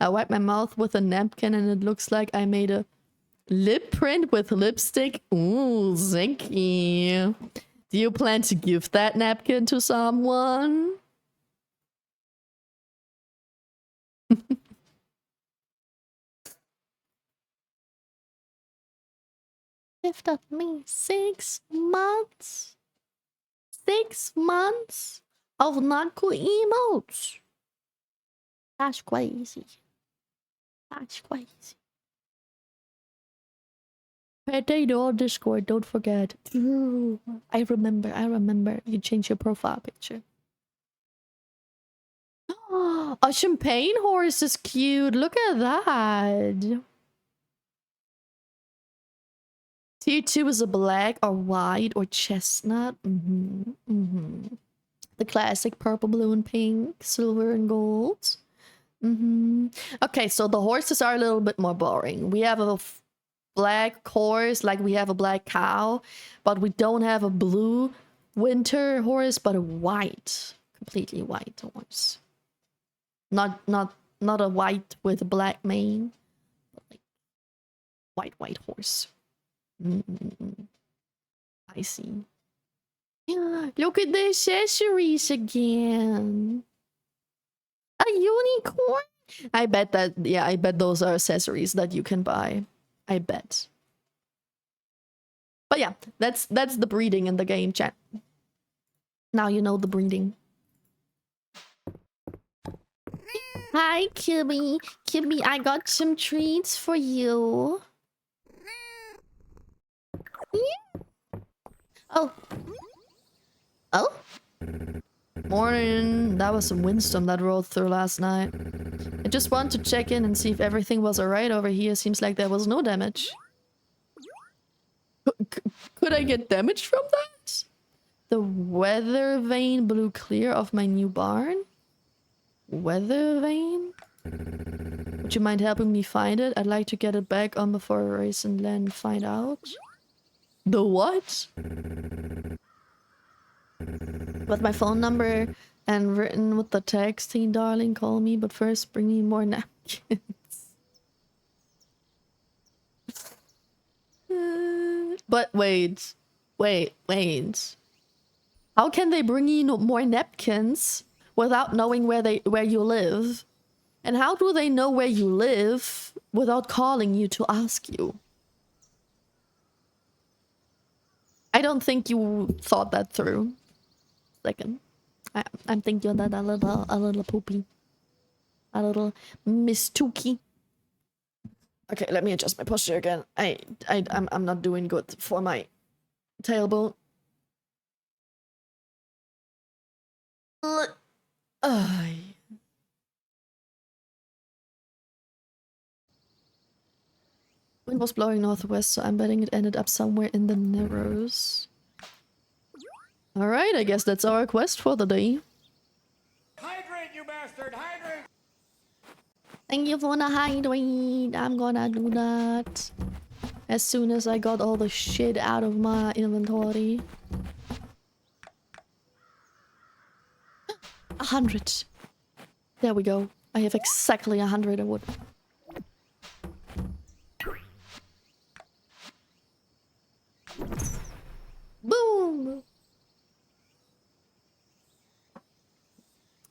I wipe my mouth with a napkin and it looks like I made a lip print with lipstick. Ooh, Zinky. Do you plan to give that napkin to someone? Lived at me 6 months. 6 months of narco emotes. That's crazy. That's crazy. Potato Discord, don't forget. I remember. You changed your profile picture. A champagne horse is cute. Look at that. Tier 2 is a black or white or chestnut. The classic purple, blue, and pink, silver, and gold. Okay, so the horses are a little bit more boring. We have a black horse, like we have a black cow, but we don't have a blue winter horse, but a white, completely white horse. Not a white with a black mane, but like white horse. I see. Yeah, look at the accessories again. A unicorn? I bet that, yeah, I bet those are accessories that you can buy. I bet. But yeah, that's the breeding in the game, chat. Now you know the breeding. Hi, Kibby. Kibby, I got some treats for you. Oh. Oh? Morning. That was some windstorm that rolled through last night. I just wanted to check in and see if everything was alright over here. Seems like there was no damage. Could I get damage from that? The weather vane blew clear of my new barn? Weather vane? Would you mind helping me find it? I'd like to get it back on before I race and land find out. The what? With my phone number and written with the text, "Hey darling, call me, but first bring me more napkins." But wait. How can they bring you more napkins without knowing where you live? And how do they know where you live without calling you to ask you? I don't think you thought that through. Second, I'm thinking that a little poopy, a little mistooky. Okay, let me adjust my posture again. I'm not doing good for my tailbone. Wind was blowing northwest, so I'm betting it ended up somewhere in the Narrows. Alright, I guess that's our quest for the day. Hydrate, you bastard! Hydrate! Thank you for the hydrate. I'm gonna do that as soon as I got all the shit out of my inventory. 100. There we go. I have exactly 100 of wood. Boom!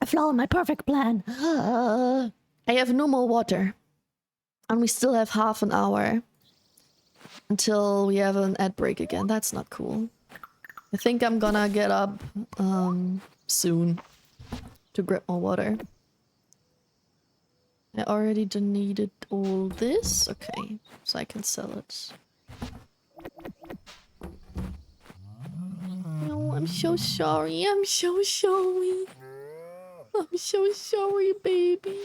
I flawed my perfect plan. I have no more water. And we still have half an hour until we have an ad break again. That's not cool. I think I'm gonna get up soon to grab more water. I already donated all this. Okay, so I can sell it. No, I'm so sorry. I'm so sorry. I'm so sorry, baby.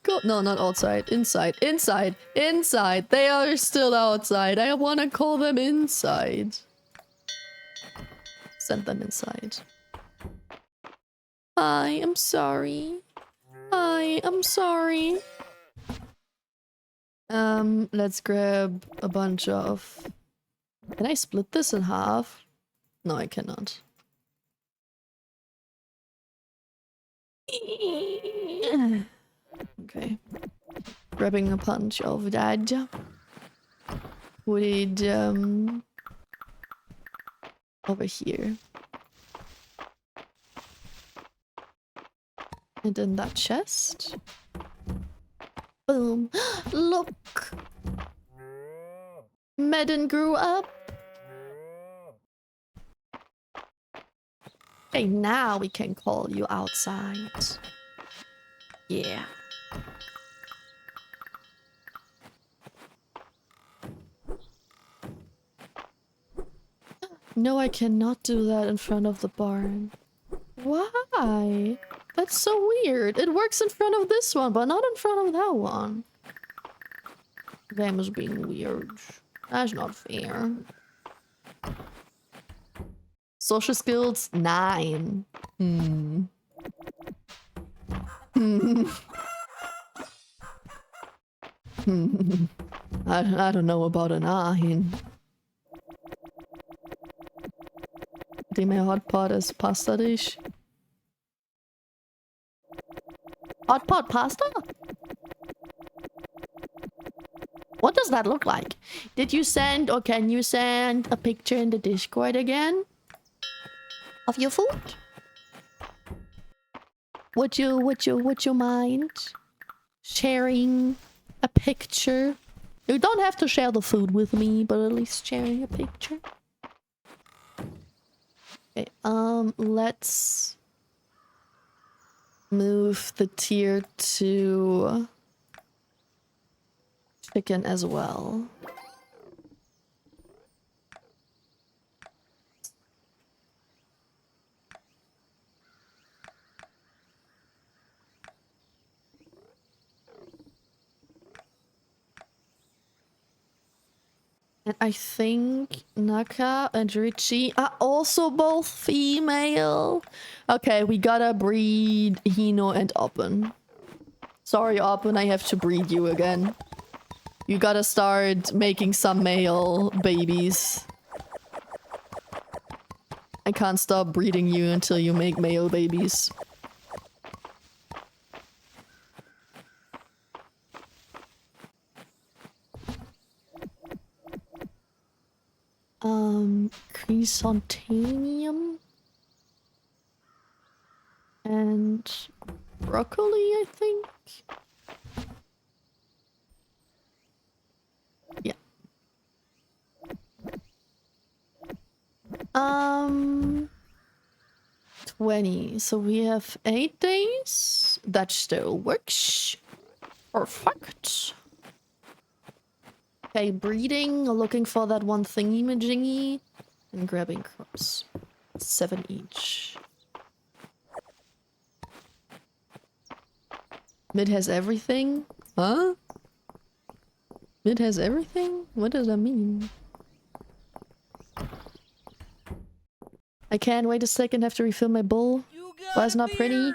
Go no, not outside. Inside. Inside. Inside. They are still outside. I want to call them inside. Send them inside. Hi, I'm sorry. Hi, I'm sorry. Let's grab a bunch of... Can I split this in half? No, I cannot. Okay. Grabbing a bunch of that. Put it over here. And in that chest. Boom. Look! met and grew up. Okay, now we can call you outside. Yeah. No, I cannot do that in front of the barn. Why? That's so weird. It works in front of this one, but not in front of that one. Game is being weird. That's not fair. Social skills 9. I don't know about a 9. Die mehr Hotpot is pasta dish. Hotpot pasta? What does that look like? Did you send or can you send a picture in the Discord again? Of your food? Would you mind sharing a picture? You don't have to share the food with me, but at least sharing a picture. Okay, let's move the tier to chicken as well. And I think Naka and Richie are also both female. Okay, we gotta breed Hino and Oppen. Sorry, Oppen, I have to breed you again. You gotta start making some male babies. I can't stop breeding you until you make male babies. Chrysanthemum and broccoli, I think. Yeah. 20. So we have 8 days. That still works. Perfect. Okay, breeding, looking for that one thingy-majingy, and grabbing crops. 7 each. Mid has everything? Huh? Mid has everything? What does that mean? I can't wait a second, have to refill my bowl. Why it's not pretty?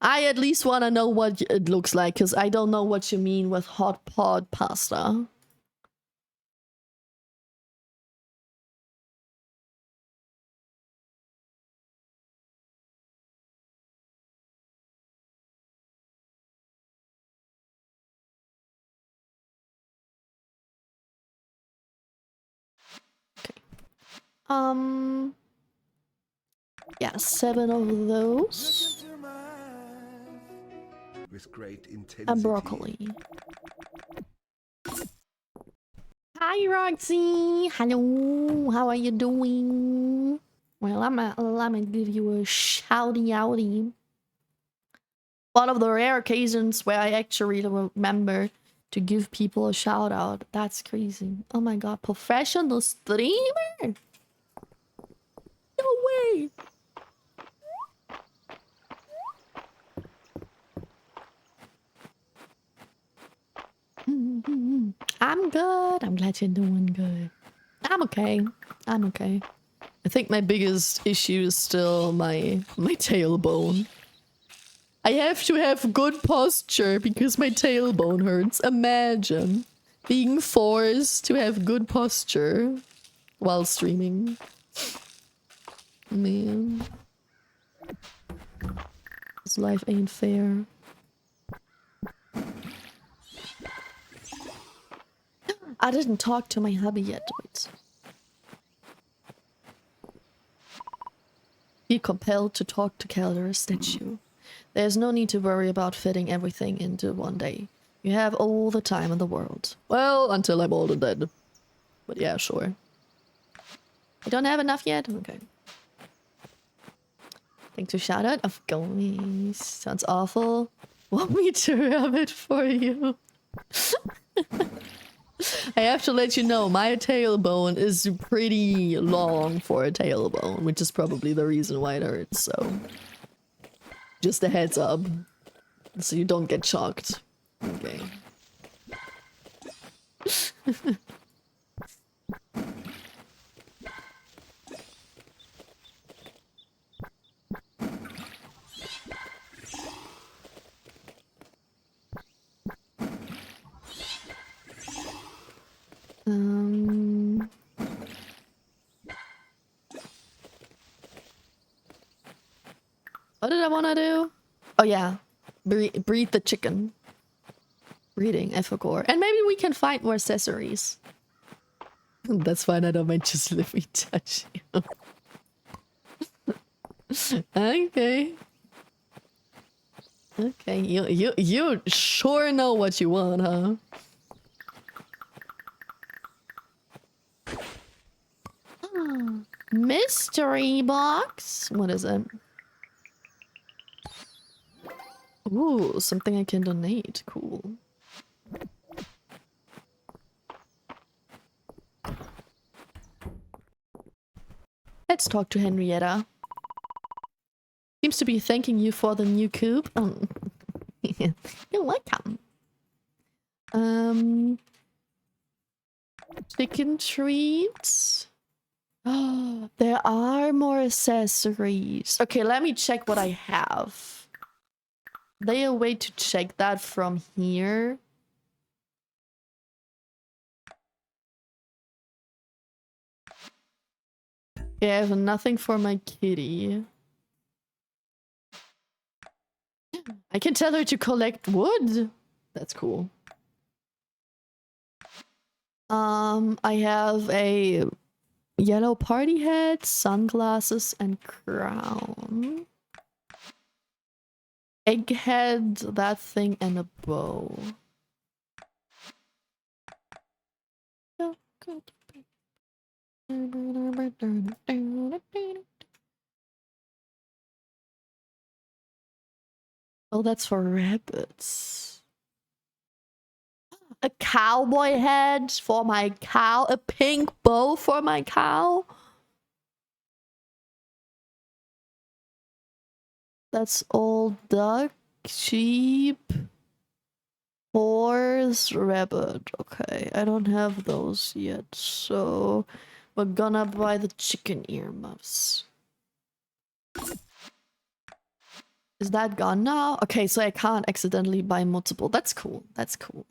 I at least want to know what it looks like, because I don't know what you mean with hot pot pasta. Yeah, 7 of those. With great intensity. And broccoli. Hi, Roxy. Hello. How are you doing? Well, I'm gonna give you a shouty outy. One of the rare occasions where I actually remember to give people a shout out. That's crazy. Oh my god, professional streamer? No way. I'm good. I'm glad you're doing good. I'm okay. I'm okay. I think my biggest issue is still my tailbone. I have to have good posture because my tailbone hurts. Imagine being forced to have good posture while streaming. Man. This life ain't fair. I didn't talk to my hubby yet. Wait. Be compelled to talk to Calder's statue. There's no need to worry about fitting everything into one day. You have all the time in the world. Well, until I'm old and dead. But yeah, sure. I don't have enough yet? Okay. Thanks for shout out. Of course. Sounds awful. Want me to rub it for you? I have to let you know, my tailbone is pretty long for a tailbone, which is probably the reason why it hurts, so... Just a heads up. So you don't get shocked. Okay. What did I want to do? Oh yeah, breed the chicken. Breeding, I forgot. And maybe we can find more accessories. That's fine, I don't mind, just let me touch you. Okay. Okay, you sure know what you want, huh? Mystery box? What is it? Ooh, something I can donate. Cool. Let's talk to Henrietta. Seems to be thanking you for the new coop. Oh. You're welcome. Chicken treats. Oh, there are more accessories. Okay, let me check what I have. They a way to check that from here. Yeah, I have nothing for my kitty. I can tell her to collect wood. That's cool. I have a yellow party hat, sunglasses, and crown. Egghead, that thing, and a bow. Oh, that's for rabbits. A cowboy head for my cow. A pink bow for my cow. That's all duck, sheep, horse, rabbit. Okay, I don't have those yet, so we're gonna buy the chicken earmuffs. Is that gone now? Okay, so I can't accidentally buy multiple. That's cool. That's cool.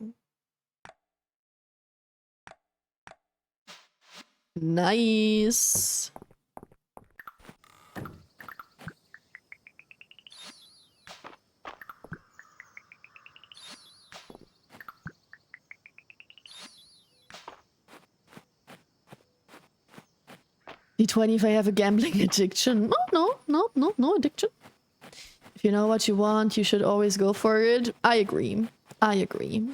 Nice. D20 if I have a gambling addiction. Oh, no addiction. If you know what you want, you should always go for it. I agree. I agree.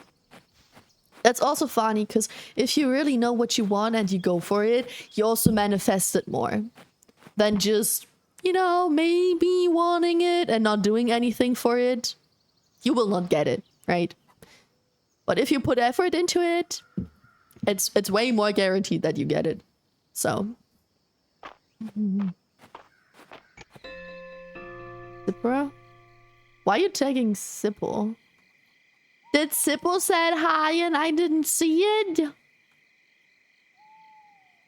That's also funny, because if you really know what you want and you go for it, you also manifest it more than just, you know, maybe wanting it and not doing anything for it. You will not get it, right? But if you put effort into it, it's way more guaranteed that you get it. So... Sipra? Why are you tagging Sipple? Did Sipple said hi and I didn't see it?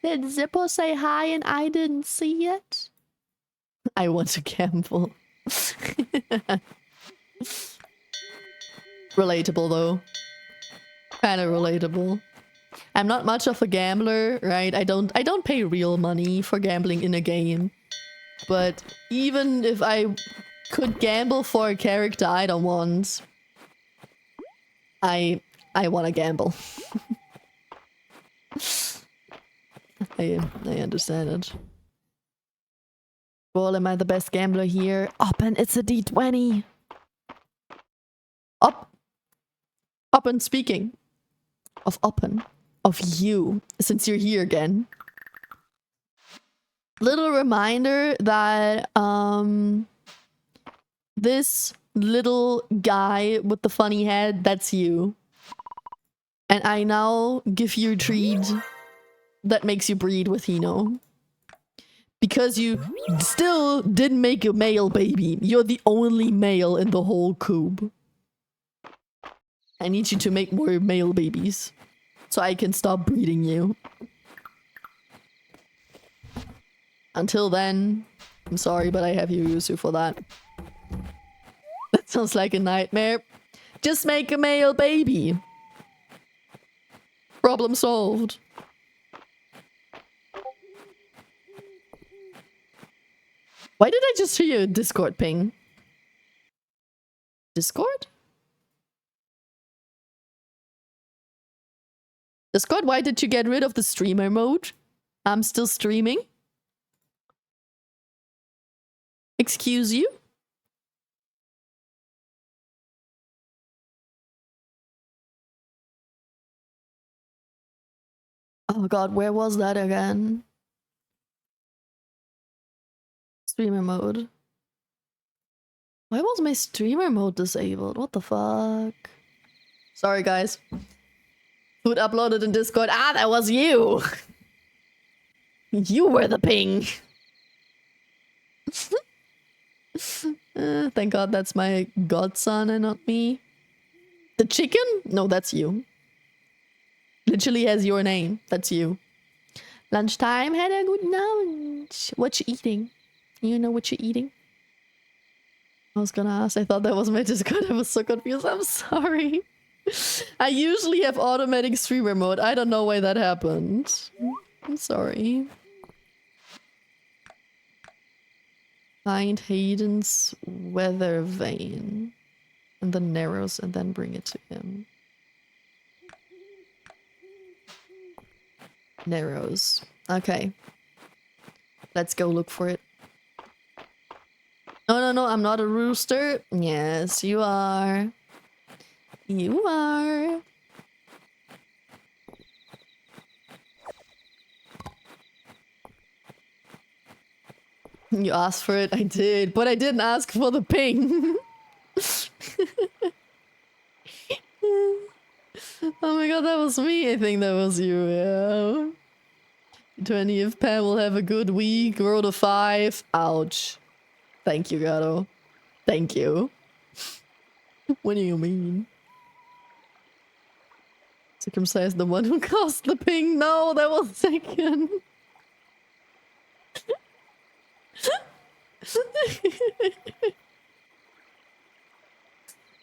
Did Zippo say hi and I didn't see it? I want to gamble. Relatable though. Kind of relatable. I'm not much of a gambler, right? I don't pay real money for gambling in a game. But even if I could gamble for a character I don't want, I want to gamble. I understand it. Well, am I the best gambler here? Oppen, it's a D20. Oppen speaking of Oppen. of you since you're here again. Little reminder that this little guy with the funny head, that's you. And I now give you a treat that makes you breed with Hino. Because you still didn't make a male baby. You're the only male in the whole coop. I need you to make more male babies. So I can stop breeding you. Until then, I'm sorry, but I have you use you for that. That sounds like a nightmare. Just make a male baby. Problem solved. Why did I just hear a Discord ping? Discord? Discord, why did you get rid of the streamer mode? I'm still streaming. Excuse you? Oh god, where was that again? Streamer mode. Why was my streamer mode disabled? What the fuck? Sorry, guys. Food uploaded in Discord. Ah, that was you! You were the ping! Thank god that's my godson and not me. The chicken? No, that's you. Literally has your name. That's you. Lunchtime, had a good lunch. What you eating? You know what you're eating? I was gonna ask. I thought that was my Discord. I was so confused. I'm sorry. I usually have automatic streamer mode. I don't know why that happened. I'm sorry. Find Hayden's weather vane in the Narrows and then bring it to him. Narrows. Okay. Let's go look for it. No, no, no, I'm not a rooster. Yes, you are. You are. You asked for it, I did, but I didn't ask for the ping. Oh my god, that was me. I think that was you, yeah. 20th Pam will have a good week. Roll to 5. Ouch. Thank you, Gato. Thank you. What do you mean? Circumcised the one who caused the ping. No, that was second.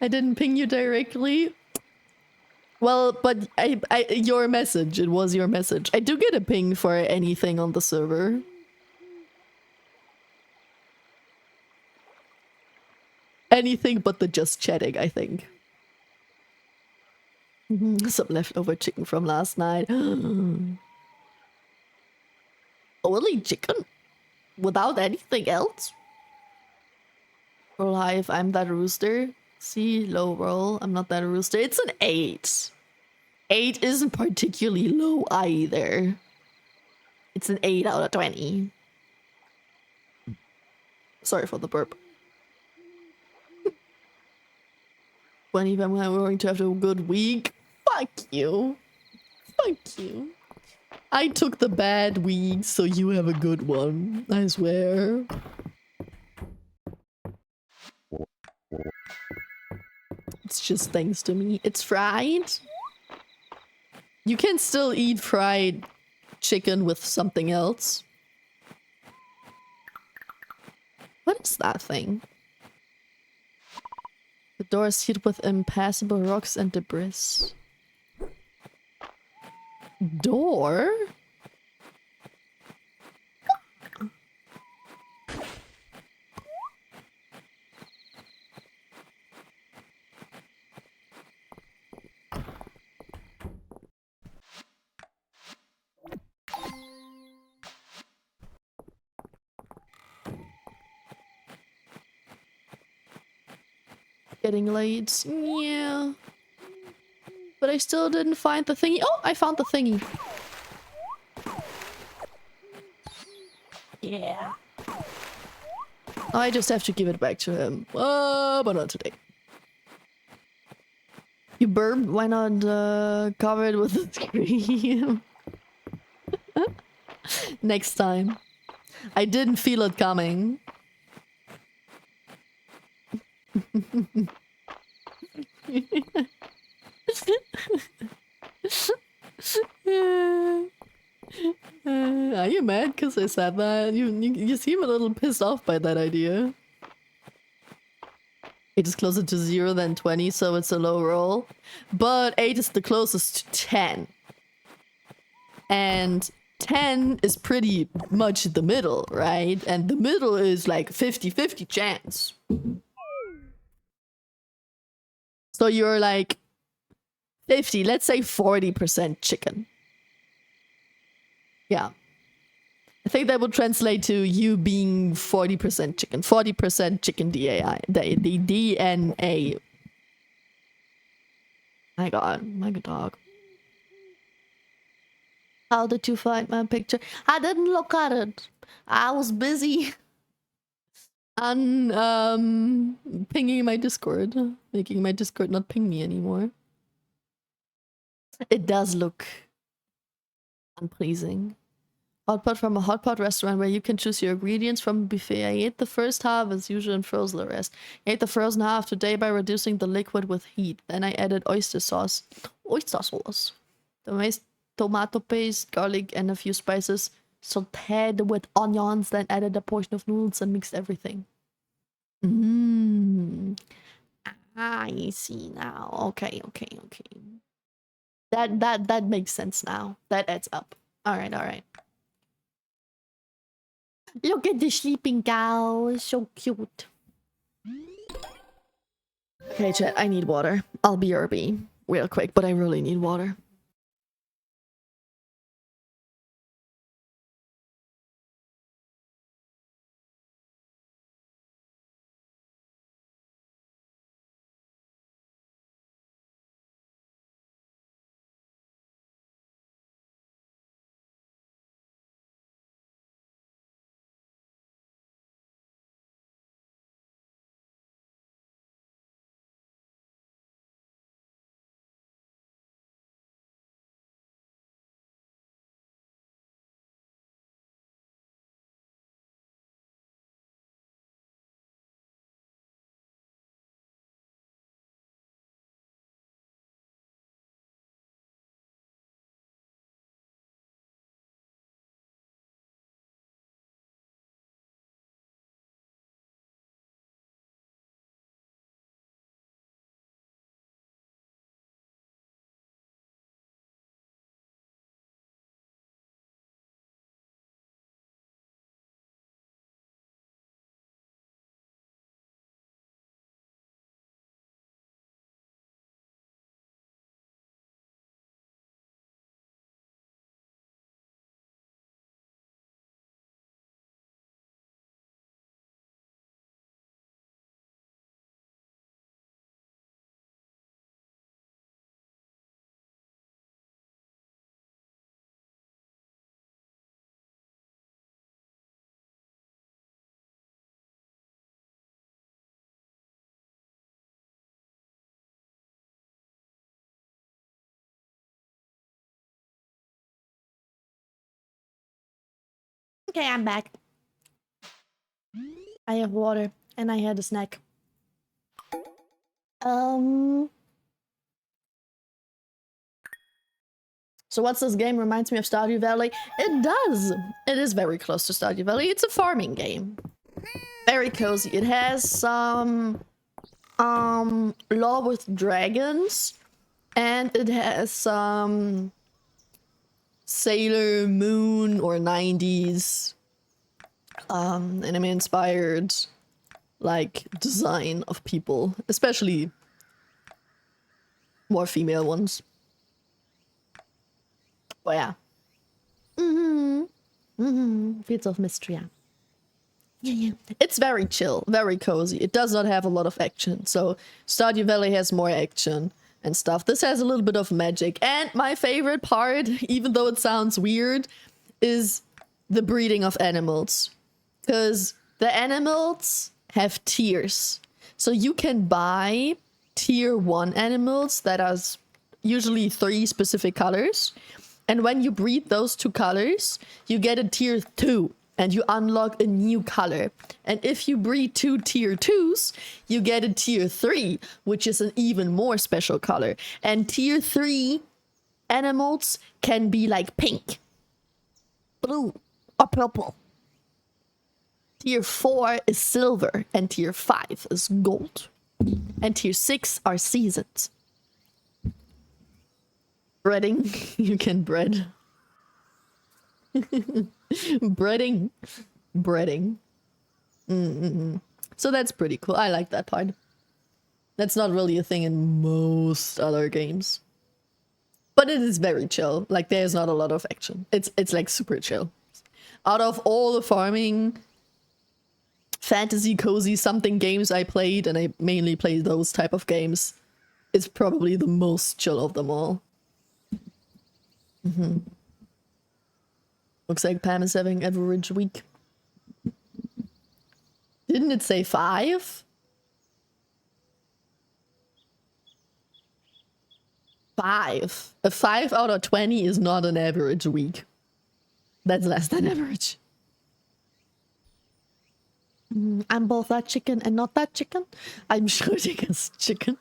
I didn't ping you directly. Well, but your message. It was your message. I do get a ping for anything on the server. Anything but the just chatting, I think. Some leftover chicken from last night. Only chicken? Without anything else? Roll high if I'm that rooster. See, low roll. I'm not that rooster. It's an 8. 8 isn't particularly low either. It's an 8 out of 20. Sorry for the burp. 20 if I'm going to have a good week. Fuck you. Fuck you. I took the bad week, so you have a good one. I swear. It's just thanks to me. It's fried. You can still eat fried chicken with something else. What is that thing? The door is hit with impassable rocks and debris. Door? Getting late. Yeah. but I still didn't find the thingy. Oh, I found the thingy. Yeah. I just have to give it back to him. But not today. You burped? Why not cover it with a screen? Next time. I didn't feel it coming. Are you mad because I said that? You seem a little pissed off by that idea. It is closer to 0 than 20, so it's a low roll. But 8 is the closest to 10. And 10 is pretty much the middle, right? And the middle is like 50-50 chance. So you're like 50, let's say 40% chicken. Yeah. I think that would translate to you being 40% chicken. 40% chicken DAI. The DNA. My god, my good dog. How did you find my picture? I didn't look at it. I was busy on pinging my Discord. Making my Discord not ping me anymore. It does look unpleasing. Hot pot from a hot pot restaurant where you can choose your ingredients from a buffet. I ate the first half as usual and froze the rest. I ate the frozen half today by reducing the liquid with heat. Then I added oyster sauce. Oyster sauce. The tomato paste, garlic, and a few spices. Sauteed with onions. Then added a portion of noodles and mixed everything. I see now. Okay. That makes sense now. That adds up. Alright. Look at the sleeping cow. It's so cute. Okay, chat, I need water. I'll BRB real quick, but I really need water. Okay, I'm back. I have water and I had a snack. So what's this game? Reminds me of Stardew Valley. It does. It is very close to Stardew Valley. It's a farming game. Very cozy. It has some Law with Dragons, and it has some Sailor Moon or 90s anime inspired like design of people, especially more female ones. But yeah. Fields of Mistria. Yeah. It's very chill, very cozy. It does not have a lot of action. So Stardew Valley has more action. and stuff. This has a little bit of magic. And my favorite part, even though it sounds weird, is the breeding of animals. Because the animals have tiers. So you can buy tier 1 animals that are usually 3 specific colors. And when you breed those 2 colors, you get a tier 2 and you unlock a new color. And if you breed 2 tier 2s, you get a tier 3, which is an even more special color. And tier 3 animals can be like pink, blue, or purple. Tier 4 is silver, and tier 5 is gold. And tier 6 are seasons. Breeding, you can breed. Breeding. So that's pretty cool. I like that part. That's not really a thing in most other games. But it is very chill. Like, there's not a lot of action. It's like super chill. Out of all the farming, fantasy, cozy, something games I played, and I mainly played those type of games, it's probably the most chill of them all. Looks like Pam is having average week. Didn't it say 5? 5. A 5 out of 20 is not an average week. That's less than average. I'm both that chicken and not that chicken. I'm sure chicken's chicken.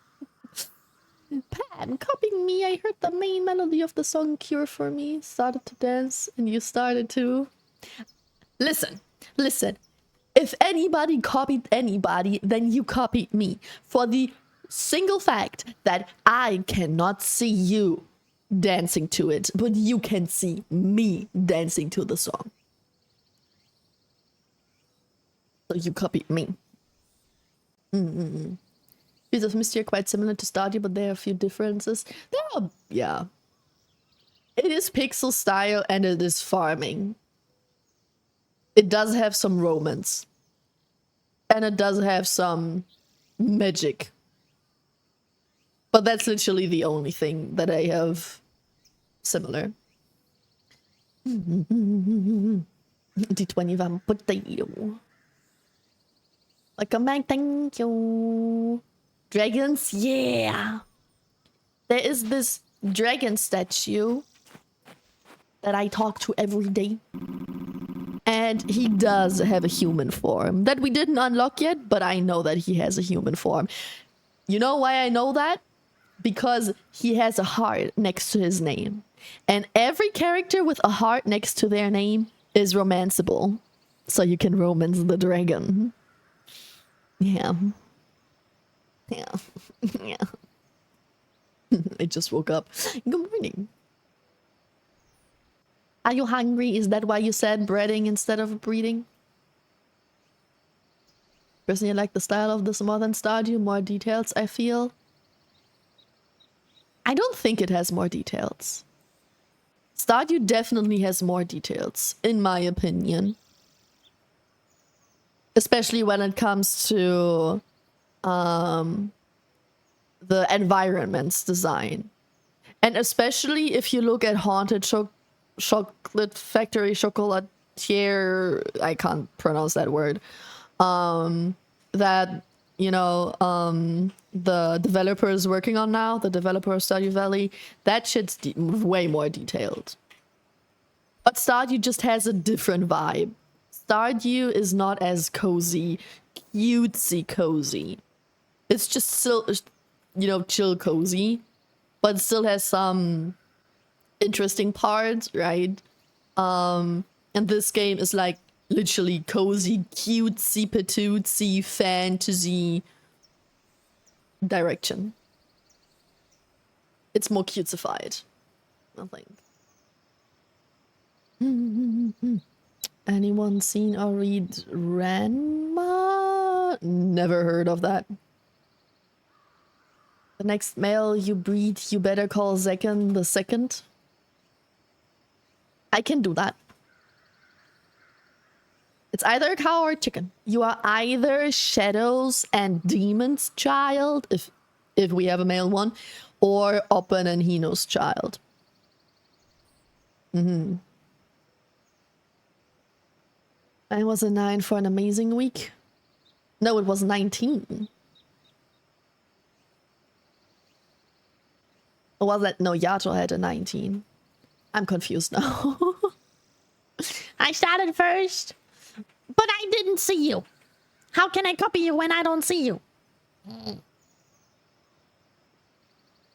Pam, copying me. I heard the main melody of the song Cure for Me. Started to dance and you started to... Listen. If anybody copied anybody, then you copied me. For the single fact that I cannot see you dancing to it, but you can see me dancing to the song. So you copied me. Fields of Mistria are quite similar to Stardew, but there are a few differences. Yeah. It is pixel style and it is farming. It does have some romance. And it does have some magic. But that's literally the only thing that I have similar. D20 van potato. Like a man, thank you. Dragons, yeah. There is this dragon statue that I talk to every day. And he does have a human form that we didn't unlock yet, but I know that he has a human form. You know why I know that? Because he has a heart next to his name. And every character with a heart next to their name is romanceable. So you can romance the dragon. Yeah. I just woke up. Good morning. Are you hungry? Is that why you said breading instead of breeding? Personally, I like the style of this more than Stardew. More details, I feel. I don't think it has more details. Stardew definitely has more details, in my opinion. Especially when it comes to the environment's design. And especially if you look at Haunted Chocolate Factory, Chocolatier, I can't pronounce that word. That, you know, the developer is working on now, the developer of Stardew Valley, that shit's way more detailed. But Stardew just has a different vibe. Stardew is not as cozy, cutesy cozy. It's just still, you know, chill cozy, but still has some interesting parts, right? And this game is like literally cozy, cutesy, patootsy, fantasy direction. It's more cutesified, I think. Anyone seen or read Ranma? Never heard of that. The next male you breed, you better call Zekken the second. I can do that. It's either a cow or a chicken. You are either Shadows and Demons child, if we have a male one, or Oppen and Hino's child. Mm-hmm. I was a 9 for an amazing week. No, it was 19. Or was that? No, Yato had a 19. I'm confused now. I started first, but I didn't see you. How can I copy you when I don't see you?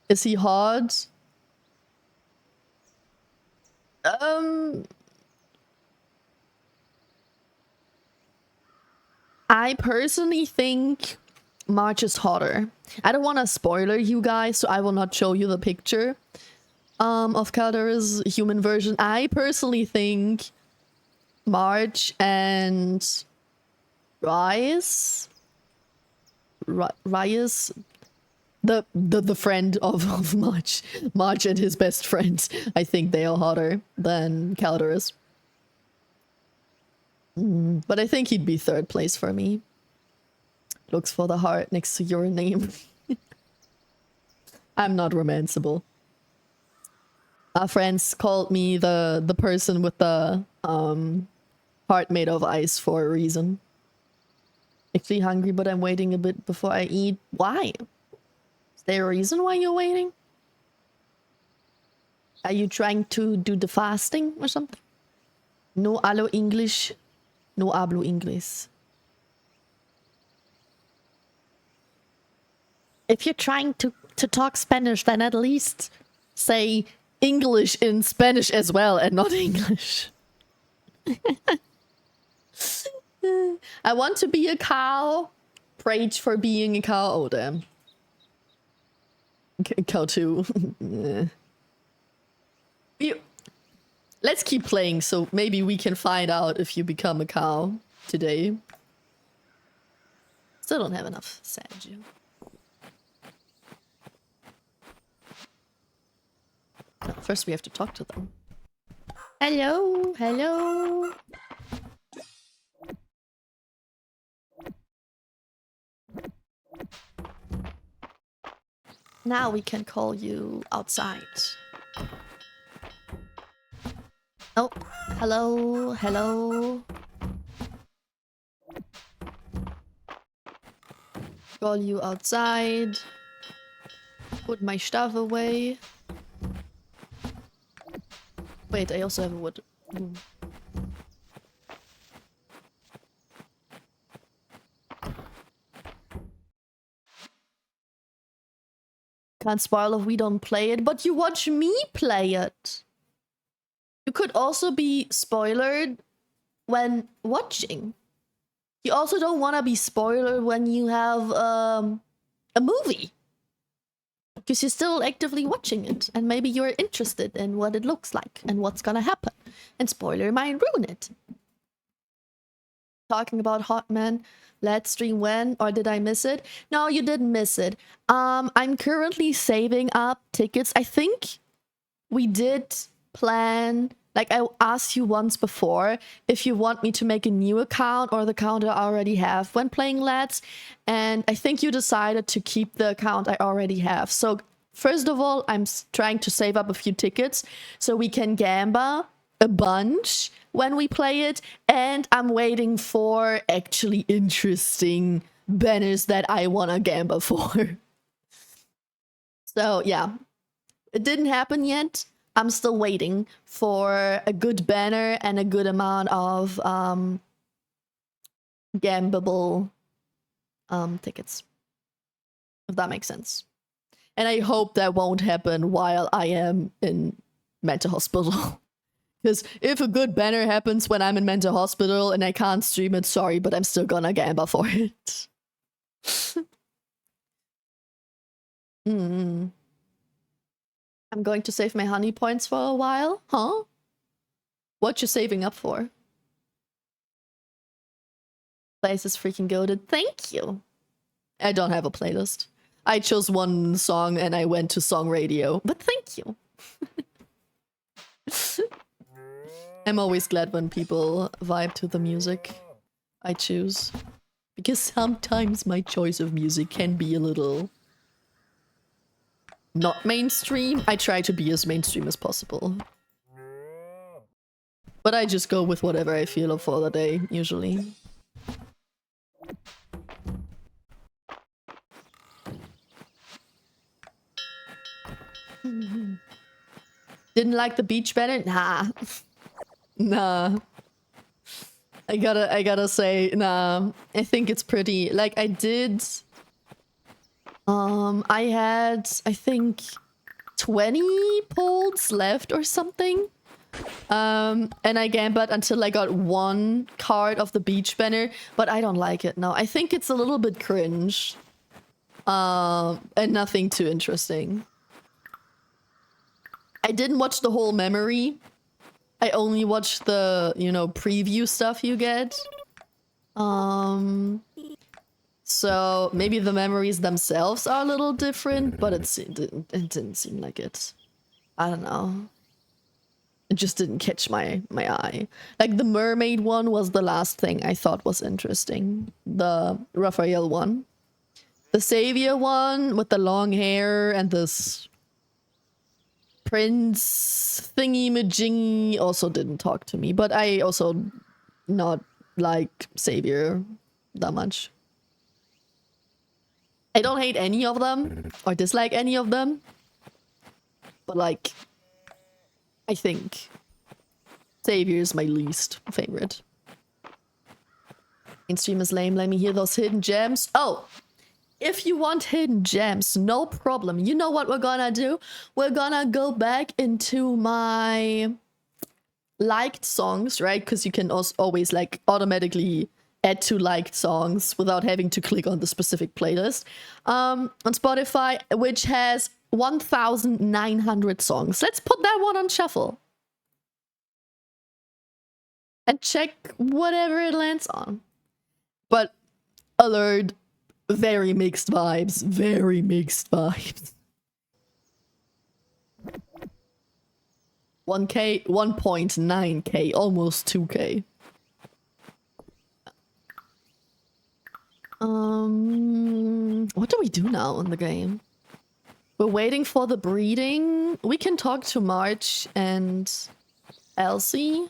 Is he hard? I personally think March is hotter. I don't want to spoiler you guys, so I will not show you the picture of Caldera's human version. I personally think March and Rias, the friend of March and his best friend, I think they are hotter than Caldera's. But I think he'd be 3rd place for me. Looks for the heart next to your name. I'm not romanceable. Our friends called me the person with the heart made of ice for a reason. Actually hungry, but I'm waiting a bit before I eat. Why? Is there a reason why you're waiting? Are you trying to do the fasting or something? No hablo English. No hablo inglés. If you're trying to talk Spanish, then at least say English in Spanish as well and not English. I want to be a cow. Prayed for being a cow. Oh, damn. Cow too. Let's keep playing, so maybe we can find out if you become a cow today. Still don't have enough sage. No, first we have to talk to them. hello, hello. Now we can call you outside. Oh, hello, hello. Call you outside. Put my stuff away. Wait, I also have a wood. Can't spoil if we don't play it, but you watch me play it. You could also be spoilered when watching. You also don't want to be spoilered when you have a movie. Because you're still actively watching it, and maybe you're interested in what it looks like and what's gonna happen. And spoiler might ruin it. Talking about Hotman, let's stream when, or did I miss it? No, you didn't miss it. I'm currently saving up tickets. I think we did plan, like I asked you once before, if you want me to make a new account or the account I already have when playing Let's, and I think you decided to keep the account I already have. So first of all, I'm trying to save up a few tickets so we can gamba a bunch when we play it, and I'm waiting for actually interesting banners that I want to gamba for. So yeah, it didn't happen yet. I'm still waiting for a good banner and a good amount of gambable tickets, if that makes sense. And I hope that won't happen while I am in mental hospital. Because if a good banner happens when I'm in mental hospital and I can't stream it, sorry, but I'm still gonna gamba for it. I'm going to save my honey points for a while. Huh? What you saving up for? Place is freaking goated. Thank you. I don't have a playlist. I chose one song and I went to song radio, but thank you. I'm always glad when people vibe to the music I choose. Because sometimes my choice of music can be a little not mainstream, I try to be as mainstream as possible. But I just go with whatever I feel of for the day, usually. Didn't like the beach better? Nah. Nah. I gotta say, nah. I think it's pretty. Like, I did... I had, I think, 20 polls left or something. And I gambled until I got one card of the beach banner, but I don't like it now. I think it's a little bit cringe. And nothing too interesting. I didn't watch the whole memory. I only watched the, you know, preview stuff you get. So maybe the memories themselves are a little different, but it didn't seem like it. I don't know. It just didn't catch my eye. Like the mermaid one was the last thing I thought was interesting. The Raphael one. The savior one with the long hair and this prince thingy-majingy also didn't talk to me. But I also not like savior that much. I don't hate any of them or dislike any of them. But like, I think savior is my least favorite. Mainstream is lame. Let me hear those hidden gems. Oh, if you want hidden gems, no problem. You know what we're gonna do? We're gonna go back into my liked songs, right? Because you can also always like automatically add to liked songs without having to click on the specific playlist on Spotify, which has 1,900 songs. Let's put that one on shuffle and check whatever it lands on. But alert, very mixed vibes. Very mixed vibes. 1K, 1.9K, almost 2K. What do we do now in the game? We're waiting for the breeding. We can talk to March and Elsie.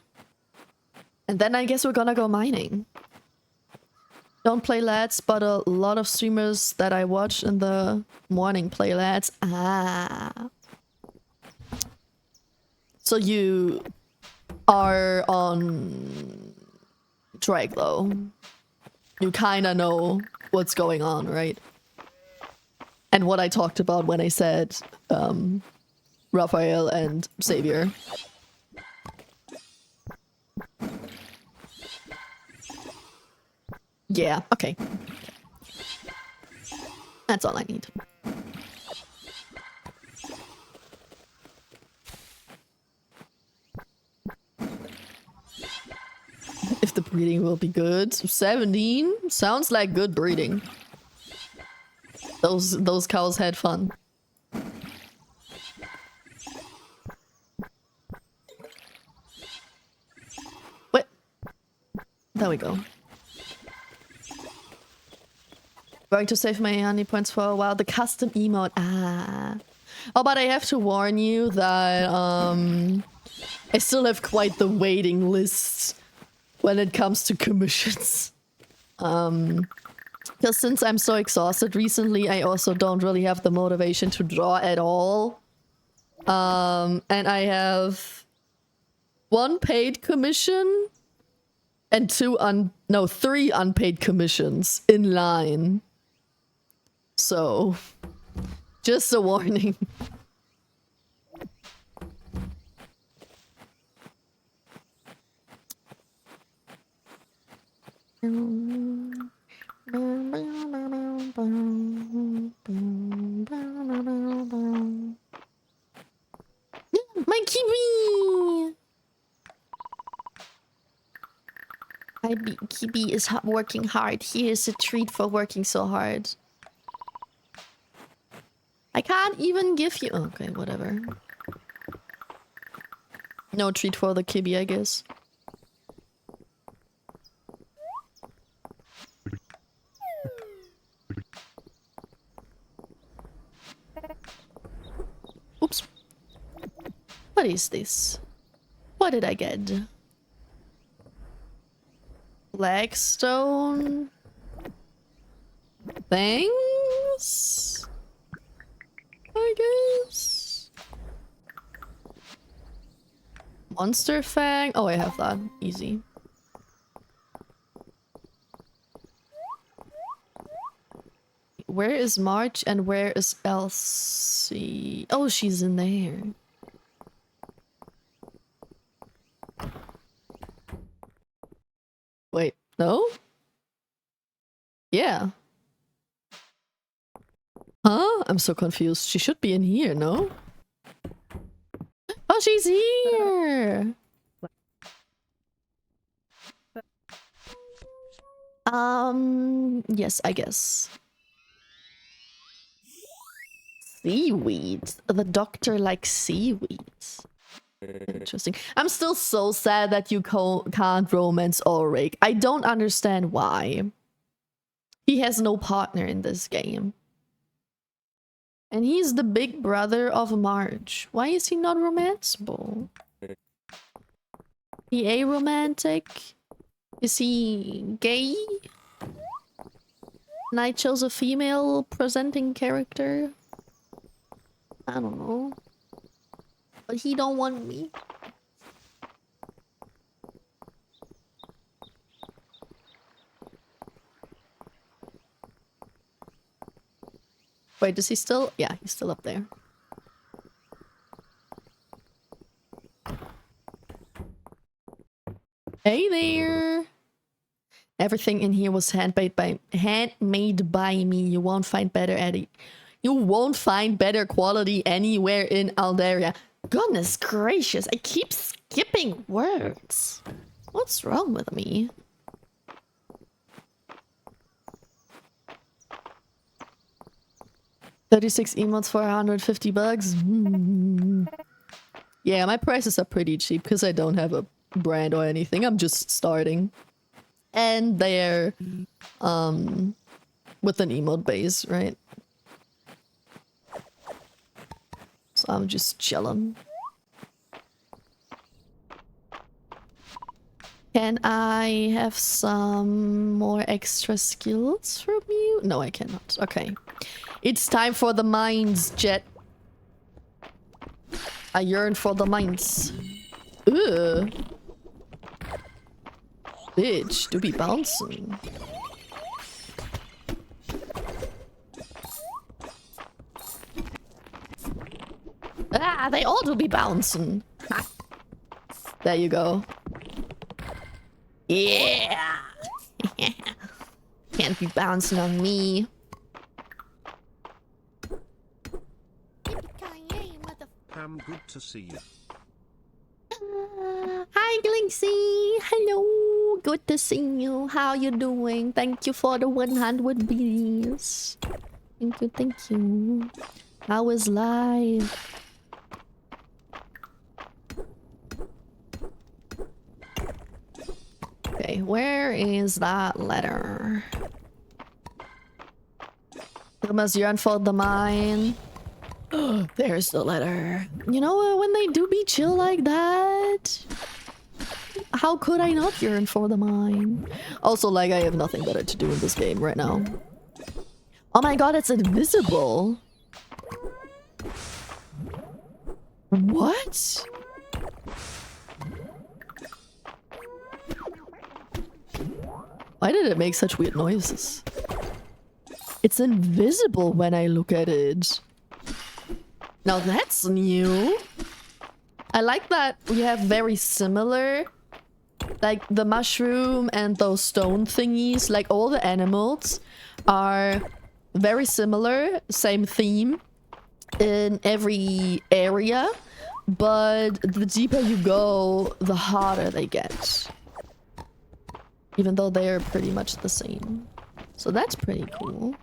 And then I guess we're gonna go mining. Don't play LADs, but a lot of streamers that I watch in the morning play LADs. Ah. So you are on Drag though. You kinda know what's going on, right? And what I talked about when I said Raphael and Savior. Yeah, okay. That's all I need. If the breeding will be good. 17 sounds like good breeding. Those cows had fun. What? There we go. Going to save my honey points for a while. The custom emote. Ah. Oh, but I have to warn you that I still have quite the waiting list when it comes to commissions. Because since I'm so exhausted recently, I also don't really have the motivation to draw at all. And I have 1 paid commission and 3 unpaid commissions in line. So, just a warning. My kiwi! Kibi is working hard. Here's a treat for working so hard. I can't even give you... Okay, whatever. No treat for the Kibi, I guess. What is this? What did I get? Flagstone. Things? I guess. Monster Fang. Oh, I have that. Easy. Where is March and where is Elsie? Oh, she's in there. Wait, no? Yeah. Huh? I'm so confused. She should be in here, no? Oh, she's here! Yes, I guess. Seaweeds. The doctor likes seaweeds. Interesting. I'm still so sad that you can't romance Ulrich. I don't understand why. He has no partner in this game. And he's the big brother of Marge. Why is he not romanceable? He aromantic? Is he gay? And I chose a female presenting character? I don't know. But he don't want me. Wait, does he still? Yeah, he's still up there. Hey there! Everything in here was handmade by me. You won't find better You won't find better quality anywhere in Aldaria. Goodness gracious, I keep skipping words. What's wrong with me? $36 emotes for $150. Yeah, my prices are pretty cheap because I don't have a brand or anything. I'm just starting. And they're with an emote base, right? So I'm just chilling. Can I have some more extra skills from you? No, I cannot. Okay. It's time for the mines, Jet. I yearn for the mines. Ugh. Bitch, do be bouncing. Ah, they all do be bouncing. Ha. There you go. Yeah. Can't be bouncing on me. Pam, good to see you. Hi, Glinksy. Hello. Good to see you. How you doing? Thank you for the 100 bees. Thank you, thank you. How is life? Okay, where is that letter? You must yearn for the mine. There's the letter. You know, when they do be chill like that, how could I not yearn for the mine? Also, like, I have nothing better to do in this game right now. Oh my god, it's invisible. What? Why did it make such weird noises? It's invisible when I look at it. Now that's new. I like that we have very similar, like the mushroom and those stone thingies, like all the animals are very similar, same theme in every area, but the deeper you go, the harder they get. Even though they are pretty much the same. So that's pretty cool.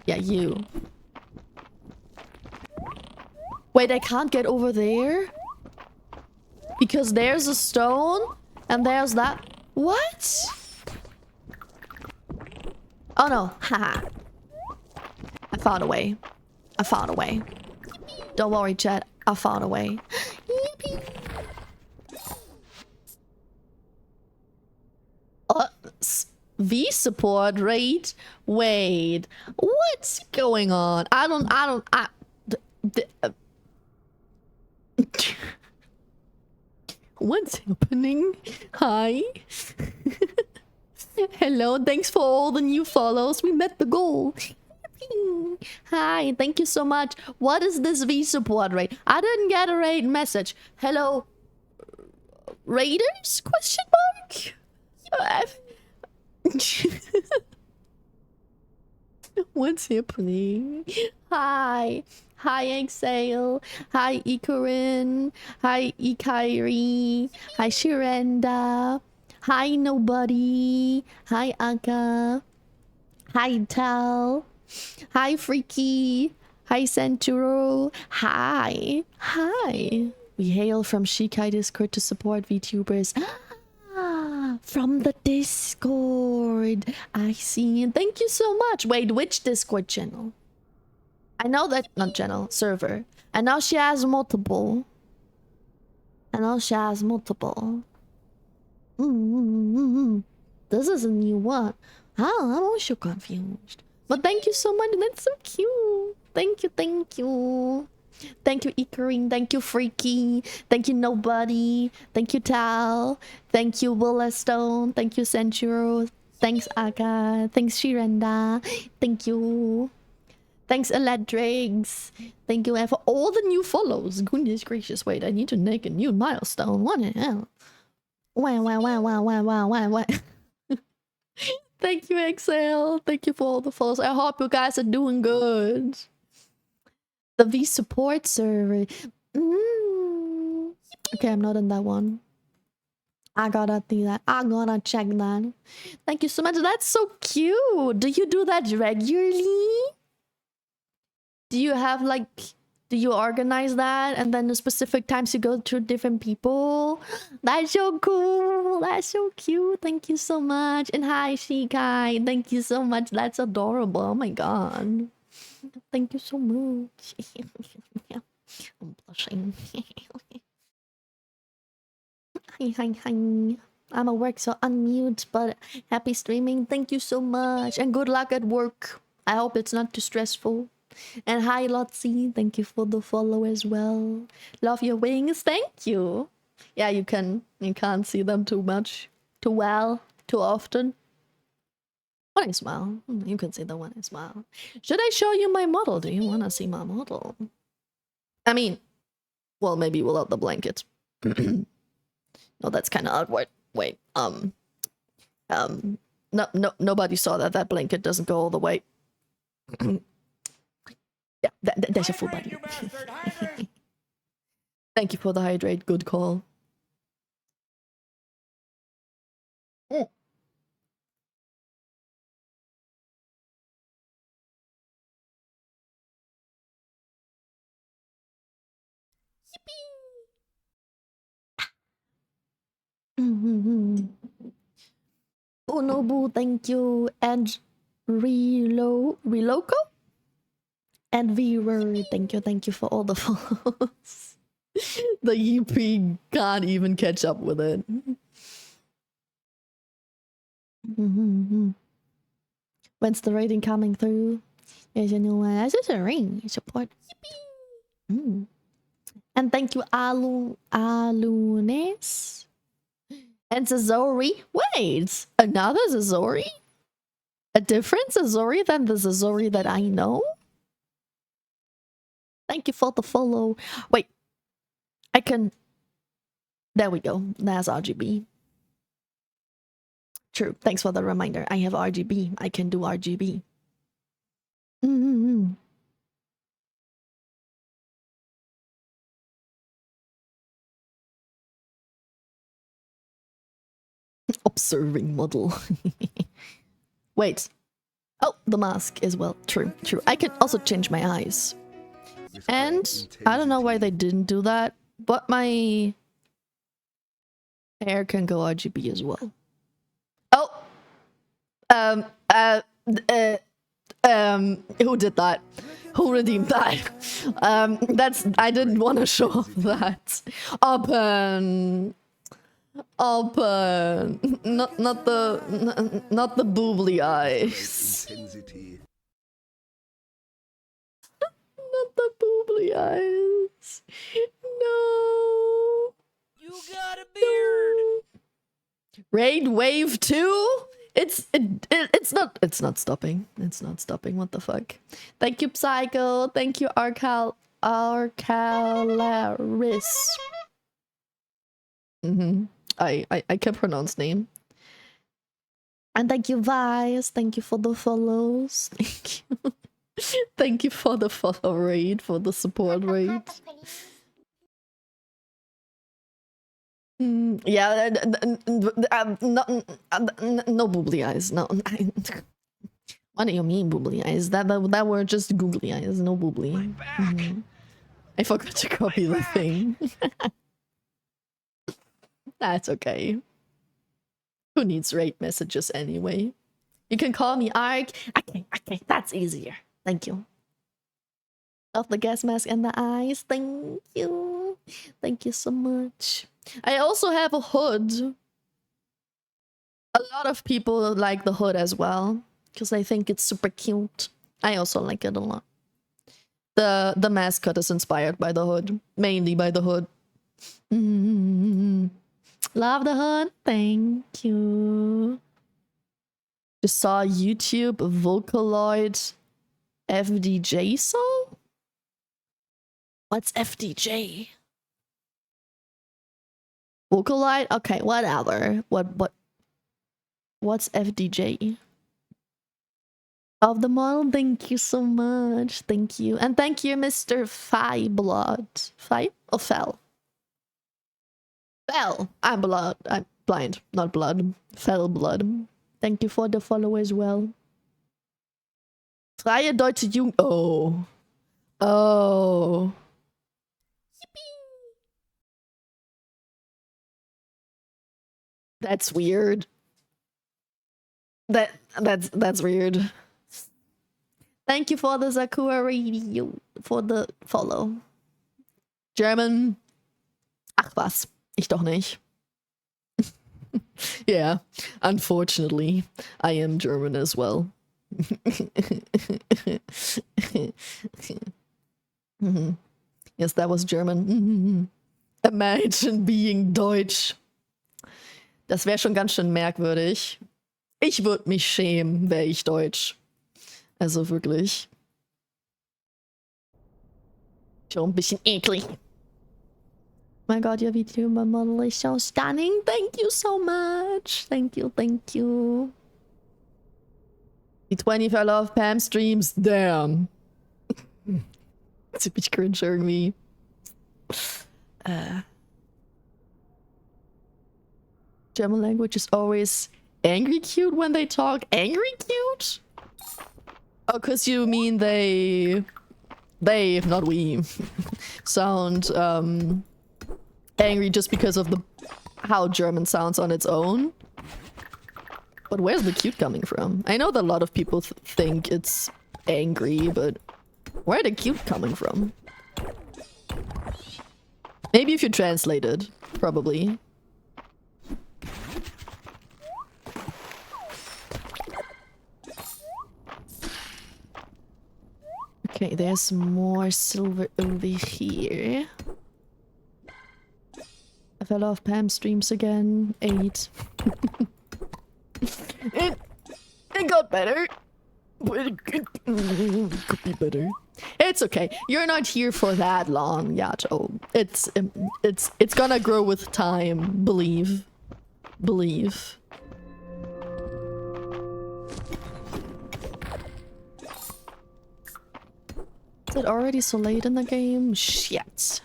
Yeah, you. Wait, I can't get over there? Because there's a stone and there's that. What? Oh no, haha. I found a way. I found a way. Don't worry, chat. I found a way. Yippee! V support rate. Wait, what's going on? What's happening? Hi. Hello, thanks for all the new follows. We met the goal. Hi, thank you so much. What is this V support rate? I didn't get a raid message. Hello, raiders? Question mark. What's happening? Hi. Hi, Exhale. Hi, Ikarin. Hi, Ikairi. Hi, Shirenda. Hi, Nobody. Hi, Aka. Hi, Tal. Hi, Freaky. Hi, Centuro. Hi. Hi. We hail from Shikai Discord to support VTubers. From the Discord. I see. Thank you so much. Wait, which Discord channel? I know that... Not channel. Server. I know she has multiple. This is a new one. Oh, I'm also confused. But thank you so much. That's so cute. Thank you, thank you. Thank you, Ikarin. Thank you, Freaky. Thank you, Nobody. Thank you, Tal. Thank you, Willestone. Thank you, Centuro. Thanks, Aka. Thanks, Shirenda. Thank you. Thanks, Electrics. Thank you, for all the new follows. Goodness gracious. Wait, I need to make a new milestone. What the hell? Wow. Thank you, Exhale. Thank you for all the follows. I hope you guys are doing good. The V support server. Okay, I'm not in that one. I gotta do that. I'm gonna check that. Thank you so much. That's so cute. Do you do that regularly? Do you have like... Do you organize that and then the specific times you go to different people? That's so cool. That's so cute. Thank you so much. And hi, Shikai. Thank you so much. That's adorable. Oh my god. Thank you so much. I'm blushing. Hi. I'm at work, so unmute, but happy streaming. Thank you so much. And good luck at work. I hope it's not too stressful. And hi, Lotzi. Thank you for the follow as well. Love your wings. Thank you. Yeah, you can't see them too much. Too well. Too often. When I smile. You can see them when I smile. Should I show you my model? Do you want to see my model? I mean, well, maybe without the blanket. No, that's kind of awkward. Wait, nobody saw that. That blanket doesn't go all the way. Yeah, that's a full body. Thank you for the hydrate. Good call. Unobu, thank you. And Reloco? And Viewer, thank you for all the follows. The EP can't even catch up with it. When's the rating coming through? There's a new one. That's just a ring. Support. And thank you, Alunes. And Zazori. Wait, another Zazori? A different Zazori than the Zazori that I know? Thank you for the follow. Wait, I can... There we go. That's RGB. True. Thanks for the reminder. I have RGB. I can do RGB. Observing model. Wait. Oh, the mask as well. True. I can also change my eyes. And I don't know why they didn't do that, but my hair can go RGB as well. Oh, who did that? Who redeemed that? That's I didn't want to show off that. Open. Not the boobly eyes. Intensity. Not the boobly eyes. No. You got a beard. Raid wave 2? It's not stopping. It's not stopping. What the fuck? Thank you, Psycho. Thank you, Arcalaris. I can pronounce name. And thank you, Vice. Thank you for the follows. Thank you. Thank you for the follow raid, for the support raid. Yeah, no boobly eyes. No. What do you mean boobly eyes? That were just googly eyes. No boobly. I forgot to copy the thing. That's okay. Who needs raid messages anyway? You can call me Ark. Okay, that's easier. Thank you. Of the gas mask and the eyes. Thank you. Thank you so much. I also have a hood. A lot of people like the hood as well, because I think it's super cute. I also like it a lot. The mascot is inspired by the hood. Mainly by the hood. Love the hood. Thank you. Just saw YouTube Vocaloid FDJ song? What's FDJ? Vocaloid? Okay, whatever. What's FDJ? Of the model, thank you so much. Thank you. And thank you, Mr. Fi Blood. Fi or Fell? Fell. I'm blood. I'm blind, not blood. Fell blood. Thank you for the follow as well. Freie Deutsche Jugend. Oh. Oh. That's weird. That's weird. Thank you for the Sakura Radio, for the follow. German. Ach was, ich doch nicht. Yeah, unfortunately, I am German as well. Yes, that was German. Imagine being Deutsch. Das wäre schon ganz schön merkwürdig. Ich würde mich schämen, wäre ich Deutsch. Also wirklich. Schon ein bisschen eklig. My god, your VTuber model is so stunning. Thank you so much. Thank you, thank you. Die 20 fell off Pam streams. Damn. Ziemlich cringe irgendwie. German language is always angry cute when they talk. Angry cute? Oh, cause you mean they, not we, sound angry just because of how German sounds on its own. But where's the cute coming from? I know that a lot of people think it's angry, but where the cute coming from? Maybe if you translate it, probably. Okay, there's more silver over here. I fell off Pam streams again. 8. it got better. But it could be better. It's okay. You're not here for that long, Yato. It's gonna grow with time. Believe. Believe. Is it already so late in the game? Shit.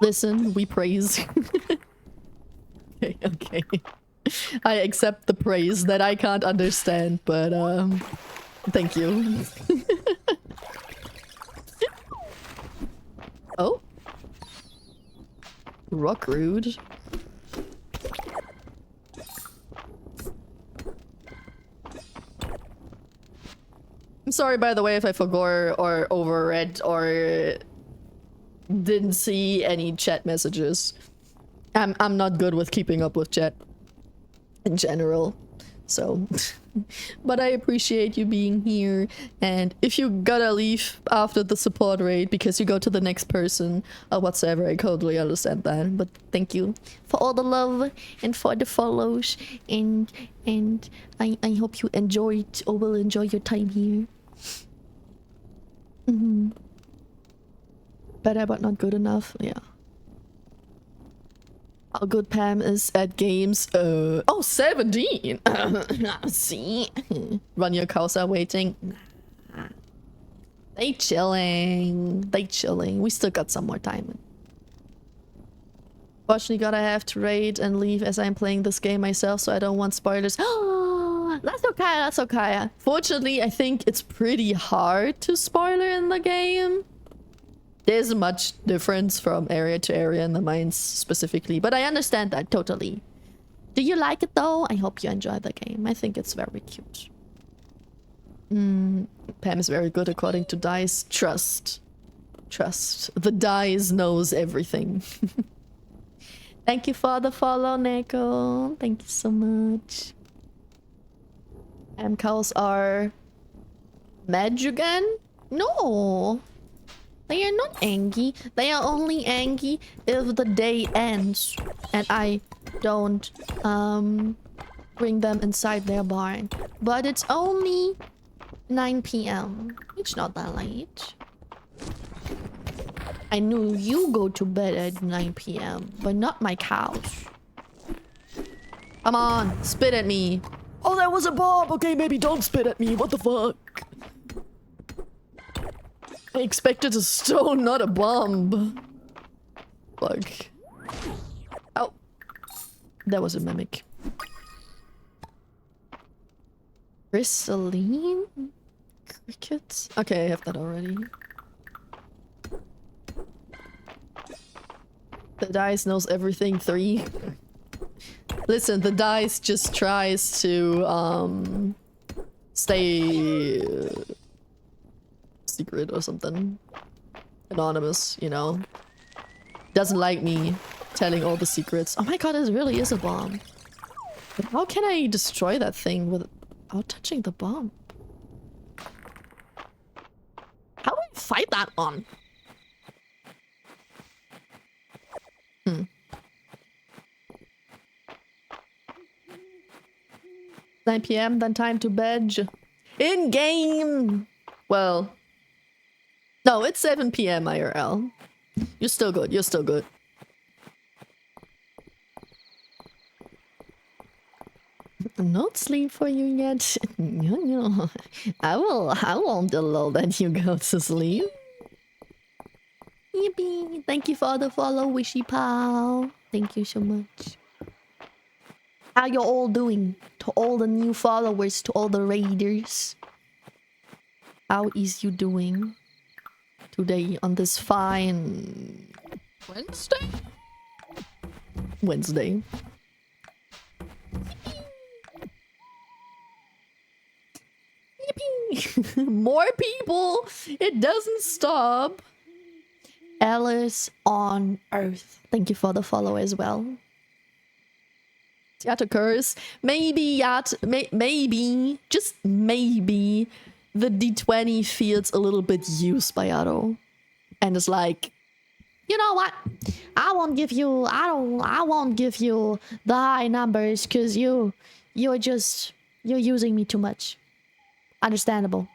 Listen, we praise. Okay. I accept the praise that I can't understand, but thank you. Oh? Rock rude. I'm Sorry, by the way, if I forgot or overread or didn't see any chat messages. I'm not good with keeping up with chat in general, so but I appreciate you being here, and if you gotta leave after the support raid because you go to the next person or whatsoever, I totally understand that, but thank you for all the love and for the follows, and I hope you enjoyed or will enjoy your time here. Better but not good enough, yeah. How good Pam is at games. Oh, 17. See? Run your cows are waiting. Nah. They chilling. They chilling. We still got some more time. Fortunately, gotta have to raid and leave as I'm playing this game myself, so I don't want spoilers. That's okay, that's okay. Fortunately, I think it's pretty hard to spoiler in the game. There's much difference from area to area in the mines specifically, but I understand that totally. Do you like it though? I hope you enjoy the game. I think it's very cute. Pam is very good according to Dice. Trust. Trust. The Dice knows everything. Thank you for the follow, Neko. Thank you so much. Cows are mad again? No. They are not angry. They are only angry if the day ends and I don't bring them inside their barn. But it's only 9 p.m. It's not that late. I knew you go to bed at 9 p.m. but not my cows. Come on, spit at me. Oh, that was a bomb. Okay, maybe don't spit at me. What the fuck? I expected a stone, not a bomb. Fuck. Oh. That was a mimic. Crystalline? Crickets? Okay, I have that already. The Dice knows everything 3. Listen, the Dice just tries to, stay... secret or something. Anonymous, you know. Doesn't like me telling all the secrets. Oh my god, this really is a bomb. But how can I destroy that thing without touching the bomb? How do I fight that one? 9 p.m. then time to bed. In game! Well, no, it's 7 p.m. IRL. You're still good. You're still good. Not sleep for you yet. No. I won't allow that you go to sleep. Yippee. Thank you for the follow, Wishy Pal. Thank you so much. How you all doing? To all the new followers, to all the raiders. How is you doing today on this fine Wednesday? Wednesday. Yippee! More people! It doesn't stop. Alice on Earth. Thank you for the follow as well. Yat occurs. Maybe Yat, maybe, just maybe, the D20 feels a little bit used by Yato. And it's like, you know what? I won't give you the high numbers because you're using me too much. Understandable.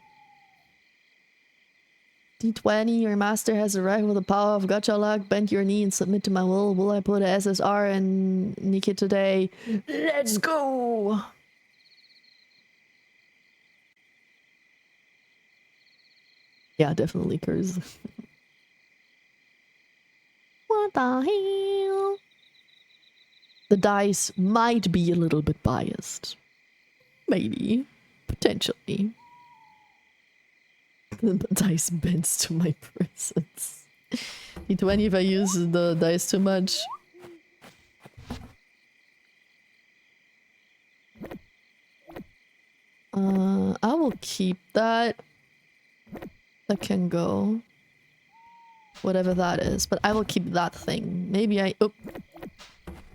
D20, your master has arrived with the power of Gacha Luck. Bend your knee and submit to my will. Will I put SSR and Nikki today? Let's go! Yeah, definitely curse. What the hell? The dice might be a little bit biased. Maybe. Potentially. The dice bends to my presence. D20 if I use the dice too much. I will keep that. that can go. Whatever that is, but I will keep that thing. Maybe I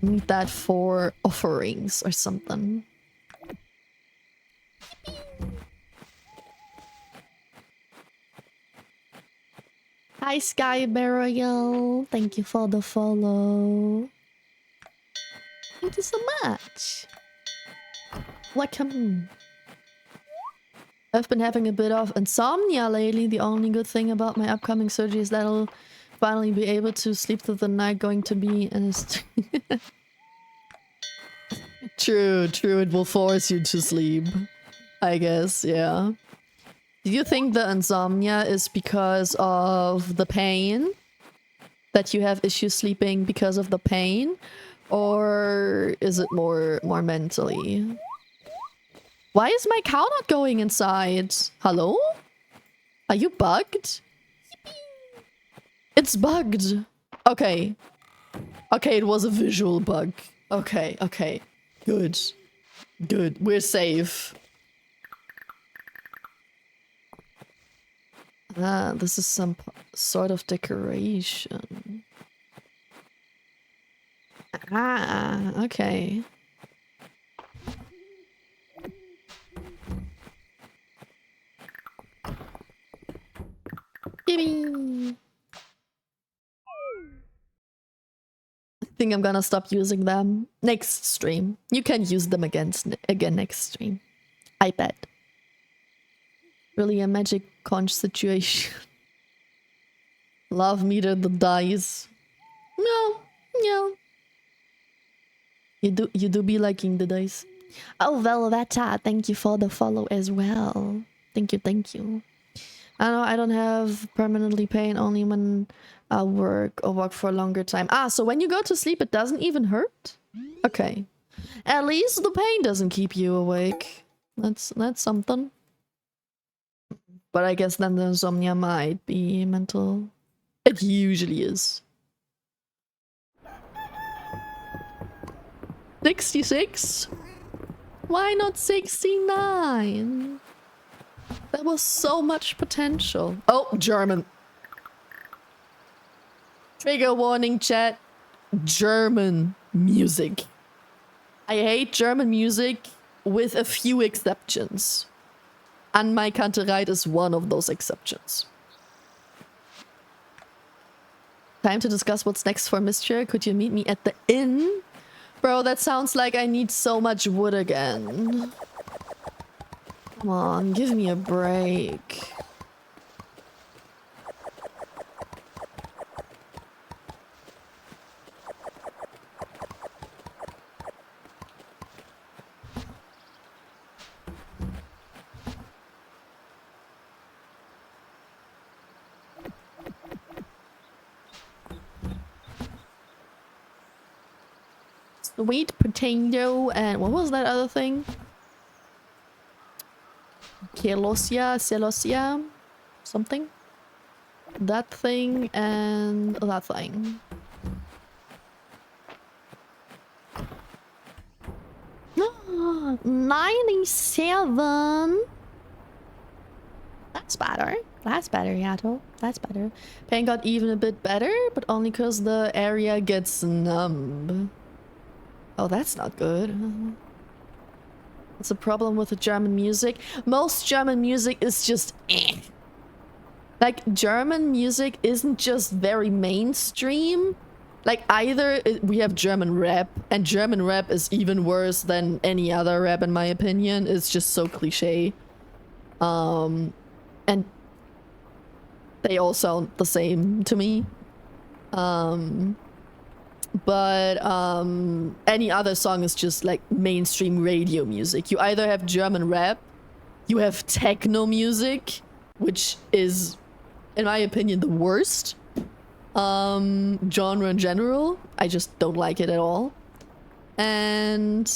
need that for offerings or something. Hi Sky Burial, thank you for the follow. Thank you so much. Welcome. I've been having a bit of insomnia lately. The only good thing about my upcoming surgery is that I'll finally be able to sleep through the night. Going to be True, it will force you to sleep. I guess, yeah. Do you think the insomnia is because of the pain? That you have issues sleeping because of the pain? Or is it more mentally? Why is my cow not going inside? Hello? Are you bugged? It's bugged. Okay. Okay, it was a visual bug. Okay. Good. We're safe. Ah, this is some sort of decoration. Ah, okay. Gimme. I think I'm gonna stop using them next stream. You can use them again next stream. I bet. Really a magic conch situation. Love meter the dice. No. You do be liking the dice. Oh, Velveta, thank you for the follow as well. Thank you. I don't have permanently pain, only when I work or walk for a longer time. Ah, so when you go to sleep, it doesn't even hurt? Okay. At least the pain doesn't keep you awake. That's something. But I guess then the insomnia might be mental. It usually is. 66? Why not 69? That was so much potential. Oh, German. Trigger warning, chat. German music. I hate German music with a few exceptions. And my Kantereit is one of those exceptions. Time to discuss what's next for Mistria. Could you meet me at the inn? Bro, that sounds like I need so much wood again. Come on, give me a break. Sweet potato and what was that other thing? Celosia, something. That thing and that thing. 97. That's better. That's better, Yato. That's better. Pain got even a bit better, but only because the area gets numb. Oh, that's not good. That's a problem with the German music. Most German music is just eh. Like, German music isn't just very mainstream. Like, either we have German rap, and German rap is even worse than any other rap, in my opinion. It's just so cliche. And they all sound the same to me. But any other song is just like mainstream radio music. You either have German rap, you have techno music, which is, in my opinion, the worst genre in general. I just don't like it at all. And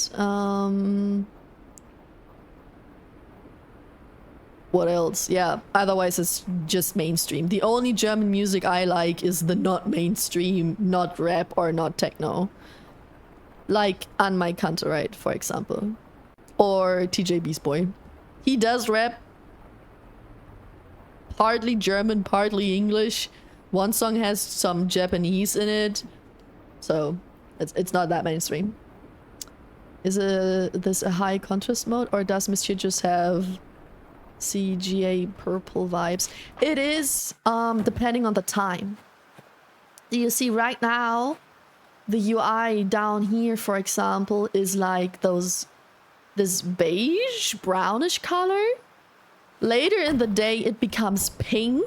what else? Yeah, otherwise it's just mainstream. The only German music I like is the not mainstream, not rap or not techno. Like An My Kantereit, for example. Or TJ Beast Boy. He does rap partly German, partly English. One song has some Japanese in it. So it's not that mainstream. Is this a high contrast mode, or does Mistria just have CGA purple vibes? It is depending on the time. Do you see right now the UI down here, for example, is like this beige brownish color. Later in the day it becomes pink,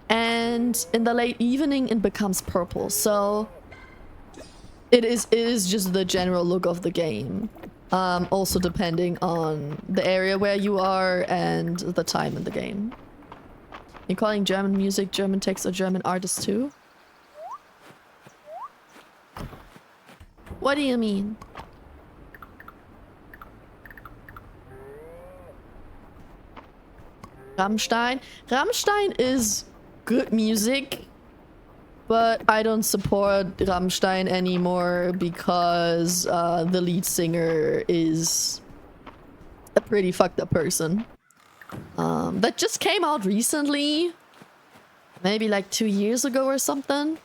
and in the late evening it becomes purple. So it is just the general look of the game. Also depending on the area where you are and the time in the game. You're calling German music, German text, or German artists too? What do you mean? Rammstein? Rammstein is good music, but I don't support Rammstein anymore because the lead singer is a pretty fucked up person. That just came out recently. Maybe like 2 years ago or something.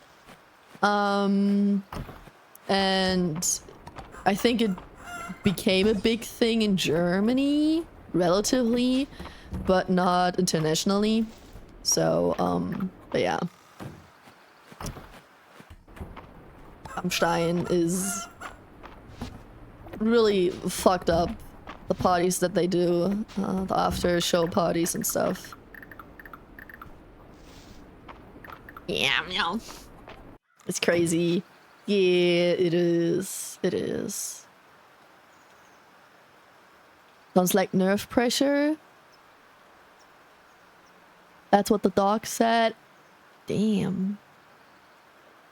And I think it became a big thing in Germany, relatively, but not internationally. So, but yeah. Rammstein is really fucked up. The parties that they do, the after show parties and stuff. Yeah, meow. It's crazy. Yeah, it is. It is. Sounds like nerve pressure. That's what the dog said. Damn.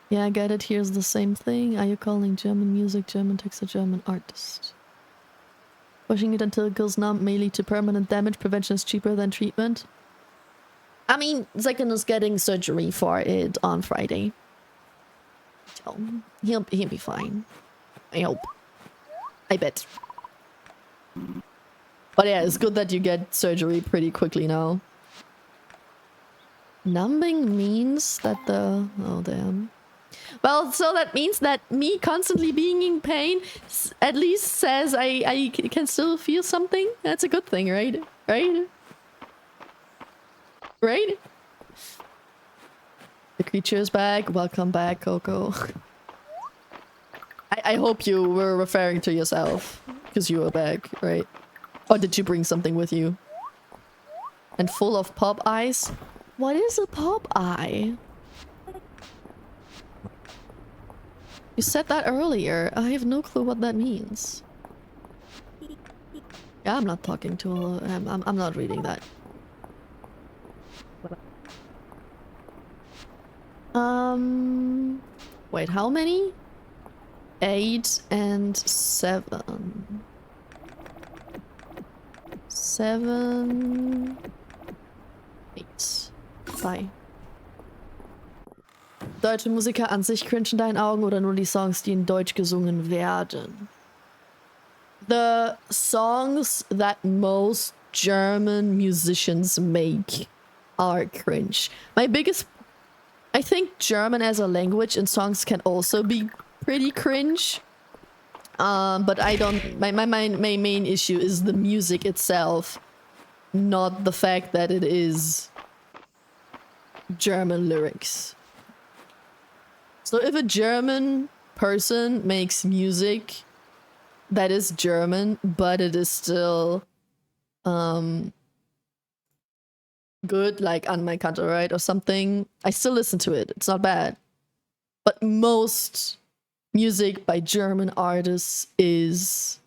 Yeah, I get it. Here's the same thing. Are you calling German music, German text, or German artist? Pushing it until it goes numb may lead to permanent damage. Prevention is cheaper than treatment. I mean, Zekin is getting surgery for it on Friday. So he'll be fine. I hope. I bet. But yeah, it's good that you get surgery pretty quickly now. Numbing means that the... Oh, damn. Well, so that means that me constantly being in pain at least says I can still feel something. That's a good thing, right? Right? Right? The creature is back. Welcome back, Coco. I hope you were referring to yourself because you were back, right? Or did you bring something with you? And full of pop eyes? What is a pop eye? You said that earlier. I have no clue what that means. Yeah, I'm not talking to... I'm not reading that. Wait, how many? 8 and 7. 7... 8. Bye. Deutsche Musiker an sich cringe in deinen Augen oder nur die Songs, die in Deutsch gesungen werden? The songs that most German musicians make are cringe. My biggest... I think German as a language and songs can also be pretty cringe. But I don't... My main issue is the music itself, not the fact that it is German lyrics. So if a German person makes music that is German, but it is still good, like An mein Kanto, right, or something, I still listen to it. It's not bad. But most music by German artists is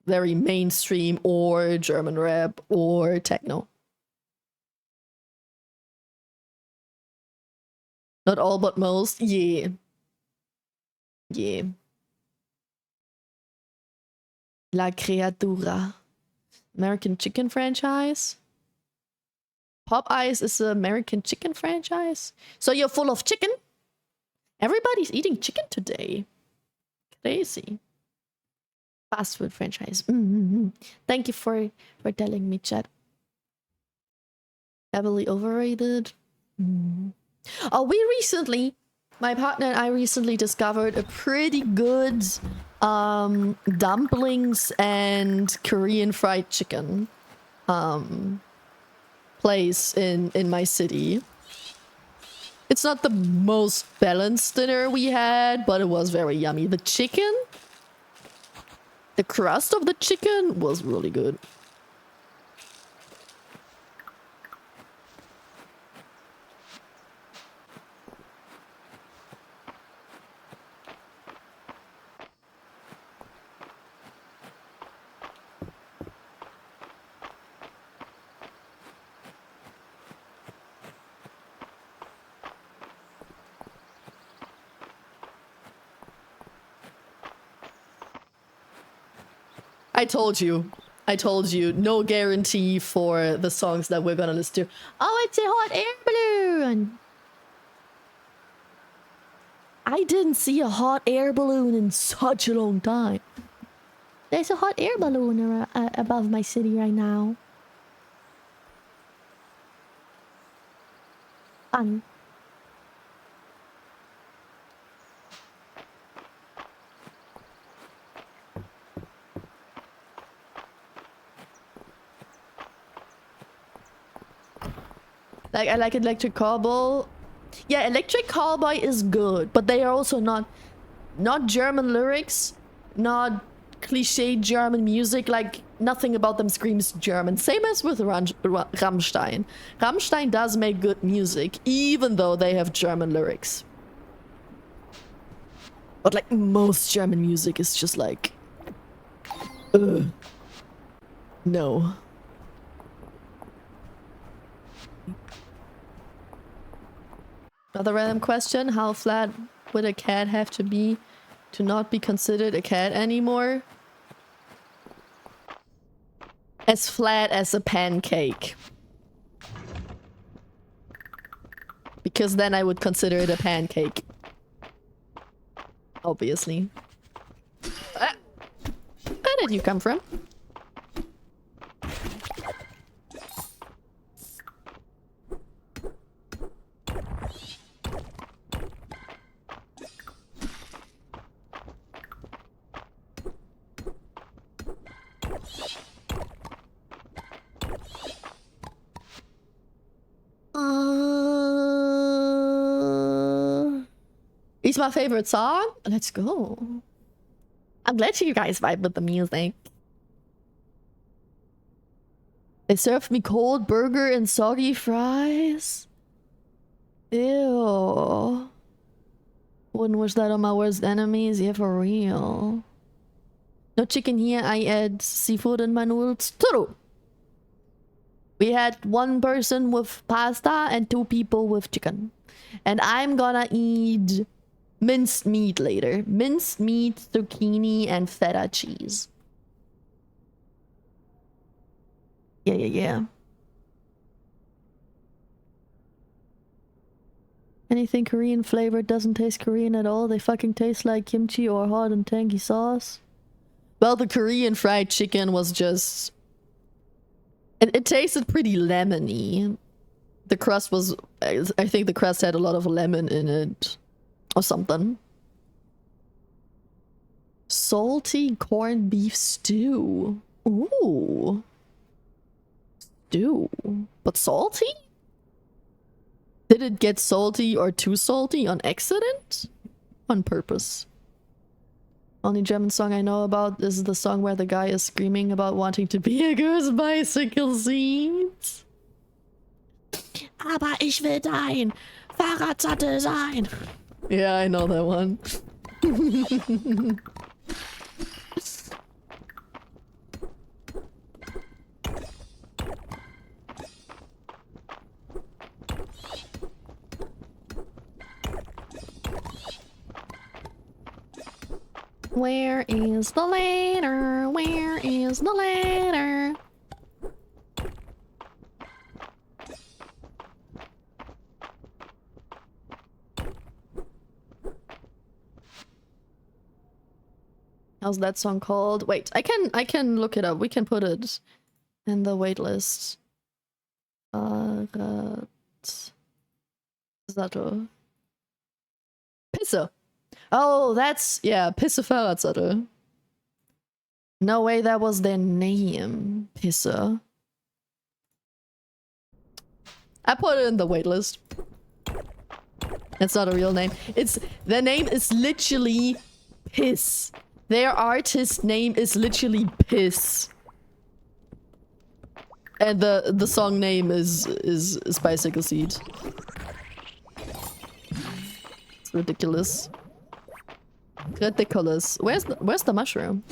very mainstream or German rap or techno. Not all, but most. Yeah. Yeah. La Creatura. American Chicken franchise? Popeyes is an American chicken franchise? So you're full of chicken? Everybody's eating chicken today. Crazy. Fast food franchise. Thank you for telling me, chat. Heavily overrated. Oh, my partner and I recently discovered a pretty good dumplings and Korean fried chicken place in my city. It's not the most balanced dinner we had, but it was very yummy. The crust of the chicken was really good. I told you, no guarantee for the songs that we're gonna listen to. Oh, it's a hot air balloon! I didn't see a hot air balloon in such a long time. There's a hot air balloon above my city right now. Fun. Like, I like Electric Cowboy. Yeah, Electric Cowboy is good, but they are also not German lyrics, not cliche German music. Like, nothing about them screams German. Same as with Rammstein. Rammstein does make good music, even though they have German lyrics. But like, most German music is just like... No. Another random question. How flat would a cat have to be to not be considered a cat anymore? As flat as a pancake. Because then I would consider it a pancake. Obviously. Ah. Where did you come from? It's my favorite song. Let's go. I'm glad you guys vibe with the music. They served me cold burger and soggy fries. Ew. Wouldn't wish that on my worst enemies. Yeah, for real. No chicken here. I add seafood in my noodles. True. We had one person with pasta and 2 people with chicken. And I'm gonna eat minced meat later. Minced meat, zucchini, and feta cheese. Yeah. Anything Korean flavored doesn't taste Korean at all. They fucking taste like kimchi or hot and tangy sauce. Well, the Korean fried chicken was just... It tasted pretty lemony. The crust was... I think the crust had a lot of lemon in it. Or something. Salty corned beef stew. Ooh. Stew. But salty? Did it get salty or too salty on accident? On purpose. Only German song I know about is the song where the guy is screaming about wanting to be a girl's bicycle seat. Aber ich will dein Fahrradsattel sein. Yeah, I know that one. Where is the ladder? Where is the ladder? How's that song called? Wait, I can look it up. We can put it in the wait list. Fahrradsattel. Pisse. Oh, that's, yeah, Pisse Fahrradsattel. No way that was their name. Pisse. I put it in the waitlist. It's not a real name. Their name is literally Piss. Their artist name is literally Piss. And the song name is Bicycle Seed. It's ridiculous. Ridiculous. Where's the mushroom?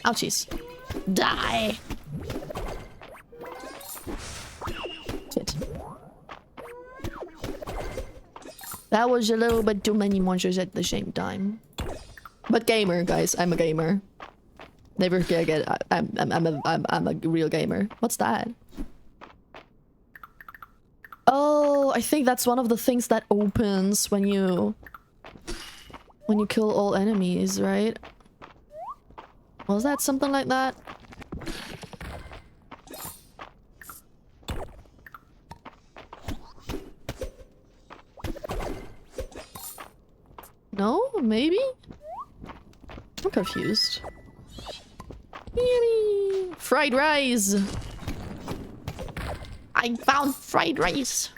Ouchies. Die! Shit. That was a little bit too many monsters at the same time. But gamer, guys. I'm a gamer. Never forget. I'm a real gamer. What's that? Oh, I think that's one of the things that opens when you kill all enemies, right? Was that something like that? No? Maybe? I'm confused. Yummy! Fried rice! I found fried rice!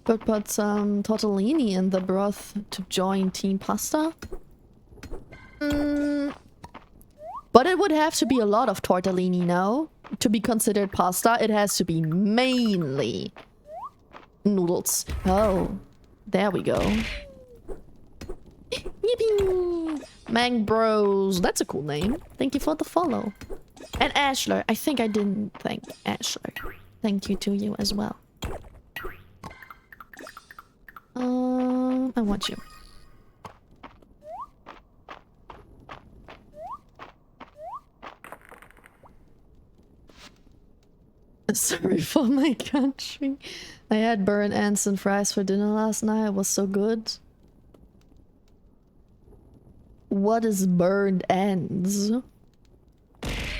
Put some tortellini in the broth to join Team Pasta? But it would have to be a lot of tortellini, no? To be considered pasta, it has to be mainly noodles. Oh, there we go. Yippee! Mang Bros. That's a cool name. Thank you for the follow. And Ashler. I think I didn't thank Ashler. Thank you to you as well. I want you. Sorry for my country. I had burnt ants and fries for dinner last night. It was so good. What is burned ends?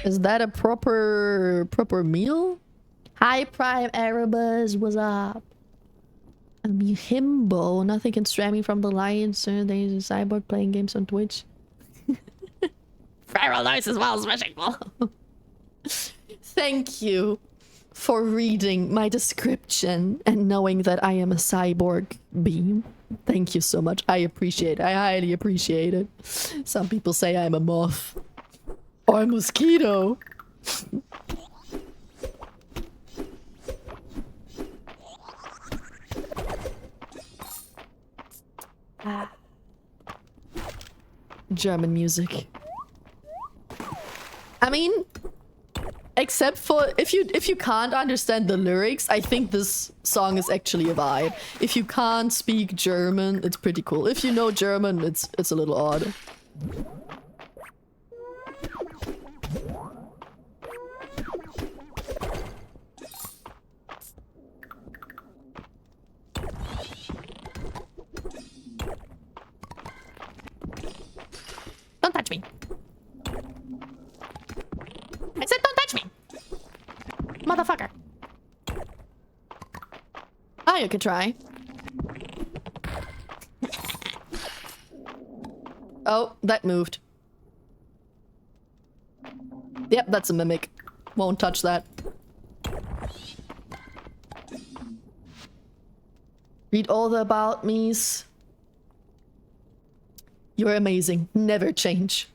Is that a proper meal? Hi Prime Erebus, what's up? I'm himbo, nothing can distract me from the lions. There's a cyborg playing games on Twitch. Feral noise as well, smashing ball. Thank you for reading my description and knowing that I am a cyborg beam. Thank you so much. I appreciate it. I highly appreciate it. Some people say I'm a moth. Or a mosquito. German music. I mean, except for if you can't understand the lyrics, I think this song is actually a vibe. If you can't speak German, it's pretty cool. If you know German, it's a little odd. Don't touch me. I said don't touch me. Motherfucker. Oh, you could try. Oh, that moved. Yep, that's a mimic. Won't touch that. Read all the about me's. You're amazing. Never change.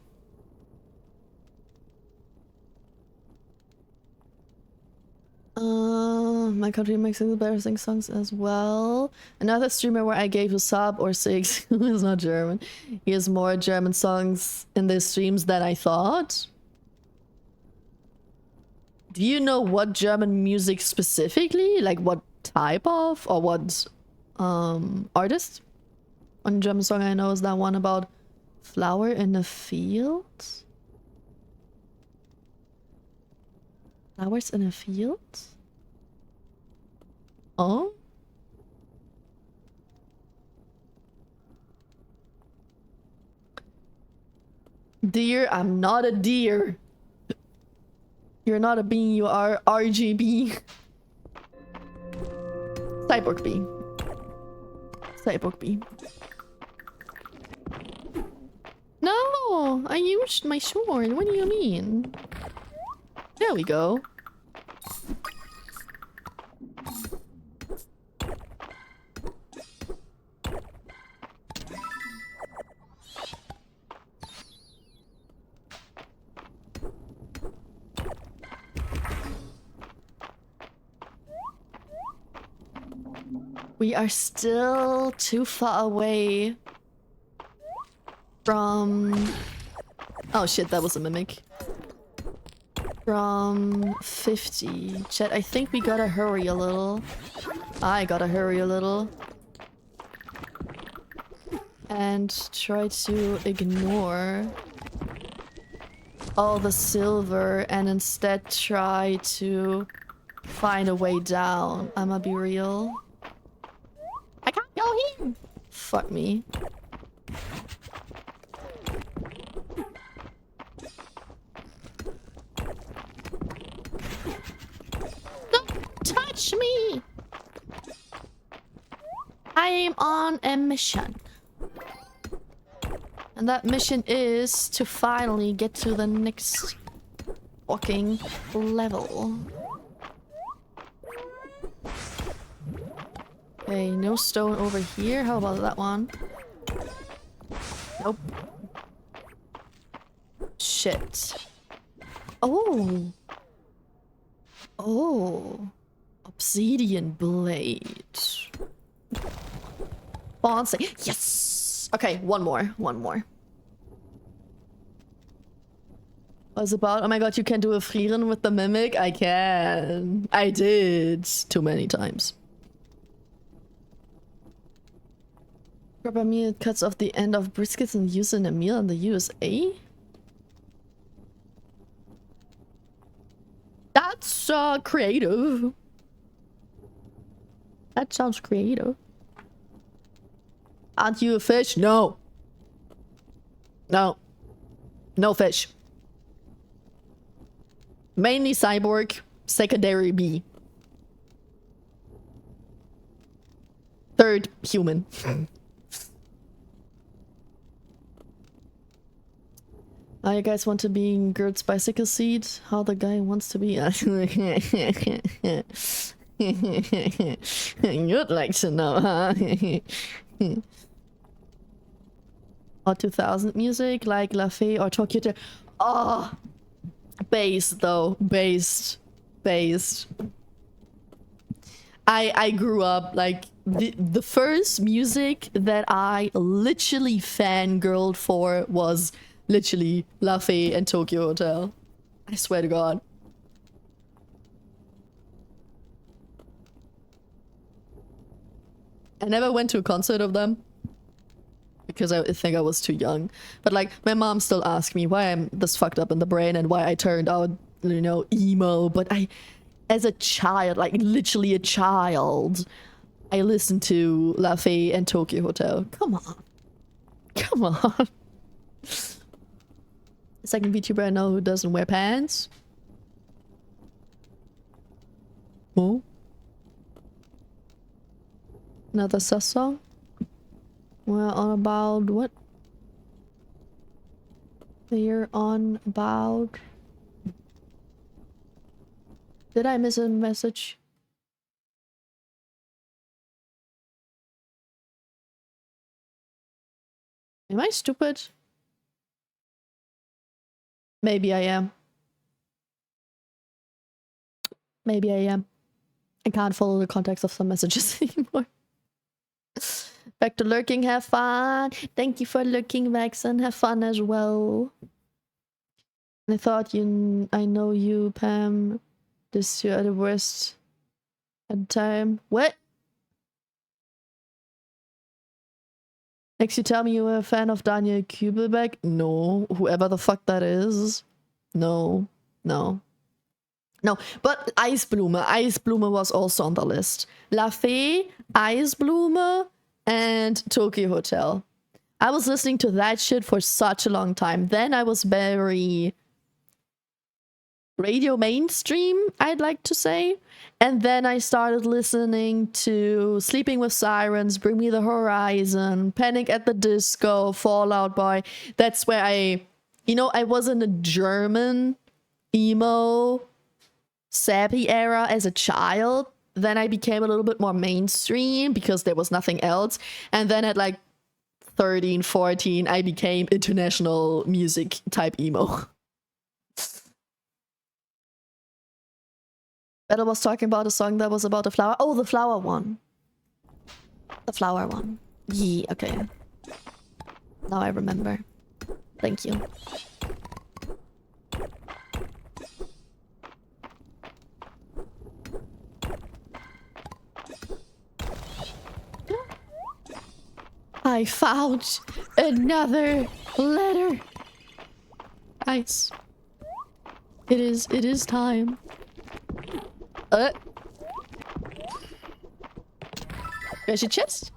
My country makes embarrassing songs as well. Another streamer where I gave a sub or 6 who is not German. He has more German songs in their streams than I thought. Do you know what German music specifically? Like what type of or what artist? One German song I know is that one about flower in a field. Flowers in a field? Oh? Deer, I'm not a deer. You're not a bean, you are RGB. Cyborg B. Cyborg B. No, I used my sword. What do you mean? There we go. We are still too far away from... Oh shit, that was a mimic. From 50. Chat, I think we gotta hurry a little. I gotta hurry a little. And try to ignore all the silver and instead try to find a way down. I'ma be real. I can't go here! Fuck me. Don't touch me! I am on a mission. And that mission is to finally get to the next fucking level. Okay, no stone over here. How about that one? Nope. Shit. Oh. Oh. Obsidian blade. Fancy. Yes! Okay, one more. One more. What's about? Oh my god, you can do a frieren with the mimic? I can. I did. Too many times. Proper meal cuts off the end of briskets and use in a meal in the USA? That's creative. That sounds creative. Aren't you a fish? No. No. No fish. Mainly cyborg, secondary B. Third, human. Now you guys want to be in Gert's bicycle seat? How the guy wants to be? You'd like to know, huh? Or 2000 music like La Fée or Tokyo. Oh, based though, based. I grew up like the first music that I literally fangirled for was literally La Fée and Tokyo Hotel. I swear to God. I never went to a concert of them because I think I was too young. But like my mom still asks me why I'm this fucked up in the brain and why I turned out, you know, emo. But I, as a child, like literally a child, I listened to La Fée and Tokyo Hotel. Come on. Come on. Second VTuber I know who doesn't wear pants. Oh. Another sus song? We're on about what? We're on about... Did I miss a message? Am I stupid? Maybe I am. Maybe I am. I can't follow the context of some messages anymore. Back to lurking, have fun. Thank you for lurking, Vaxon. Have fun as well. I thought I know you, Pam. This you are the worst at the time. What? Next, you tell me you were a fan of Daniel Kübelbeck? No. Whoever the fuck that is. No. No. No. But Eisblume. Eisblume was also on the list. La Fée, Eisblume, and Tokyo Hotel. I was listening to that shit for such a long time. Then I was very radio mainstream, I'd like to say. And then I started listening to Sleeping with Sirens, Bring Me the Horizon, Panic at the Disco, Fall Out Boy. That's where I was in a German emo sappy era as a child. Then I became a little bit more mainstream because there was nothing else. And then at like 13, 14, I became international music type emo. Battle was talking about a song that was about a flower. Oh, the flower one. The flower one. Yeah, okay. Now I remember. Thank you. I found another letter. Nice. It is time. There's your chest.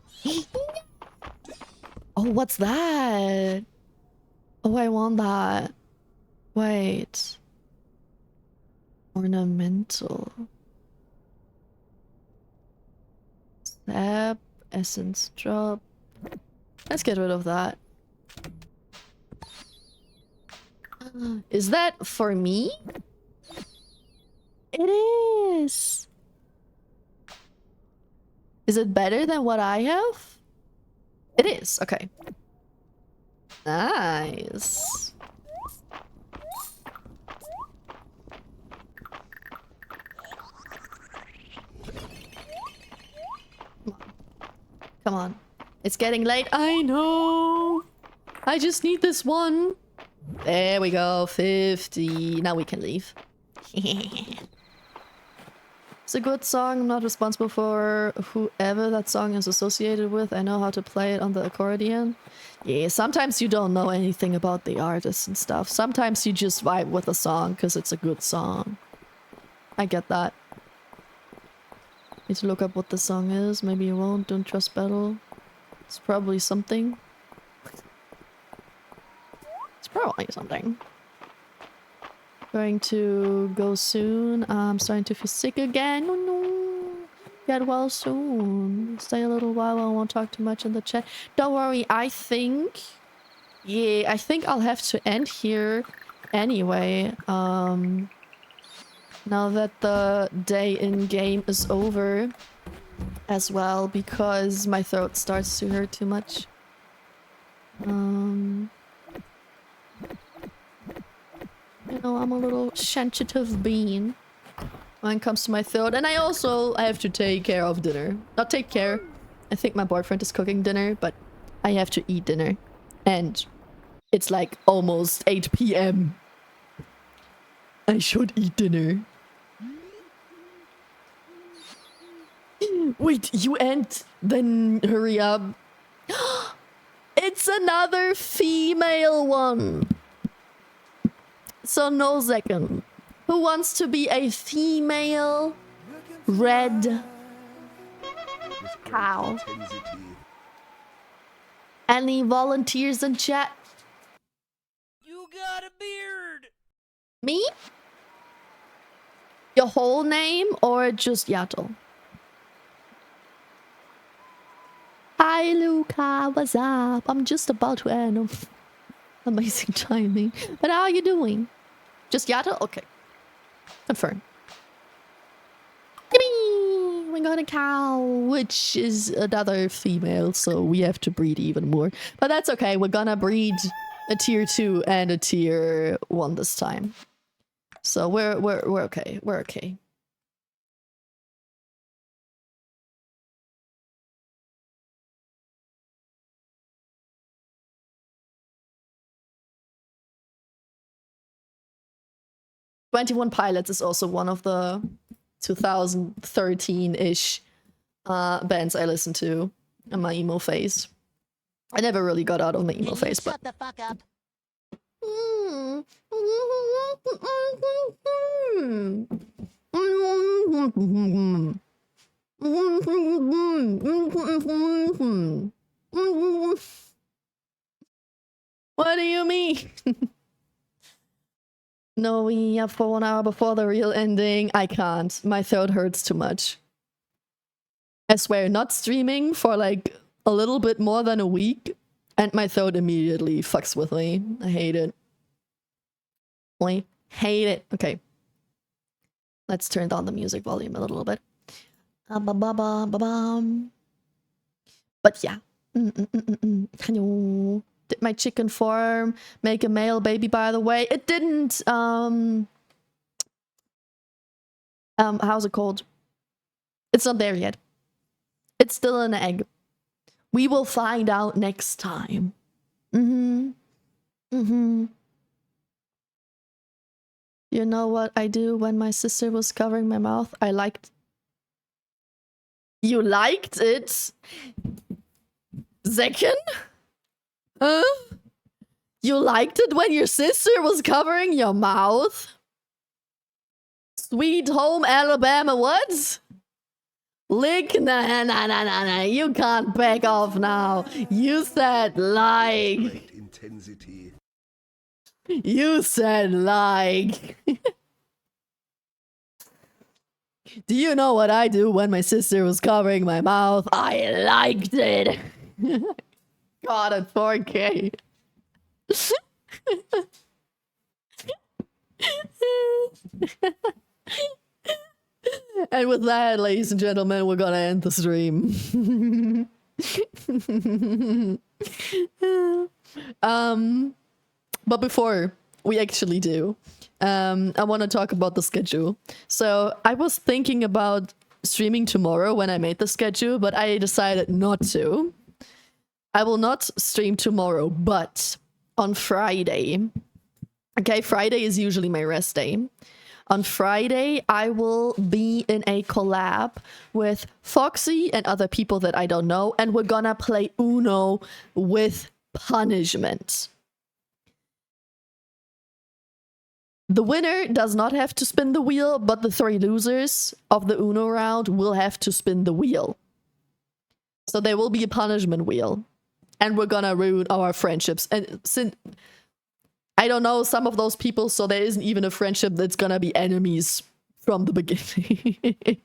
Oh, what's that? Oh, I want that. Wait. Ornamental. Sap, essence drop. Let's get rid of that. Is that for me? It is. Is it better than what I have? It is. Okay. Nice. Come on. It's getting late. I know. I just need this one. There we go. 50. Now we can leave. It's a good song. I'm not responsible for whoever that song is associated with. I know how to play it on the accordion. Yeah, sometimes you don't know anything about the artist and stuff. Sometimes you just vibe with a song because it's a good song. I get that. Need to look up what the song is. Maybe you won't. Don't trust battle. It's probably something. It's probably something. Going to go soon. I'm starting to feel sick again. Oh no. Get well soon. Stay a little while. I won't talk too much in the chat. Don't worry. I think I'll have to end here anyway. Now that the day in game is over as well, because my throat starts to hurt too much. You know, I'm a little sensitive bean when it comes to my throat. And I have to take care of dinner. Not take care. I think my boyfriend is cooking dinner, but I have to eat dinner. And it's like almost 8 p.m. I should eat dinner. Wait, you end? Then hurry up. It's another female one. So no second. Who wants to be a female red cow? Any volunteers in chat? You got a beard. Me? Your whole name or just Yato? Hi Luca, what's up? I'm just about to end. Amazing timing. But how are you doing? Just Yato? Okay. Confirm. Yippee! We got a cow, which is another female, so we have to breed even more. But that's okay. We're gonna breed a tier 2 and a tier 1 this time. So we're okay. We're okay. "21 Pilots" is also one of the 2013-ish bands I listened to in my emo phase. I never really got out of my emo phase, but... Shut the fuck up. What do you mean? No, we have for 1 hour before the real ending. I can't. My throat hurts too much. I swear, not streaming for like a little bit more than a week, and my throat immediately fucks with me. I hate it. I hate it. Okay. Let's turn down the music volume a little bit. But yeah. Hello. Did my chicken farm make a male baby, by the way? It didn't. How's it called? It's not there yet. It's still an egg. We will find out next time. You know what I do when my sister was covering my mouth? I liked... You liked it? Zekken? You liked it when your sister was covering your mouth? Sweet Home Alabama, what? Lick? Nah. You can't back off now. You said like. Great intensity. You said like. Do you know what I do when my sister was covering my mouth? I liked it. God, at 4K. And with that, ladies and gentlemen, we're gonna end the stream. But before we actually do, I want to talk about the schedule. So I was thinking about streaming tomorrow when I made the schedule, but I decided not to. I will not stream tomorrow, but on Friday. Okay, Friday is usually my rest day. On Friday, I will be in a collab with Foxy and other people that I don't know, and we're gonna play Uno with punishment. The winner does not have to spin the wheel, but the 3 losers of the Uno round will have to spin the wheel. So there will be a punishment wheel. And we're gonna ruin our friendships. And since I don't know some of those people, so there isn't even a friendship that's gonna be enemies from the beginning.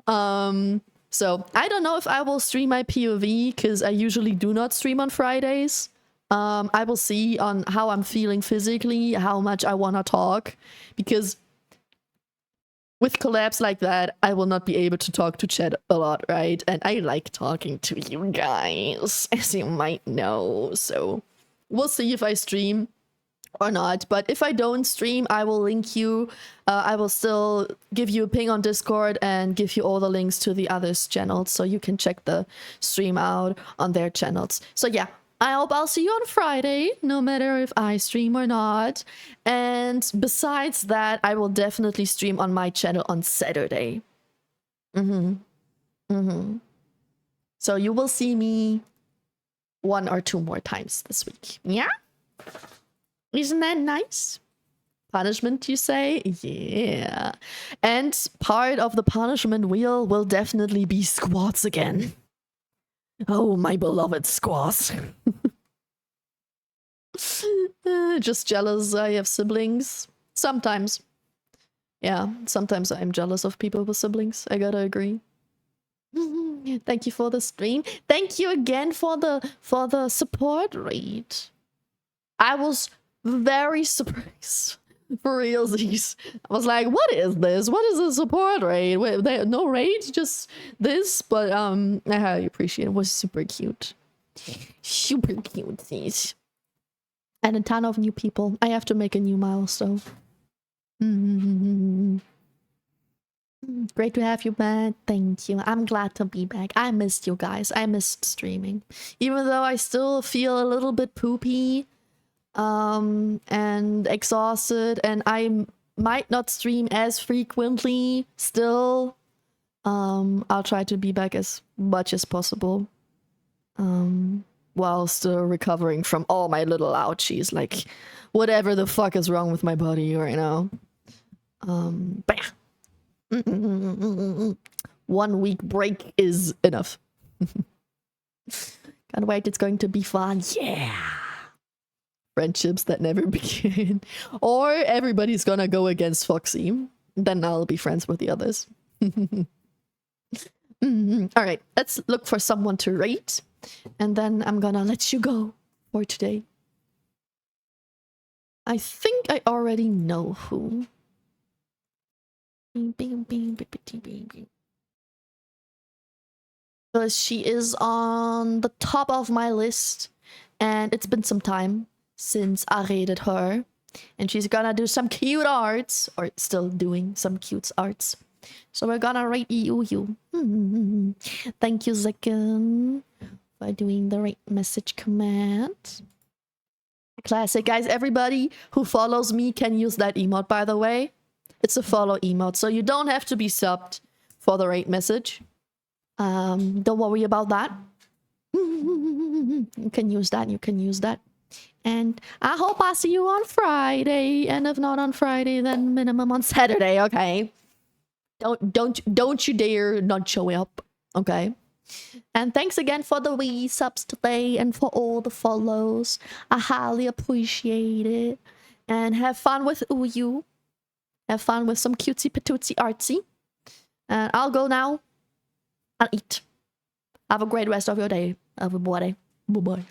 So I don't know if I will stream my POV, because I usually do not stream on Fridays. I will see on how I'm feeling physically, how much I want to talk, because with collabs like that, I will not be able to talk to chat a lot, right? And I like talking to you guys, as you might know. So we'll see if I stream or not. But if I don't stream, I will link you. I will still give you a ping on Discord and give you all the links to the others' channels, so you can check the stream out on their channels. So yeah. I hope I'll see you on Friday, no matter if I stream or not. And besides that, I will definitely stream on my channel on Saturday. So you will see me 1 or 2 more times this week. Yeah? Isn't that nice? Punishment, you say? Yeah. And part of the punishment wheel will definitely be squats again. Oh, my beloved squaws. Just jealous I have siblings. Sometimes. Yeah, sometimes I'm jealous of people with siblings. I gotta agree. Thank you for the stream. Thank you again for the support rate. I was very surprised. For realsies. I was like, what is this? What is the support rate? Wait, no rate? Just this? But I highly appreciate it. It was super cute. Super cute, these. And a ton of new people. I have to make a new milestone. Great to have you back. Thank you. I'm glad to be back. I missed you guys. I missed streaming. Even though I still feel a little bit poopy. And exhausted, and I might not stream as frequently still. I'll try to be back as much as possible. While still recovering from all my little ouchies, like whatever the fuck is wrong with my body right now. But yeah. 1 week break is enough. Can't wait, it's going to be fun. Yeah. friendships that never begin. Or everybody's gonna go against Foxy. Then I'll be friends with the others. Alright, let's look for someone to rate. And then I'm gonna let you go for today. I think I already know who. Because she is on the top of my list. And it's been some time since I rated her. And she's gonna do some cute arts. Or still doing some cute arts. So we're gonna rate you. Thank you, Zekken, for doing the rate message command. Classic, guys. Everybody who follows me can use that emote, by the way. It's a follow emote, so you don't have to be subbed for the rate message. Don't worry about that. You can use that. You can use that. And I hope I see you on Friday. And if not on Friday, then minimum on Saturday. Okay. Don't you dare not show up. Okay. And thanks again for the wee subs today and for all the follows. I highly appreciate it. And have fun with Uyu. Have fun with some cutesy patootsy artsy. And I'll go now and eat. Have a great rest of your day, everybody. Bye-bye.